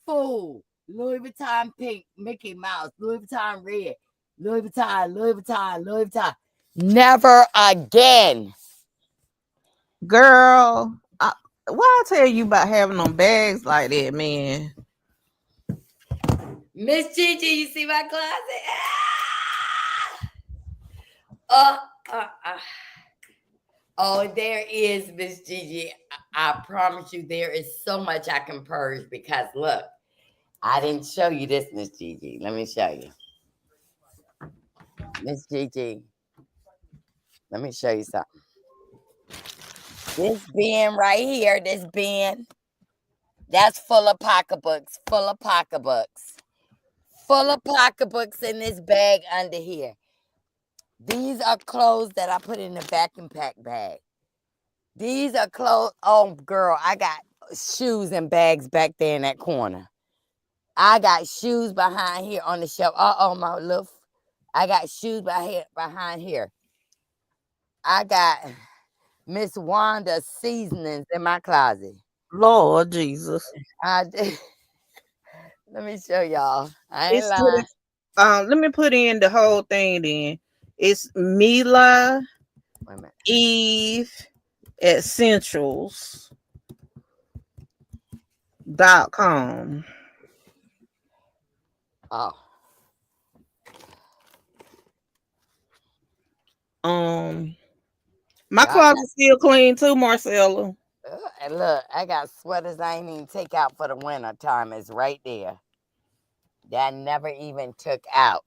Fool. Louis Vuitton pink, Mickey Mouse, Louis Vuitton red, Louis Vuitton, Louis Vuitton, Louis Vuitton. Never again. Girl, why I tell you about having them bags like that, man? Miss Gigi, you see my closet? Ah! Oh, there is, Miss Gigi. I promise you, there is so much I can purge because look, I didn't show you this, Miss Gigi. Let me show you. Miss Gigi, let me show you something. This bin right here, this bin, that's full of pocketbooks, full of pocketbooks, full of pocketbooks in this bag under here. These are clothes that I put in the vacuum pack bag. These are clothes. Oh, girl, I got shoes and bags back there in that corner. I got shoes behind here on the shelf. My little. I got shoes behind here. I got Miss Wanda's seasonings in my closet. Lord Jesus. I let me show y'all. I ain't It's lying. let me put in the whole thing then. It's Mila Wait a minute. Eve Essentials.com. Oh, My y'all closet's still clean too, Marcella. and look, I got sweaters I ain't even take out for the winter time. It's right there. That I never even took out.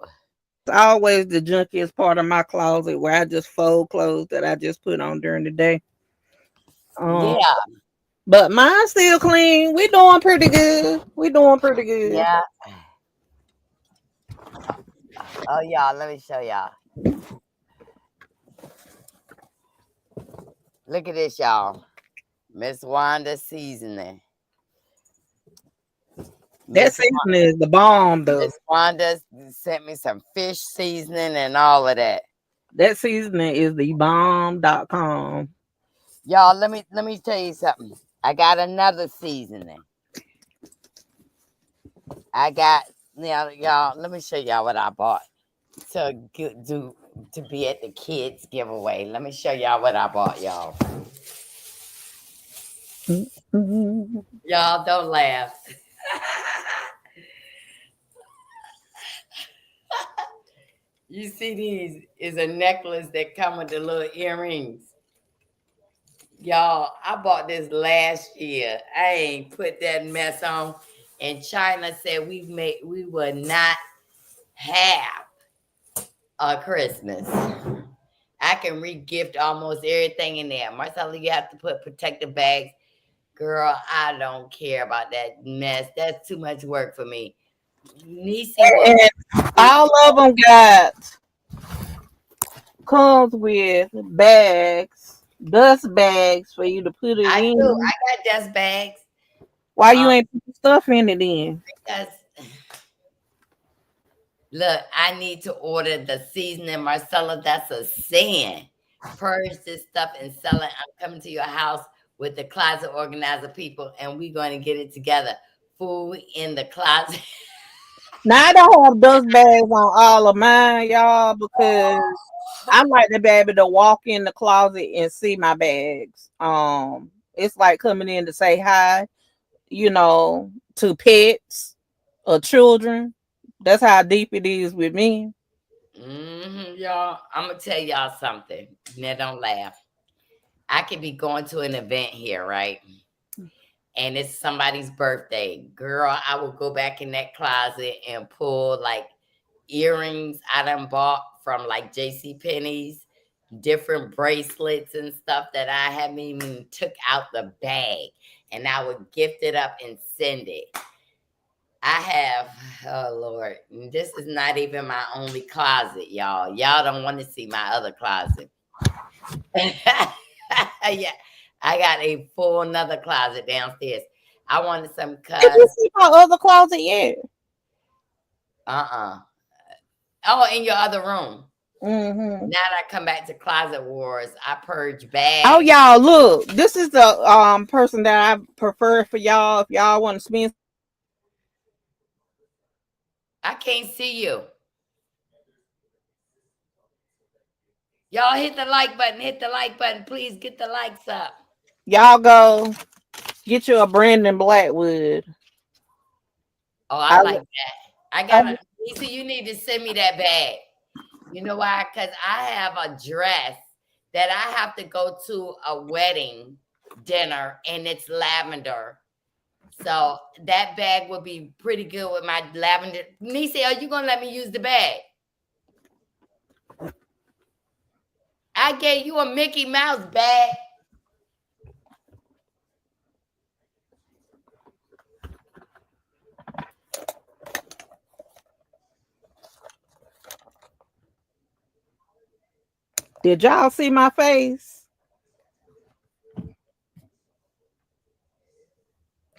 It's always the junkiest part of my closet where I just fold clothes that I just put on during the day. Um, Yeah, but mine's still clean. We doing pretty good. We doing pretty good. yeah. Oh, y'all, let me show y'all. Look at this, y'all. Miss Wanda seasoning. That Miss seasoning is the bomb, though. Miss Wanda sent me some fish seasoning and all of that. That seasoning is the bomb.com. Y'all, let me tell you something. I got another seasoning. I got y'all. Let me show y'all what I bought to be at the kids giveaway. Let me show y'all what I bought, y'all. Mm-hmm. Y'all don't laugh. You see, these is a necklace that come with the little earrings. Y'all, I bought this last year. I ain't put that mess on. And China said we will not have a Christmas. I can re-gift almost everything in there. Marcella, you have to put protective bags. Girl, I don't care about that mess. That's too much work for me. NIECY will And all of them comes with bags, dust bags for you to put it I do. in. I got dust bags. Why you ain't put stuff in it then? Because look, I need to order the seasoning, Marcella. That's a sin. Purge this stuff and sell it. I'm coming to your house with the closet organizer people, and we're going to get it together. Food in the closet. Now I don't have dust bags on all of mine, y'all, because I like to be able to walk in the closet and see my bags. It's like coming in to say hi, to pets or children. That's how deep it is with me. Y'all, I'm gonna tell y'all something. Now, don't laugh. I could be going to an event here, right? And it's somebody's birthday. Girl, I will go back in that closet and pull like earrings I done bought from like JC Penney's, different bracelets and stuff that I haven't even took out the bag. And I would gift it up and send it. I have, oh Lord, this is not even my only closet, y'all. Y'all don't want to see my other closet. Yeah, I got a full another closet downstairs. I wanted some Did you see my other closet yet? Oh, in your other room. Mm-hmm. Now that I come back to Closet Wars, I purge bags. Oh, y'all, look, this is the person that I prefer for y'all. If y'all want to spend, I can't see you. Y'all hit the like button. Hit the like button. Please get the likes up. y'all go get you a Brandon Blackwood. Oh, I like that. I gotta, Lisa, you need to send me that bag. You know why? Because I have a dress that I have to go to a wedding dinner and it's lavender. So that bag would be pretty good with my lavender. NIECY, are you gonna let me use the bag? I gave you a Mickey Mouse bag. Did y'all see my face?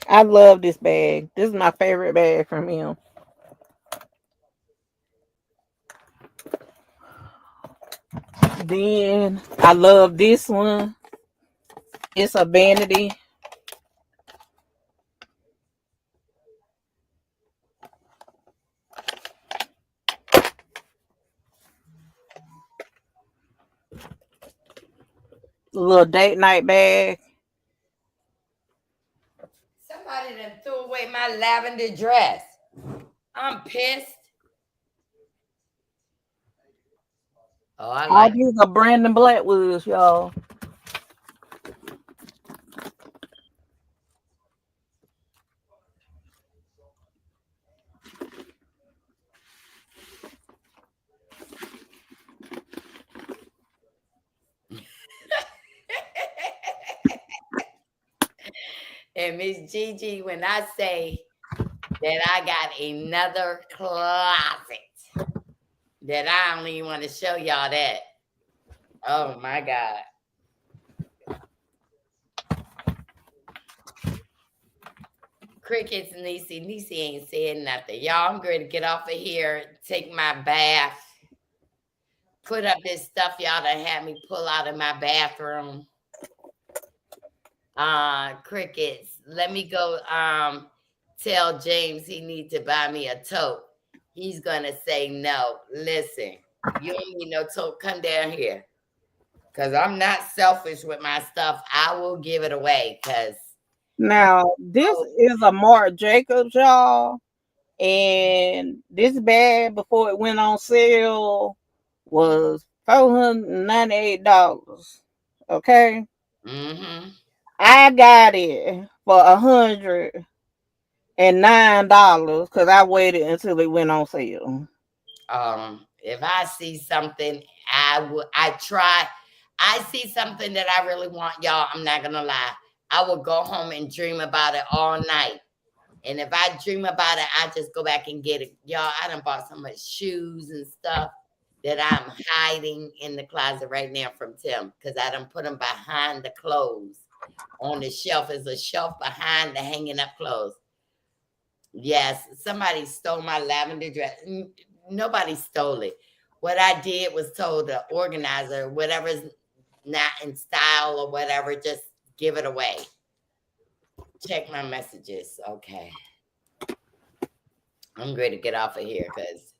I love this bag. This is my favorite bag from him. Then I love this one. It's a vanity. Little date night bag. Somebody done threw away my lavender dress. I'm pissed. Oh, I All like these are Brandon Blackwoods, y'all. And Miss Gigi, when I say that I got another closet, that I don't even want to show y'all that. Oh my God. Crickets, Niecy. Niecy ain't saying nothing. Y'all, I'm going to get off of here, take my bath, put up this stuff y'all done had me pull out of my bathroom. Crickets, let me go tell James he needs to buy me a tote. He's gonna say no. Listen, you don't need no tote. Come down here. Cause I'm not selfish with my stuff. I will give it away. Cause Now this is a Marc Jacobs, y'all. And this bag before it went on sale was $498. Okay. mm-hmm. I got it for $109 because I waited until it went on sale. If I see something, I try. I see something that I really want, y'all. I'm not gonna lie. I will go home and dream about it all night. And if I dream about it, I just go back and get it. Y'all, I done bought so much shoes and stuff that I'm hiding in the closet right now from Tim because I done put them behind the clothes. On the shelf is a shelf behind the hanging up clothes. Yes, somebody stole my lavender dress. Nobody stole it. What I did was told the organizer, whatever's not in style or whatever, just give it away. Check my messages. Okay. I'm ready to get off of here because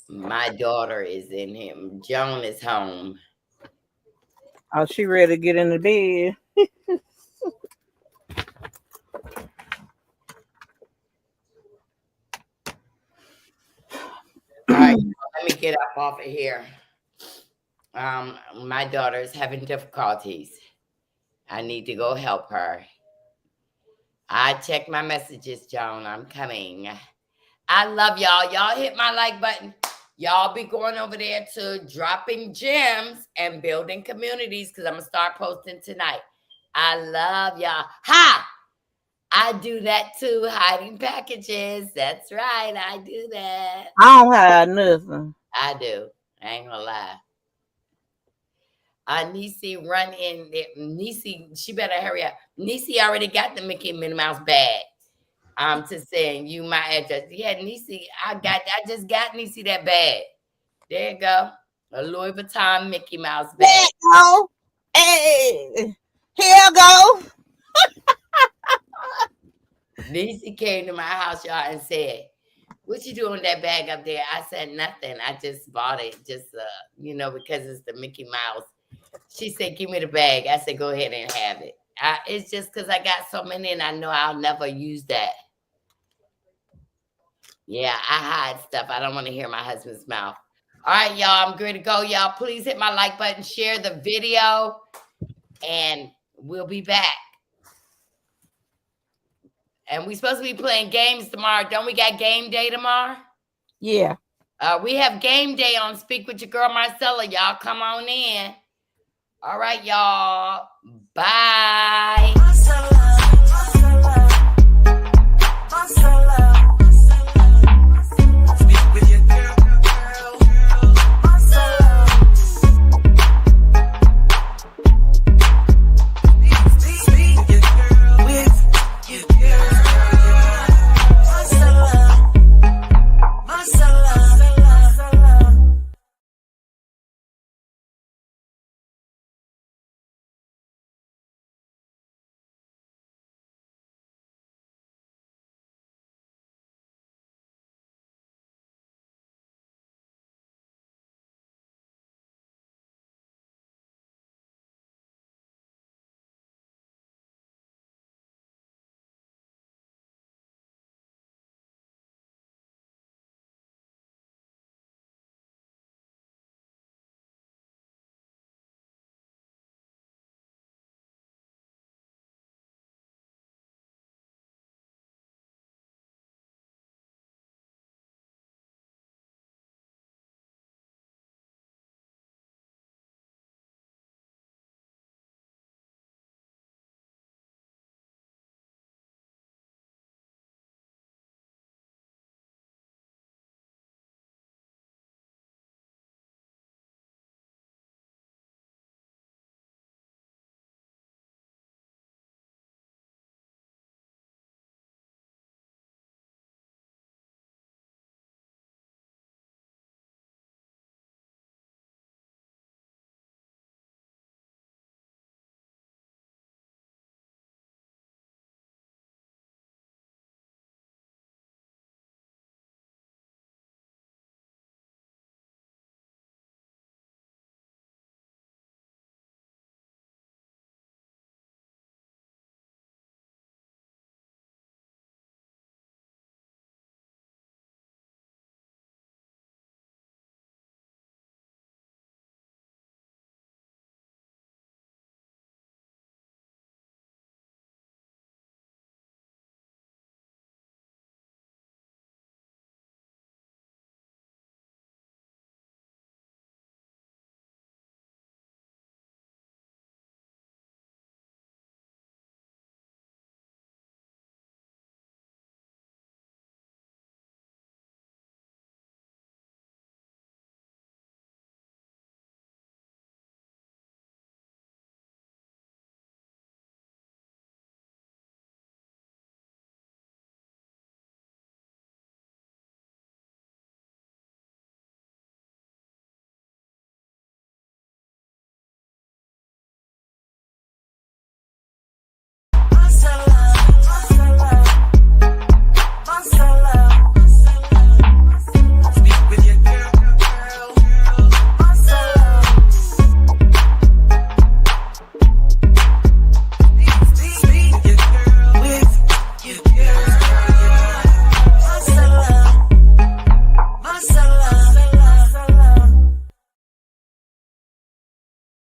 my daughter is in him. Joan is home. Oh, she ready to get in the bed. All right, let me get up off of here. My daughter is having difficulties. I need to go help her. I check my messages, Joan. I'm coming. I love y'all. Y'all hit my like button. Y'all be going over there to Dropping Gems and Building Communities because I'm going to start posting tonight. I love y'all. Ha! I do that too, hiding packages. That's right. I do that. I don't have nothing. I do. I ain't going to lie. NIECY run in there. NIECY, she better hurry up. NIECY already got the Mickey and Minnie Mouse bag. To send you my address. Yeah, NIECY, I just got NIECY that bag. There you go. A Louis Vuitton Mickey Mouse bag. There you go. Hey, here you go. NIECY came to my house, y'all, and said, "What you doing with that bag up there?" I said, "Nothing. I just bought it, just because it's the Mickey Mouse." She said, "Give me the bag." I said, "Go ahead and have it." It's just because I got so many and I know I'll never use that. Yeah, I hide stuff. I don't want to hear my husband's mouth. All right, y'all, I'm good to go. Y'all, please hit my like button, share the video, and we'll be back. And we're supposed to be playing games tomorrow. Don't we got game day tomorrow? Yeah. We have game day on Speak With Your Girl Marcella. Y'all come on in. All right, y'all. Bye.